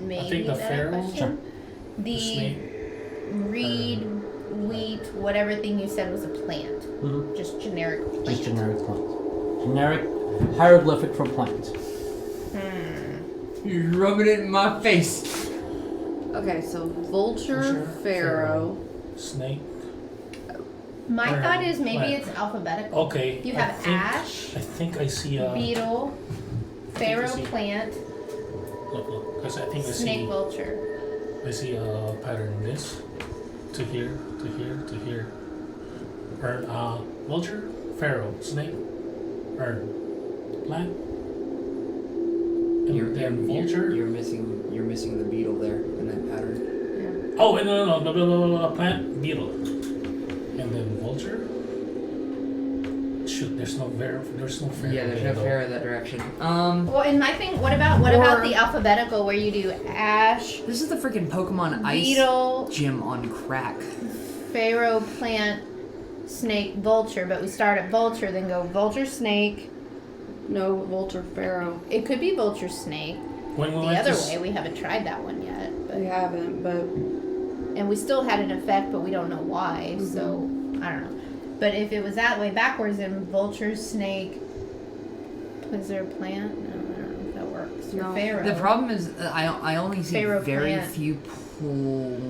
maybe I think the better Pharaoh. question. Sure. The The snake. reed, wheat, whatever thing you said was a plant. Mhm. Just generic plant. Just generic plant. Generic hieroglyphic for plant. You're rubbing it in my face. Okay, so vulture, pharaoh. Snake. My Or thought is maybe plant. it's alphabetical. Okay. You I have think- ash, I think I see a. beetle, pharaoh see- plant, Look. Because I think I snake see. vulture. I see a pattern. This. To here. To here. To here. Urn. Vulture. Pharaoh. Snake. Urn. Plant. And vulture. You're missing the beetle there in that pattern. Oh, no, plant, beetle. And then vulture? Shoot, there's no Pharaoh. Yeah, there's no Pharaoh that direction. Well, and my thing, what about the alphabetical where you do ash, This is the freaking Pokemon Ice beetle, gym on crack. pharaoh, plant, snake, vulture, but we start at vulture, then go vulture, snake. No, vulture, pharaoh. It could be vulture, snake. When we The went other to way, we haven't tried that one yet. We haven't, but And we still had an effect, but we don't know why, so I don't know. But if it was that way backwards, then vulture, snake, is there a plant? No, I don't know if that works. Or No. pharaoh. The problem is I only see Pharaoh very plant. few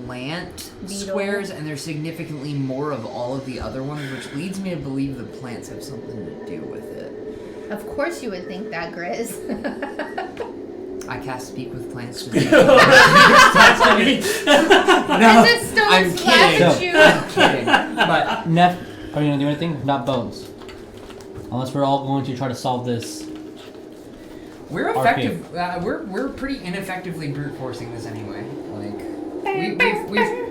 plant Beetle. squares, and there's significantly more of all of the other ones, which leads me to believe the plants have something to do with it. Of course you would think that, Grizz. I cast Speak with Plants. Is it still I'm slapping kidding. you? I'm kidding. But Neff, are you gonna do anything? Not bones. Unless we're all going to try to solve this. we're effective. We're pretty ineffectively brute forcing this anyway. Like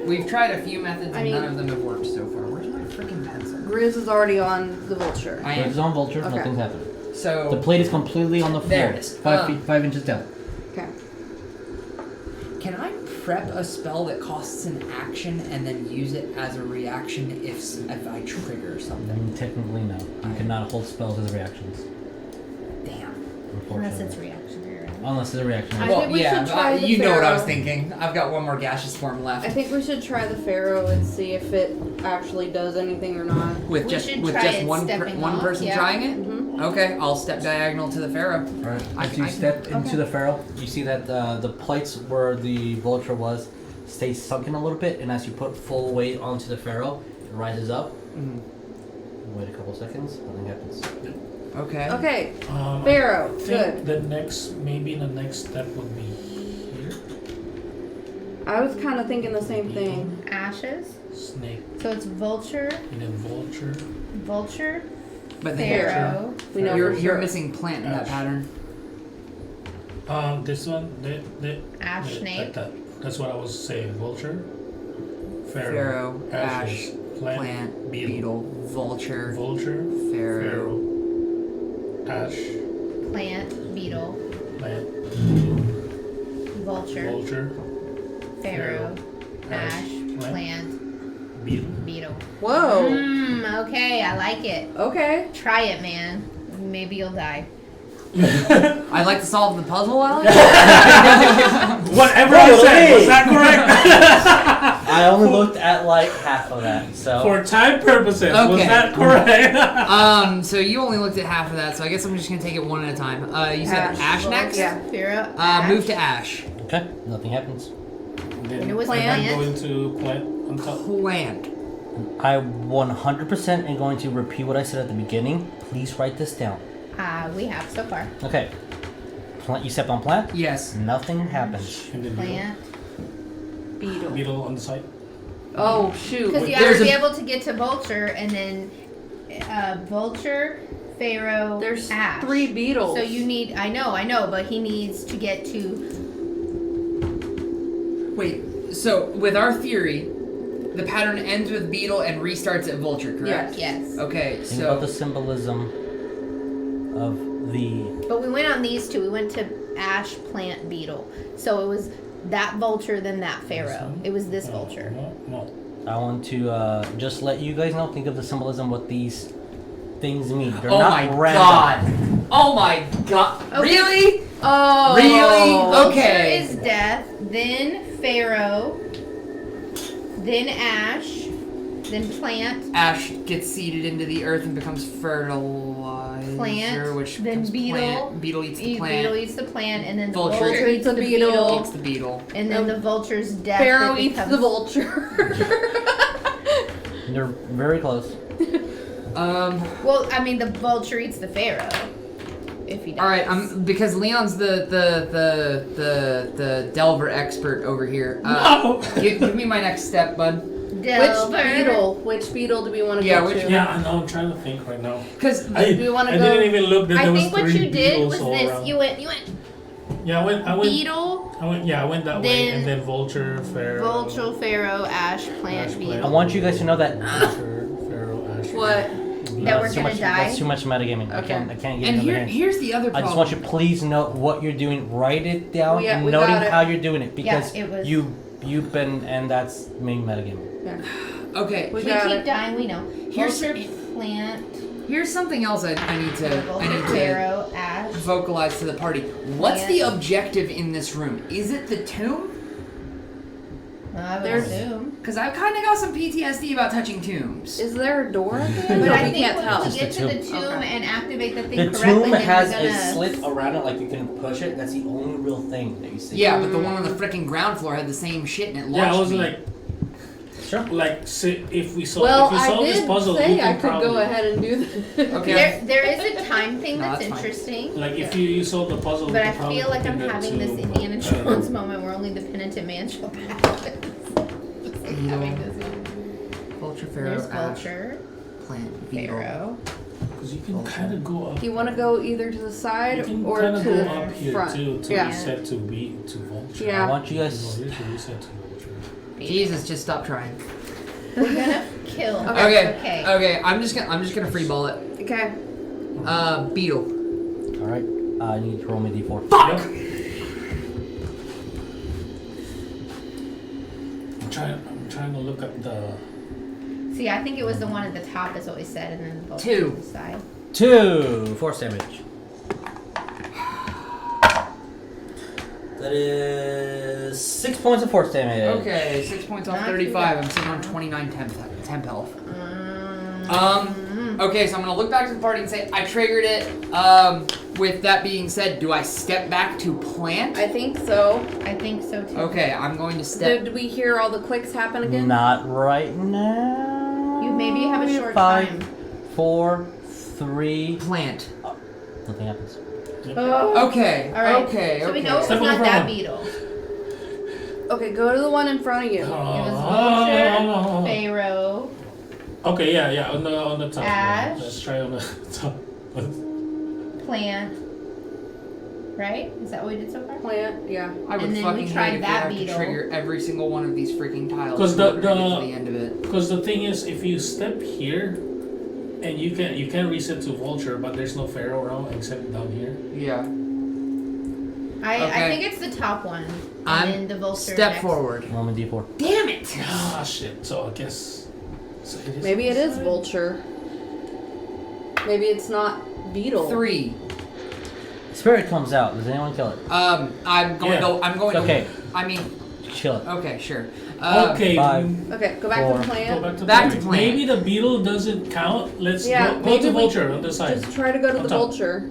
we've tried a few methods and none of them have worked so far. Where's my freaking pencil? Grizz is already on the vulture. I It's am. on vulture. Okay. Nothing's happened. So The plate is completely on the floor. There it is. 5 inches down. Okay. Can I prep a spell that costs an action and then use it as a reaction if I trigger something? Technically, no. You cannot hold spells as reactions. Damn. Unfortunately. Unless it's reactionary. Unless it's a reaction. I Well, think we yeah, should try the you know what I was Pharaoh. thinking. I've got one more gaseous form left. I think we should try the pharaoh and see if it actually does anything or not. With We just should with try just it one stepping one off, person yeah. trying it. Mm-hmm. Okay, I'll step diagonal to the Pharaoh. Alright, I- as you I- step into okay. the Pharaoh, you see that the plates where the vulture was stay sunken a little bit, and as you put full weight onto the Pharaoh, it rises up. Mhm. Wait a couple seconds, nothing happens. Okay. Okay, I pharaoh. think Good. maybe the next step would be here. I was kind of thinking the same thing. Ashes. Snake, So it's vulture, and then vulture. vulture, But the pharaoh. We know you're for you're sure. missing plant in that Ash. pattern. This one, Ash snake. like that. That's what I was saying. Vulture, Pharaoh, ashes, Plant, beetle, vulture, vulture, Pharaoh. ash, Plant, beetle, plant, vulture, vulture, pharaoh, ash, plant, plant, beetle. beetle. Whoa. Okay, I like it. Okay. Try it, man. Maybe you'll die. I'd like to solve the puzzle, Alex. Whatever I said, was that correct? I only looked at like half of that, so. For time purposes, was Okay. that correct? So you only looked at half of that, so I guess I'm just gonna take it one at a time. You said Ash next? Yeah. Pharaoh, Move to Ash. Okay, nothing happens. Then It was am I plant. going to plant on top? Plant. I 100% am going to repeat what I said at the beginning. Please write this down. we have so far. Okay. Plant, you step on plant? Yes. Nothing happens. And then Plant. Beetle. beetle on the side. Oh shoot. Because you There's have to be a- able to get to vulture and then vulture, pharaoh, There's ash. 3 beetles. So you need, I know, but he needs to get to, Wait, so with our theory, the pattern ends with beetle and restarts at vulture, correct? yes. Okay, Think about the so symbolism of the. But we went on these two. We went to ash, plant, beetle. So it was that vulture, then that pharaoh. It was this vulture. No. I want to just let you guys know. Think of the symbolism, what these things mean. They're oh not my random. god. Oh my god. Okay. Really? Oh. Really? Vulture Okay. is death, then pharaoh, then ash, then plant, Ash gets seeded into the earth and becomes fertilizer, Plant, which then becomes beetle. plant. Beetle eats the plant. beetle eats the plant, and then the Vulture vulture eats the Eats beetle. the beetle. and then the vulture's death. Pharaoh that eats becomes- the vulture. They're very close. Well, I mean, the vulture eats the pharaoh. If he does. All right, because Leon's the Delver expert over here. No! give me my next step, bud. Delver. Which beetle do we want to Yeah, go which- to? Yeah, I know. I'm trying to think right now. Because Do we want to I go? didn't even look. There I was think what 3 you did beetles was all this. around. You went Yeah, I went. Beetle, I went that way, and then Vulture, Pharaoh. Vulture, Pharaoh, Ash, Plant, Ash, Beetle. I want you guys to know that Vulture, Pharaoh, Ash. What? That we're that's too gonna much. die? That's too much metagaming. Okay. I can't get And another hint. here's the other I problem. just want you to please note what you're doing. Write it down We and got noting it. how you're doing it because it was- you've been and that's main metagaming. Yeah. Okay, We We got keep it. dying, we know. Here's- Vulture, Plant, here's something else I need to Vulture, Pharaoh, Ash. vocalize to the party. What's Yeah. the objective in this room? Is it the tomb? I would There's- assume. Because I've kind of got some PTSD about touching tombs. Is there a door at the end? But No, I we think can't tell. once we get Just to the the tomb Okay. and activate the thing The correctly, tomb then has we're a gonna... slit around it, like you can push it. That's the only real thing that you see. Yeah, but the one on the freaking ground floor had the same shit and it launched Yeah, I was me. like, Sure. if we solve, Well, if we I solve this did puzzle, we say can I could probably go ahead and do this. Okay. There is a time thing No, that's that's fine. interesting. Like if you solve the puzzle, we But I can probably feel like I'm put it having to, this Indiana Jones moment where only the penitent man shall pass. Just like having this. Vulture, Pharaoh, There's Ash, Vulture, Plant, Beetle. Pharaoh. Because you can kind of go up. Do you want to go either to the You side can or kind to of go the up here front? too to Yeah. reset to Vulture. Yeah. I want you No, guys. here's the reset to Vulture. Jesus, just stop trying. We're gonna kill. Okay. Okay. I'm just gonna free ball it. Okay. Beetle. All right. I need to roll me d4. Fuck. Yep. I'm trying to look up the. See, I think it was the one at the top is what we said, and then the Vulture Two. to the side. 2 force damage. That is 6 points of force damage. Okay, 6 points off Not 35. too I'm sitting on 29 temp health. Mm. Okay, so I'm gonna look back to the party and say I triggered it. With that being said, do I step back to plant? I think so. I think so too. Okay, I'm going to step. Did we hear all the clicks happen again? Not right now. You maybe have a short 5, time. 4, 3. Plant. Nothing happens. Oh. Okay. All right. Okay. So okay. we know it's Step on not the that front. beetle. Okay, go to the one in front of you. It was Vulture, Pharaoh, Okay, yeah, on the top. Ash. Let's try on the top. Plant. Right? Is that what we did so far? Plant, yeah. I would And then we fucking tried hate if we that have beetle. to trigger every single one of these freaking tiles 'Cause in order to the- get to the end of it. Because the thing is, if you step here, and you can reset to Vulture, but there's no Pharaoh around except down here. Yeah. I Okay. think it's the top one. And I'm then the Vulture step next. forward. Roll me d4. Damn it! Ah, shit. So I guess. So it is Maybe it is Vulture. Maybe it's not Beetle. 3. Spirit comes out. Does anyone kill it? I'm going Yeah. to go. I'm going Okay. to. I mean, Kill it. okay, sure. Okay. 5. Okay, go back 4. to the Go plant. back to Back the to plant. Maybe the beetle doesn't count. Let's Yeah, go maybe to we Vulture on the side. Just try to go to On the top. Vulture.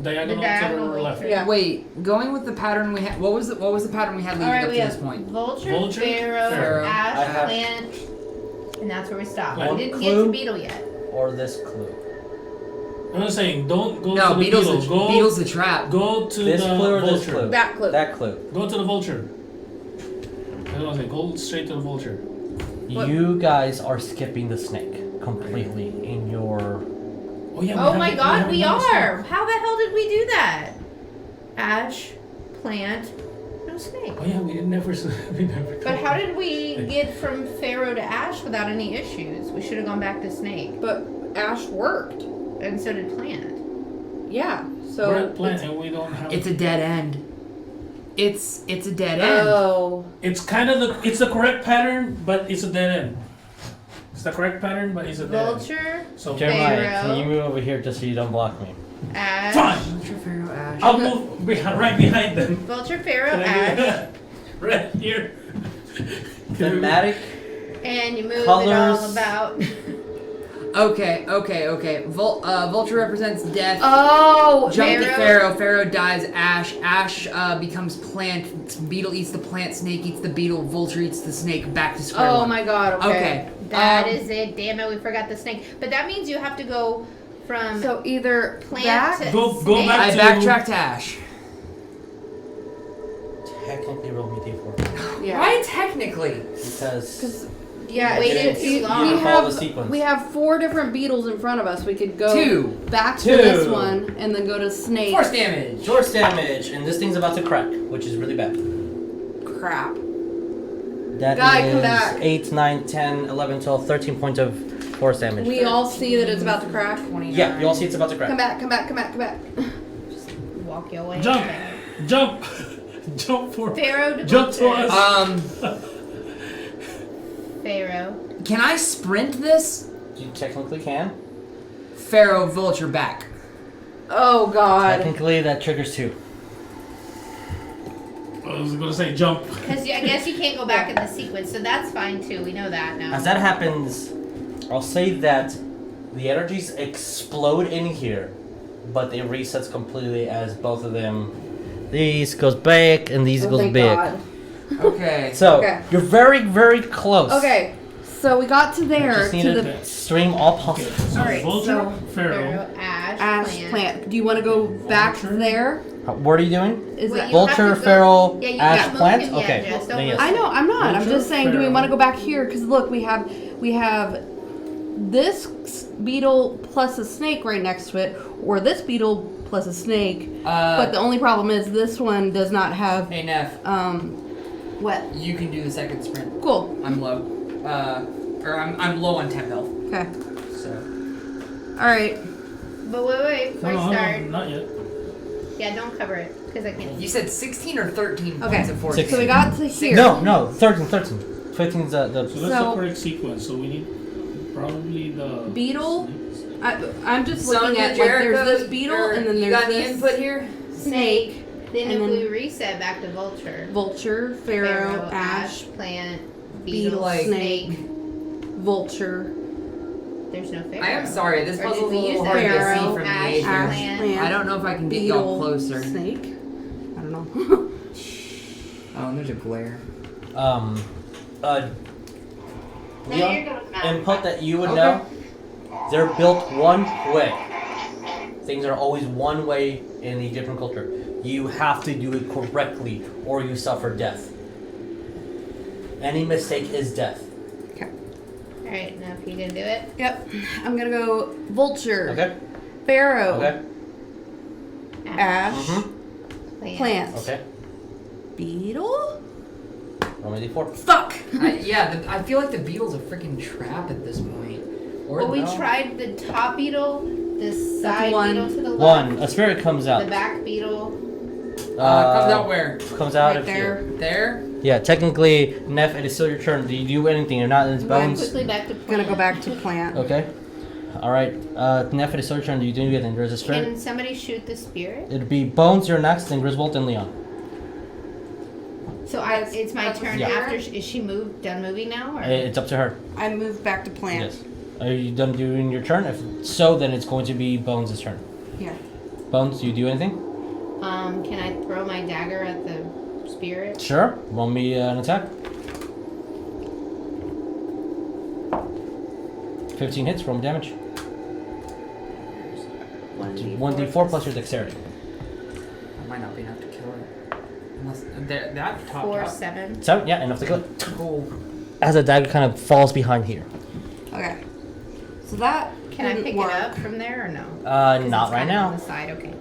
Diagonal, The to diagonal the left. Vulture. Yeah. Wait, going with the pattern we had. What was the pattern we had leading Alright, up we to have this point? Vulture, Vulture, Pharaoh, Pharaoh. I Ash, have- Plant, and that's where we stopped. One We didn't get clue. to Beetle yet. Or this clue. I'm saying don't go No, to the Beetle's beetle. the, Go, Beetle's the trap. go to This the clue or Vulture. this clue? That clue. That clue. Go to the Vulture. I don't say go straight to the Vulture. What? You guys are skipping the snake completely in your. Oh yeah. Oh my god, we haven't are! How the hell did we do that? Ash, Plant, no snake. Oh yeah, we never. We never. But how did we get from Pharaoh to Ash without any issues? We should have gone back to Snake. But Ash worked. And so did Plant. Yeah. So We're at plant and we don't have. It's a dead end. It's a dead end. Oh. It's kind of it's the correct pattern, but it's a dead end. It's the correct pattern, but it's a dead end. Vulture, So Jeremiah, Pharaoh. can you move over here just so you don't block me? Ash. fine. Vulture, Pharaoh, Ash. I'll move right behind them. Vulture, Pharaoh, Can I do Ash. that? Right here. Thematic. And you move it Colors. all about. Okay. Vulture represents death. Oh, Jump to Pharaoh. Pharaoh dies. Ash. Ash becomes plant. Beetle eats the plant. Snake eats the beetle. Vulture eats the snake. Back to square Oh one. my god, okay. Okay. That is it. Damn it, we forgot the snake. But that means you have to go from So either plant back. to Go snake. back I to- backtrack to Ash. Technically, roll me d4 Yeah. Why technically? because Yeah, Waited too long. Follow the sequence. we have 4 different beetles in front of us. We could go 2. back to 2. this one and then go to snake. Force damage. Force damage, and this thing's about to crack, which is really bad. Crap. That Guy, come is back. 8, 9, 10, 11, 12, 13 points of force damage. We all see that it's about to crack. 29. Yeah, you all see it's about to crack. Come back, come back, come back, come back. Walk your way. Jump! Jump! Jump for Pharaoh to Jump to Vulture. us. Pharaoh. Can I sprint this? You technically can. Pharaoh Vulture back. Oh god. Technically, that triggers 2. I was gonna say jump. Because I guess you can't go back in the sequence, so that's fine too. We know that now. As that happens, I'll say that the energies explode in here, but it resets completely as both of them. These goes back and these Oh, goes thank back. God. Okay. So Okay. you're very, very close. Okay, so we got to there, Just to need the to stream all Okay, possible. so Alright, Vulture, so Pharaoh. Ash, ash plant. Do you want to go back Vulture? there? What are you doing? Is Wait, that you have Vulture, to go- Feral, Yeah, you Ash can't move plant? him yet, Okay. Jess, don't Then yes. move. I know, I'm not. I'm Vulture, just saying, do we Pharaoh. want to go back here? Because look, we have this beetle plus a snake right next to it, or this beetle plus a snake. But the only problem is this one does not have Hey Neff, what? you can do the second sprint. Cool. I'm low. Or I'm low on temp health. Okay. So. All right. But wait, before No, I no, start. not yet. Yeah, don't cover it, because I can't. You said 16 or 13 Okay. points of force. Six. So we got to here. No, 13. 15 is So that's So- the correct sequence. So we need probably the Beetle? snakes. I'm just looking Sonya, at like Jericho, there's this beetle or and then you there's got this the input here? snake, Then and if then we reset back to Vulture. vulture, pharaoh, ash, plant, beetle, beetle, like- snake, vulture, There's no Pharaoh. I am sorry, this Or did puzzle's a we use little that? hard to see Pharaoh, from the ash, edge ash, here. plant, I don't know if I can get beetle, y'all closer. snake. I don't know. Oh, and there's a glare. Now Leon, you're good with math. input that you would Okay. know. They're built one way. Things are always one way in Egyptian culture. You have to do it correctly or you suffer death. Any mistake is death. Alright, now if you gonna do it. Yep. I'm gonna go vulture, Okay? pharaoh, Okay? ash, Mm-hmm. plant, Okay. beetle. Roll me d4. Fuck. I feel like the beetle's a freaking trap at this point. Or Well, we no. tried the top beetle, the side one. beetle to the left, One. A spirit comes out. the back beetle. Comes out where? Comes out Right of there. here. There? Yeah, technically, Neff, it is still your turn. Do you do anything? You're not in its Going bones. Quickly back to I'm gonna go plant. back to plant. Okay. Alright. Neff, it is still your turn. Do you do anything? There's a spirit. Can somebody shoot the spirit? It'd be Bones, you're next, then Griswold, and Leon. So it's my turn Yeah. after. Is she done moving now? Or? It's up to her. I moved back to plant. Yes. Are you done doing your turn? If so, then it's going to be Bones' turn. Yeah. Bones, do you do anything? Can I throw my dagger at the spirit? Sure. Roll me an attack. 15 hits, roll me damage. 1d4 plus your dexterity. That might not be enough to kill it. Unless that top. 4, top. 7. 7? Yeah, enough to kill it. Cool. As the dagger kind of falls behind here. Okay. So that Can I didn't pick work. it up from there or no? 'Cause Not it's right kind of now. On the side, okay.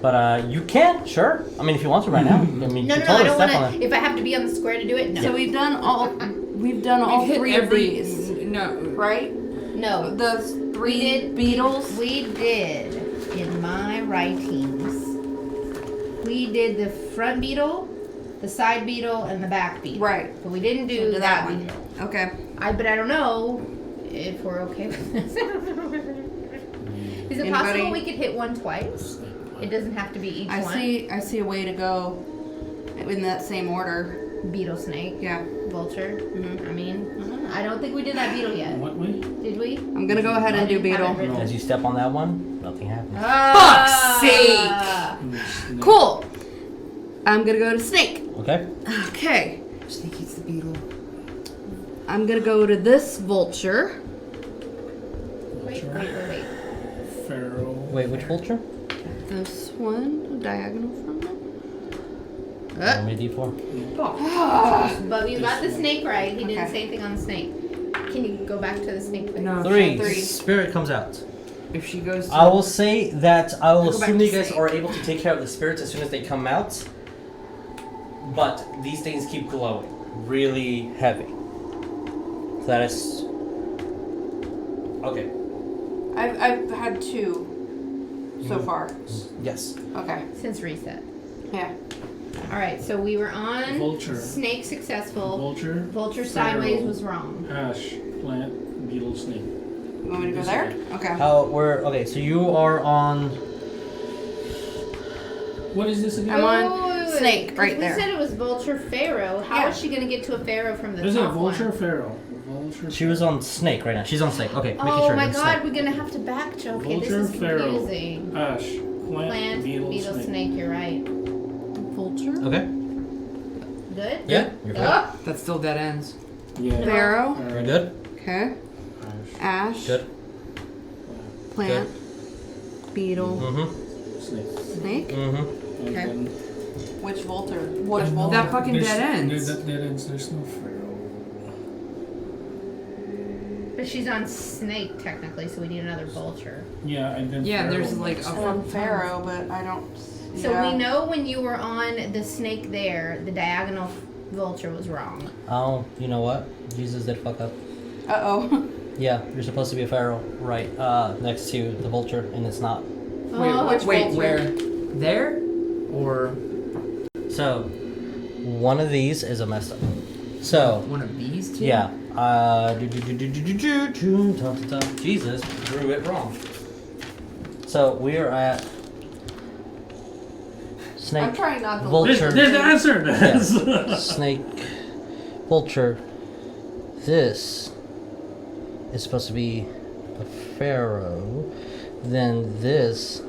But you can, sure. I mean, if you want to right now. I mean, No, you I totally don't step want on to. it. If I have to be on the square to do it, no. So we've done all We've hit 3 every. of these, No. right? no. The 3 did- beetles. We did in my writings. We did the front beetle, the side beetle, and the back beetle. Right. But we didn't do So do that that one. beetle. Okay. But I don't know if we're okay with this. Is it Anybody? possible we could hit one twice? It doesn't have to be each I one. see a way to go in that same order. Beetle, snake, Yeah. vulture. Mhm. I mean, I don't think we did that beetle yet. What way? Did we? I'm gonna go ahead and do beetle. No. As you step on that one, nothing happens. Fuck's sake! Snake. Cool. I'm gonna go to snake. Okay? Okay. Snake eats the beetle. I'm gonna go to this vulture. Wait. Pharaoh. Wait, which vulture? This one, diagonal from it. Roll me a d4. But you got the snake right. He didn't Okay. say anything on the snake. Can you go back to the snake thing? No. 3. Three. Spirit comes out. If she goes to... I will say that I will Go back assume to you guys snake. are able to take care of the spirits as soon as they come out. But these things keep glowing. Really heavy. So that is... Okay. I've had 2 so far. Yes. Okay. Since reset. Yeah. All right, so we were on Vulture. snake successful. Vulture, Vulture sideways Pharaoh. was wrong. ash, plant, beetle, snake. You want me to go there? Okay. Okay, so you are on... What is this again? I'm on wait, snake, 'cause right we there. said it was vulture pharaoh. How is she gonna get to a pharaoh from the Is it top vulture, one? pharaoh? Vulture. She was on snake right now. She's on snake. Okay, making Oh sure. my it's god, snake. we're gonna have to backtrack. Okay, Vulture, this is pharaoh. confusing. Ash, plant, Plant, beetle, beetle, snake. snake. You're right. Vulture. Okay. Good. Yeah, you're good. Oh, That's still dead ends. Yeah. Pharaoh. You're good. Okay. Ash, Ash. Good. Plant. Beetle. Mm-hmm. snake. Snake. Mm-hmm. And Okay. then- Which Vulture? Which I know, Vulture? That fucking there's- dead ends. There's dead ends. There's no pharaoh. but she's on snake technically, so we need another vulture. Yeah, and then Yeah, pharaoh there's like next. I'm on Pharaoh, but I don't. So yeah. we know when you were on the snake there, the diagonal vulture was wrong. Oh, you know what? Jesus did fuck up. Uh oh. Yeah, you're supposed to be a pharaoh, right? Next to the vulture, and it's not. Oh, which Wait, vulture? where? There? Or So, one of these is a mess up. So, one of these two? yeah. Jesus, drew it wrong. So we are at snake, I'm trying not to. vulture. There's the answer. Yeah. Snake, vulture. This is supposed to be a pharaoh. Then this.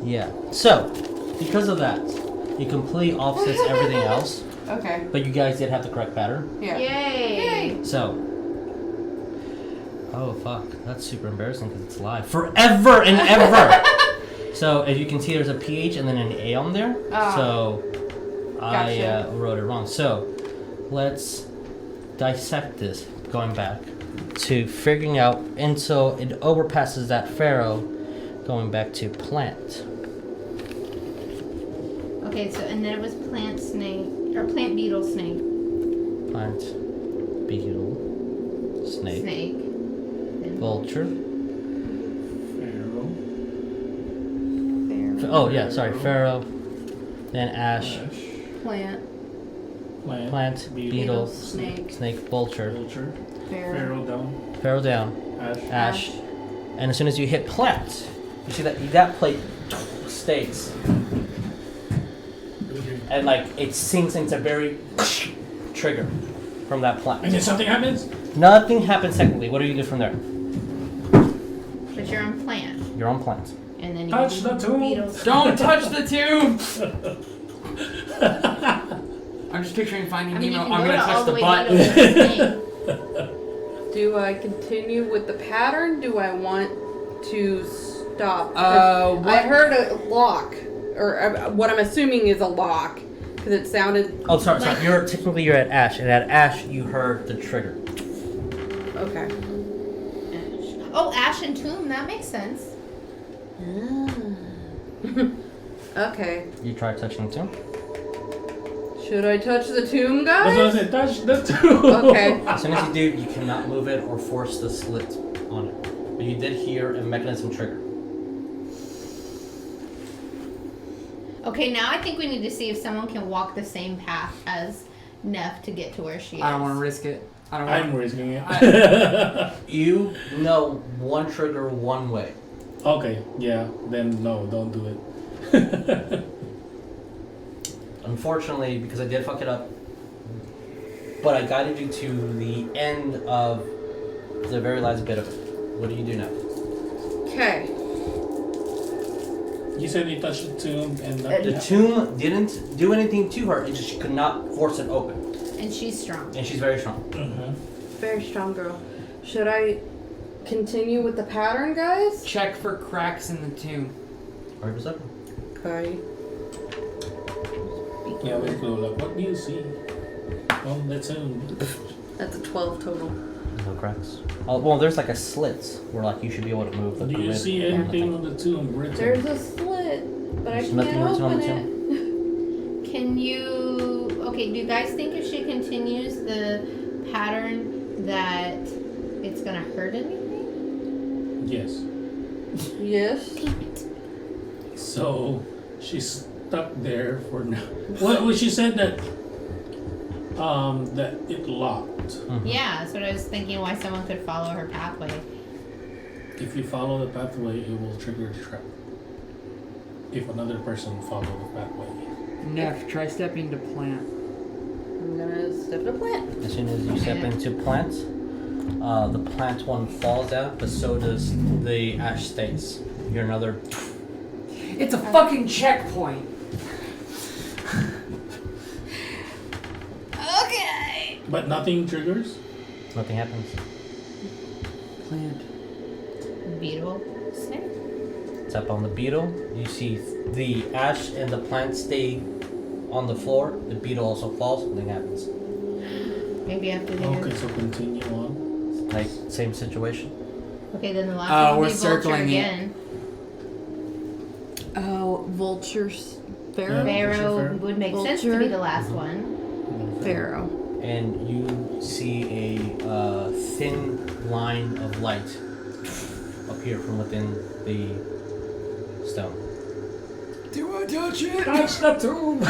Yeah. So, because of that, it completely offsets everything else. Okay. But you guys did have the correct pattern. Yeah. Yay! So. Oh fuck! That's super embarrassing because it's live forever and ever. So as you can see, there's a PH and then an A on there. Ah. So I Gotcha. wrote it wrong. So let's dissect this. Going back to figuring out until it overpasses that pharaoh. Going back to plant. Okay, so and then it was plant snake or plant beetle snake. Plant, beetle, snake, Snake. Then vulture. Pharaoh. Pharaoh. Oh yeah, sorry, pharaoh. Then ash, Ash, Plant. plant, beetle, Snake. snake, vulture. Vulture. Pharaoh. Pharaoh down. Pharaoh down, Ash. ash, and as soon as you hit plant, you see that plate stays, and like it sinks into very trigger from that And plant. then something happens. Nothing happens technically. What do you do from there? But you're on plant. You're on plant. And then you Touch do the tomb. beetle snake. Don't touch the tube! I'm just picturing Finding I mean, you Nemo. can I'm go gonna to all touch the the way butt. beetle snake. Do I continue with the pattern? Do I want to stop? What? I heard a lock, or what I'm assuming is a lock, because it sounded. Oh, sorry. Like- You're at ash, and at ash you heard the trigger. Okay. Oh, ash and tomb. That makes sense. Okay. You try touching the tomb. Should I touch the tomb, That's what I guys? said. Touch the tomb. Okay. As soon as you do, you cannot move it or force the slit on it. But you did hear a mechanism trigger. Okay, now I think we need to see if someone can walk the same path as Neff to get to where she is. I don't want to risk it. I don't I'm want risking it. You know one trigger one way. Okay, yeah. Then no, don't do it. Unfortunately, because I did fuck it up, but I guided you to the end of the very last bit of it. What do you do now? Okay. You said you touched the tomb and nothing The happened. tomb didn't do anything to her, it just she could not force it open. And she's strong. And she's very strong. Very strong girl. Should I continue with the pattern, guys? Check for cracks in the tomb. Right, what's up? Okay. Yeah, we go like, what do you see? on the tomb. That's a 12 total. No cracks. Oh, well, there's like a slit where like you should be able to move the Do you grid. see anything on the tomb written? There's a slit, but I There's can't nothing written on open the it. Can you? Okay. Do you guys think if she continues the pattern that it's gonna hurt anything? Yes. Yes. So she's stuck there for now. Well, she said that that it locked. Mhm. Yeah, that's what I was thinking. Why someone could follow her pathway? If you follow the pathway, it will trigger the trap. If another person follows the pathway. Neff, try stepping to plant. I'm gonna step to plant. As soon as you step into plant, the plant one falls down, but so does the ash stays. You hear another. It's a fucking checkpoint. Okay. But nothing triggers? Nothing happens. Plant. Beetle snake. Tap on the beetle. You see the ash and the plant stay on the floor. The beetle also falls. Nothing happens. Maybe after the Okay, so continue on. Like same situation. Okay, then the last Oh, one will we're be vulture circling it. again. Oh, vultures. Pharaoh? Pharaoh Pharaoh. would make sense to Vulture. be the last one. Pharaoh. And you see a thin line of light appear from within the stone. Do I touch it? Touch the tomb!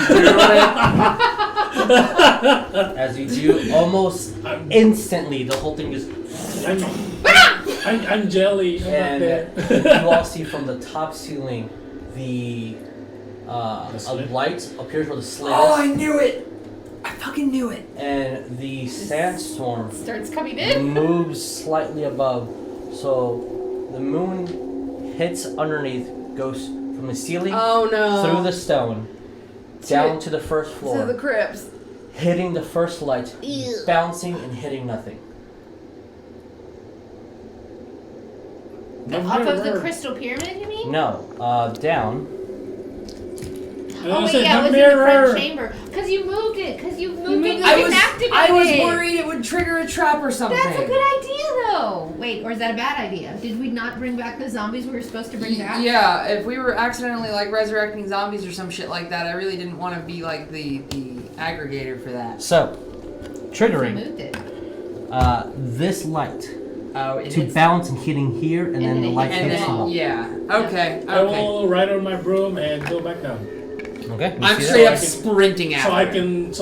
As you do, almost instantly, the whole thing just. I'm jelly. I'm And not there. you all see from the top ceiling the The a slit? light appears where the slit Oh, I is, knew it! I fucking knew it! and the sandstorm Starts coming in. moves slightly above, so the moon hits underneath, goes from the ceiling Oh no. through the stone down to the first To floor, the crypts. hitting the first light, Ew. bouncing and hitting nothing. Off of the crystal pyramid, you mean? No, down. Oh wait, yeah, it was in the front chamber. Cause you moved it. Cause you moved it. You didn't activate I was it. worried it would trigger a trap or something. That's a good idea, though. Wait, or is that a bad idea? Did we not bring back the zombies we were supposed to bring back? Yeah, if we were accidentally like resurrecting zombies or some shit like that, I really didn't want to be like the aggregator for that. So, We triggering moved it. this light Oh, it to is- bounce and hitting here, and then then the it light hits and hits the then wall. yeah, okay, I okay. will ride on my broom and go back down. Okay. you I'm see straight that? up sprinting So after.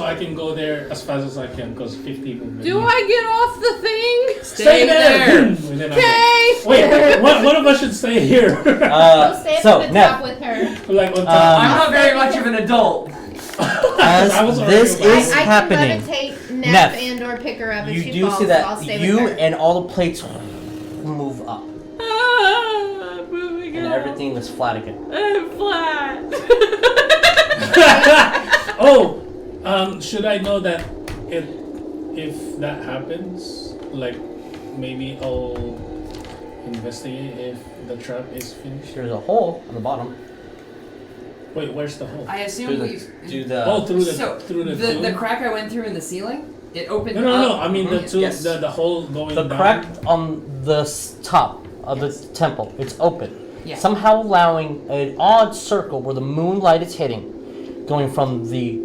I can go there as fast as I can because 50 movement. Do I get off the thing? Stay there? And then I Okay. go. Wait, one of us should stay here. Go stay up So, at the Neff, top with her. Like on top. I'm not very much of an adult. as I was already this aware. is I happening, can levitate Neff, Neff and or pick her up if you she do falls. see So I'll that stay you with her. and all the plates move up, Ah, moving and on. everything is flat again. I'm flat. Oh, should I know that if that happens, like maybe I'll investigate if the trap is finished. There's a hole on the bottom. Wait, where's the hole? I assume we. Do the Oh, through the So through the the tomb? crack I went through in the ceiling, it opened. No, up. I mean the tomb, Yes. the hole going the down. crack on the top of Yes. the temple. It's open, Yeah. somehow allowing an odd circle where the moonlight is hitting, going from the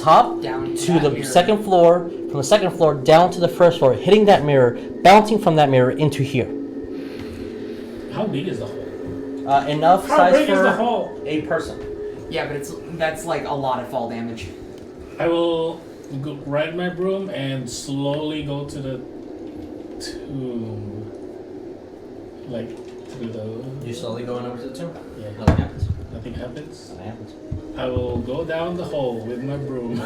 top down to that the mirror. second floor, from the second floor down to the first floor, hitting that mirror, bouncing from that mirror into here. How big is the hole? Enough How size big is the for hole? a person. Yeah, but that's like a lot of fall damage. I will ride my broom and slowly go to the tomb. Like through the. You slowly going over to the tomb. Yeah. Nothing happens. Nothing happens. Nothing happens. I will go down the hole with my broom.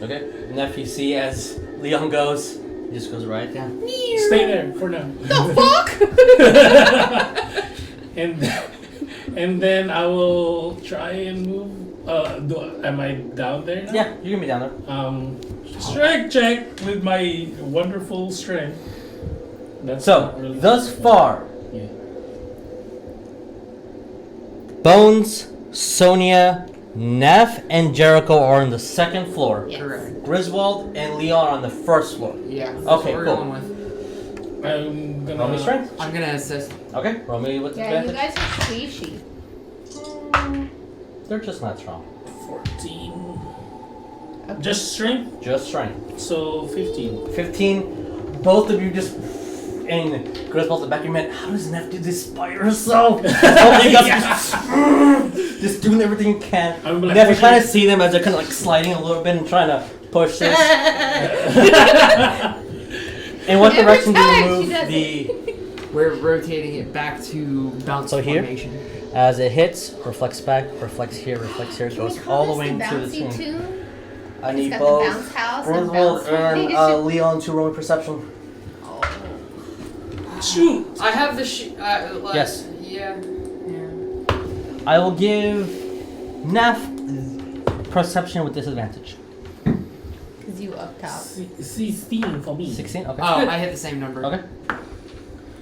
Okay. Neff, you see as Leon goes, he just goes right down. Stay there for now. The fuck? and then I will try and move. Am I down there now? Yeah, you're gonna be down there. Strength check with my wonderful strength. That's So, not really thus far, Yeah. Bones, Sonya, Neff and Jericho are on the second floor. Yes. Correct. Griswold and Leon on the first floor. Yeah. That's Okay, what we're cool. going with. I'm Roll me gonna. strength. I'm gonna assist. Okay, roll me with Yeah, you advantage. guys are squishy. They're just not strong. 14. Okay. Just strength. Just strength. So 15. 15. Both of you just. And Griswold's in the back of your head. How does Neff do this by herself? Just doing everything you can. I'm like Neff, you pushing- kind of see them as they're kind of like sliding a little bit and trying to push this. In what Every direction do you time move she does the? We're rotating it back to bounce So here? formation. As it hits, reflects back, reflects here, goes all the way into the bouncy tune. tune? I It's need got both the bounce house and Griswold bounce and formation. Leon to roll me perception. Shoot. I have the Yes. Yeah. I will give Neff perception with disadvantage. Because you up top. 16 for me. 16. Okay. Oh, I hit the same number. Okay.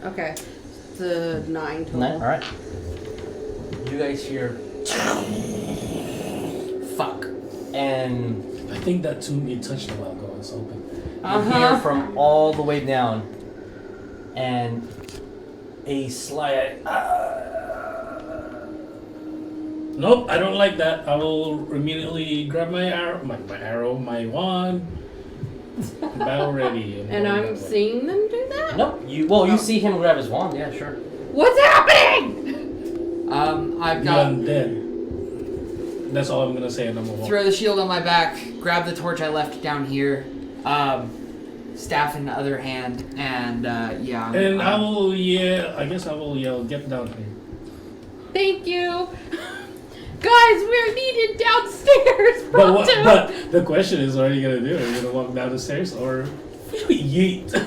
Okay. The 9 total. 9. All right. You guys hear fuck, and I think that tomb you touched a while ago is open. you hear from all the way down, and a slight. Nope, I don't like that. I will immediately grab my arrow, my wand. Battle ready. And going I'm that way. seeing them do that? Nope. You see him grab his wand. Yeah, sure. What's happening? I've You're got undead. That's all I'm gonna say, and I'm gonna walk. throw the shield on my back, grab the torch I left down here, staff in the other hand, and yeah. And I will yell. I guess I will yell. Get down here. Thank you. Guys, we're needed downstairs. But Pronto. but the question is, what are you gonna do? Are you gonna walk down the stairs or yeet? I'm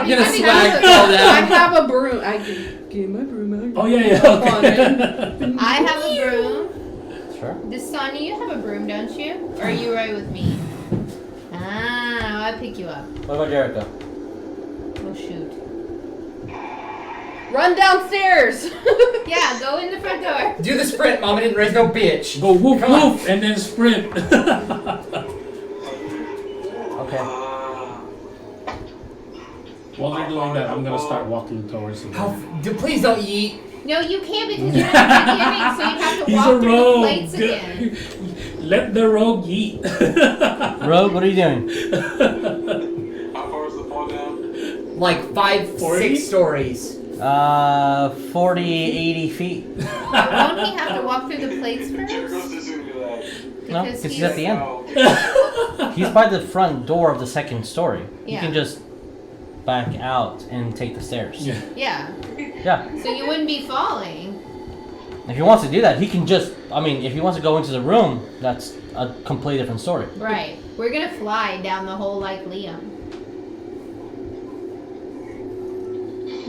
I gonna think swag I fall I down. have a broom. I can get my broom out. Oh yeah, yeah. Jump on Okay. it. I have a broom. Sure. Does Sonya, you have a broom, don't you? Or are you right with me? Ah, I'll pick you up. What about Jericho? Oh shoot. Run downstairs. Yeah, go in the front door. Do the sprint, Mama didn't raise no bitch. Go whoop Come on. whoop and then sprint. Okay. While they're doing that, I'm gonna start walking towards them. Please don't yeet. No, you can't because you're at the beginning, so you'd have to He's walk a through the rogue. plates again. Let the rogue eat. Rogue, what are you doing? How far is the fall down? Like 5, 40? 6 stories. 40, 80 feet. Won't he have to walk through the plates Jericho's first? just gonna be like, No, Because because he's at the end. oh, He's by the front door of the second story. You Yeah. can just back out and take the stairs. Yeah. Yeah. Yeah. So you wouldn't be falling. If he wants to do that, he can just. I mean, if he wants to go into the room, that's a completely different story. Right. We're gonna fly down the hole like Liam.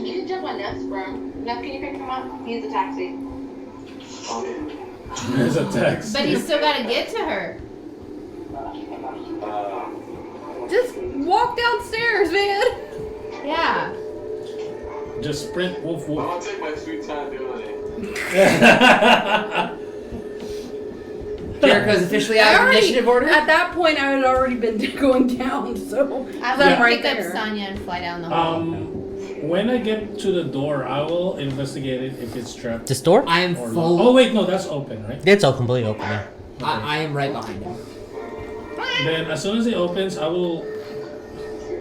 You can jump on Neff's broom. Neff, can you pick him up? He's a taxi. oh yeah. There's a text. But he's still gotta get to her. Just walk downstairs, man. Yeah. Just sprint, woof I'm woof. gonna take my sweet time doing it. Jericho's officially I out of already- initiative order. At that point, I had already been going down, so I I'm will right pick up there. Sonya and fly down the hole. When I get to the door, I will investigate it if it's trapped. This door? I am Or full. Oh wait, no, that's open, right? It's all completely open. Yeah. I am right behind him. Then as soon as it opens, I will.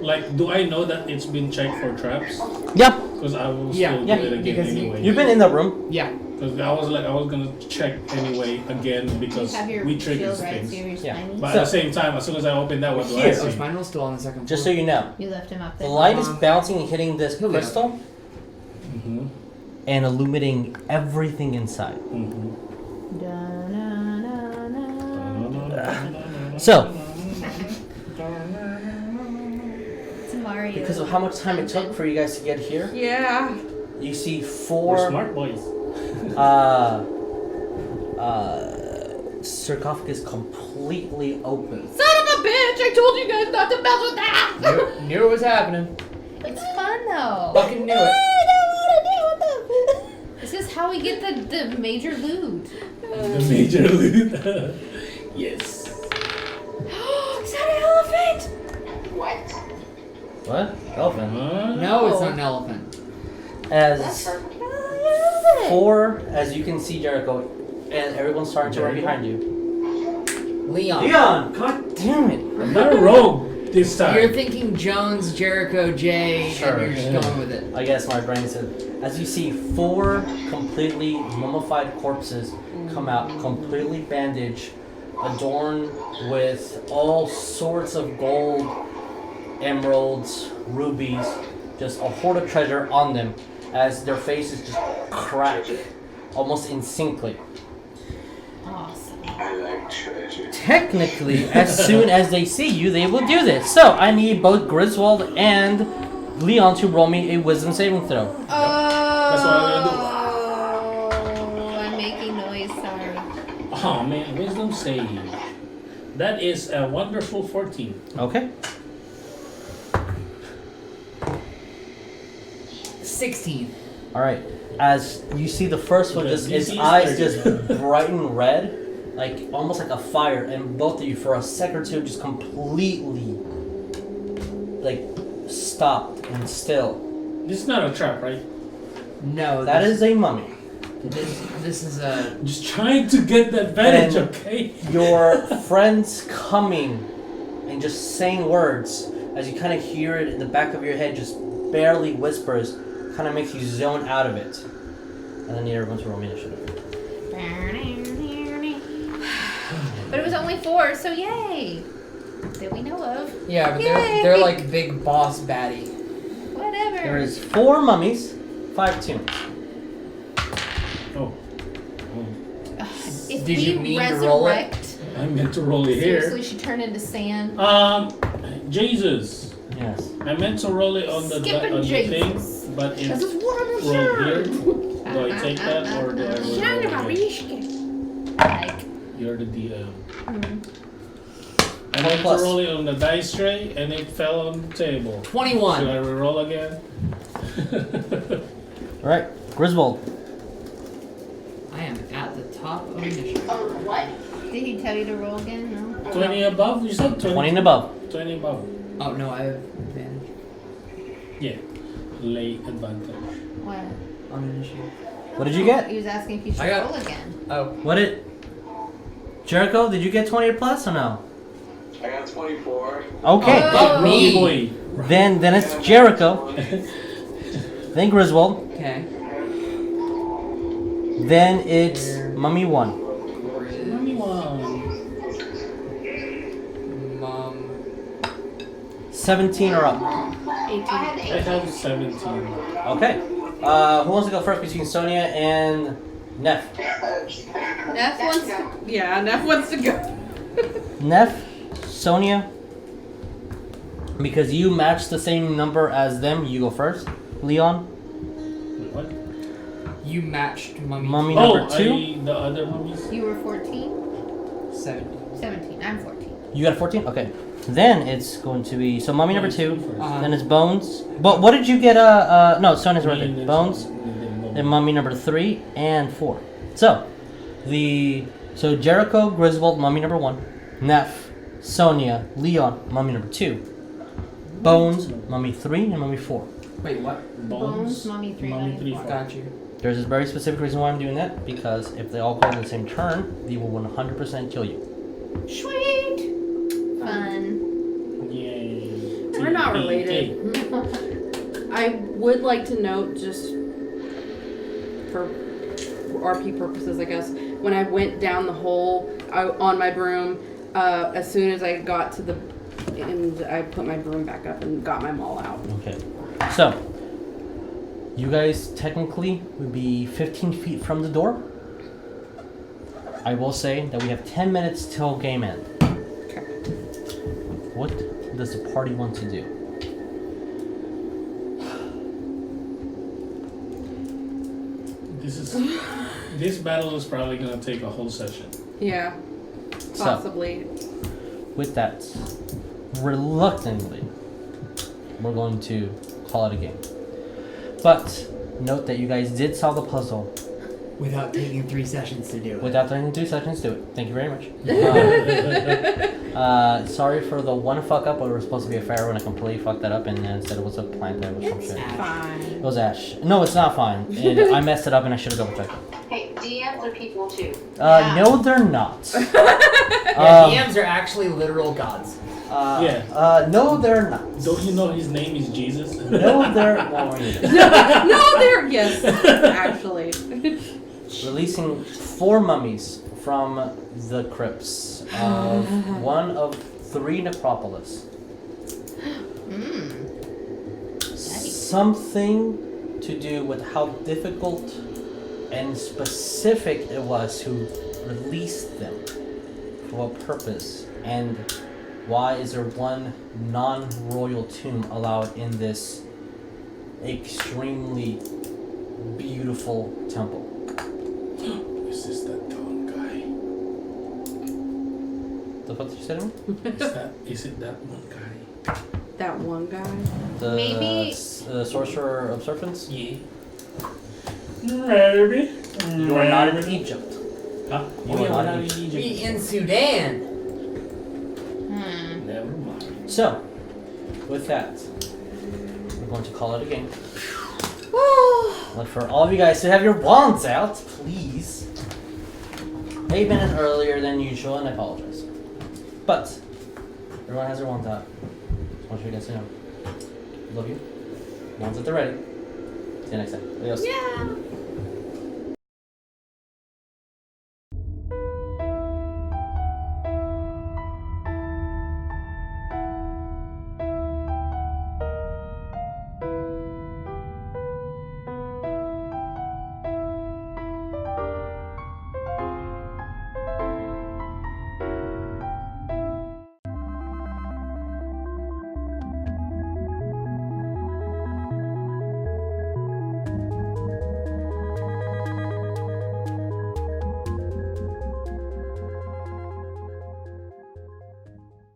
Like, do I know that it's been checked for traps? Yeah. Because I will Yeah, still yeah, do it again because anyway. You've been in the room. Yeah. Because I was gonna check anyway again because Have your we triggered shield right, things. so you're Yeah. slimy. But So- at the same time, as soon as I open that, what do I Here. Oh, see? Spinal's still on the second floor. Just so you know, You left him up the there. light is bouncing and hitting this He'll be up. crystal Mm-hmm. and illuminating everything inside. Mm-hmm. So, It's Mario. because of how much time it took for you guys to get here, Yeah. you see We're 4 smart boys. sarcophagus completely open. Son of a bitch! I told you guys not to mess with that. Knew it was happening. It's fun though. Fucking knew it. This is That's how we get the major loot. The major loot. Yes. Is that an elephant? What? What? Elephant. No, it's not an elephant. As Elephant. 4, as you can see, Jericho, and everyone's starting to run behind you. Leon. Leon! God damn it! I'm not a rogue this time. You're thinking Jones, Jericho, Jay, Sure. and you're just going with it. I guess my brain said. As you see, 4 completely mummified corpses come out, completely bandaged, adorned with all sorts of gold, emeralds, rubies, just a hoard of treasure on them, as their faces just crack, almost instinctively. Awesome. I like treasure. Technically, as soon as they see you, they will do this. So I need both Griswold and Leon to roll me a wisdom saving throw. That's what I'm gonna Oh, I'm making noise. Sorry. Oh man, wisdom save. That is a wonderful 14. Okay. 16. All right. As you see, the first one, just his DC is eyes 30. just brighten red, like almost like a fire, and both of you, for a second or two, just completely like stopped and still. This is not a trap, right? No, That this, is a mummy. this is a. I'm just trying to get that advantage, And- okay? Your friends coming and just saying words, as you kind of hear it in the back of your head, just barely whispers, kind of makes you zone out of it. And then everyone to roll me initiative. But it was only 4, so yay! That we know of. Yeah, but Yay! they're like big boss baddie. Whatever. There is 4 mummies, 5 tombs. Oh. If Did we you mean to roll it? resurrect, I meant to roll it here. seriously, she turned into sand. Jesus. Yes. I meant to roll it on the Skipping on the thing, Jesus. but it's This is what I'm rolled here. sure. Do I take that or do I roll it here? Like, You're the DM. mm, I meant to plus. roll it on the dice tray and it fell on the table. 21. Should I re-roll again? Alright, Griswold. I am at the top of initiative. Oh, what? did he tell you to roll again? No. 20 above? You said 20? 20 and above. 20 above. Oh no, I have advantage Yeah. Late advantage. What? on initiative. What did you get? He was asking if you should I got- roll again. Oh, What did... Jericho, did you get 20 or plus or no? I got 24. Okay. Oh. me. Boy. Then it's Jericho. Then Griswold. okay. Then it's Mummy 1. Mommy one. Mom. 18. 17 or up. I had I 8. have 17. Okay. Who wants to go first between Sonya and Neff? Neff wants to, yeah, Neff wants to go. Neff, Sonya, because you match the same number as them, you go first. Leon, Wait, what? You matched mummy. Mummy Oh, number 2. the other mummies? You were 14? 17. 17. I'm 14. You got 14? Okay. Then it's going to be, so Mummy number 2, Uh-huh. then it's Bones. But what did you get, no, Sonya's right Me and there. then Bones, Sonya. then Mummy number 3, and 4. So Jericho, Griswold, Mummy number 1. Neff, Sonya, Leon, Mummy number 2. Bones, Mummy 3, and Mummy 4. Wait, what? Bones, Mummy 3, Mummy Mummy 3, 4. Got you. There's a very specific reason why I'm doing that, because if they all go in the same turn, they will 100% kill you. Sweet! Fun. Yay. We're not TPK. related. I would like to note, just for RP purposes, I guess, when I went down the hole on my broom, as soon as I got to the end, I put my broom back up and got my maul out. Okay. So, you guys technically would be 15 feet from the door. I will say that we have 10 minutes till game end. Okay. What does the party want to do? This battle is probably gonna take a whole session. Yeah, So, possibly. with that, reluctantly, we're going to call it a game. But note that you guys did solve the puzzle Without taking 3 sessions to do it. Without taking 2 seconds, do it. Thank you very much. Sorry for the one fuck up. We were supposed to be a pharaoh and I completely fucked that up and instead it was a plant that was some shit. It Fine. was ash. No, it's not fine. I messed it up and I should have double checked it. Hey, DMs are people too. No, they're not. DMs are actually literal gods. No, they're not. Don't you know his name is Jesus? No, they're No, they're yes, actually. releasing 4 mummies from the crypts of one of 3 Necropolis. Something to do with how difficult and specific it was who released them, for what purpose, and why is there one non-royal tomb allowed in this extremely beautiful temple? Is this that tall guy? The fuck did you say to me? Is it that one guy? That one guy. The Maybe- Sorcerer of Serpents? Yeah. Maybe. You are not in Egypt. Huh? You are not in Egypt. Be in Sudan. Never mind. So, with that, we're going to call it a game. But for all of you guys to have your wands out, please. 8 minutes earlier than usual, and I apologize. But, everyone has their wands out. Just want you guys to know. Love you. Wands at the ready. See you next time. Adios. Yeah.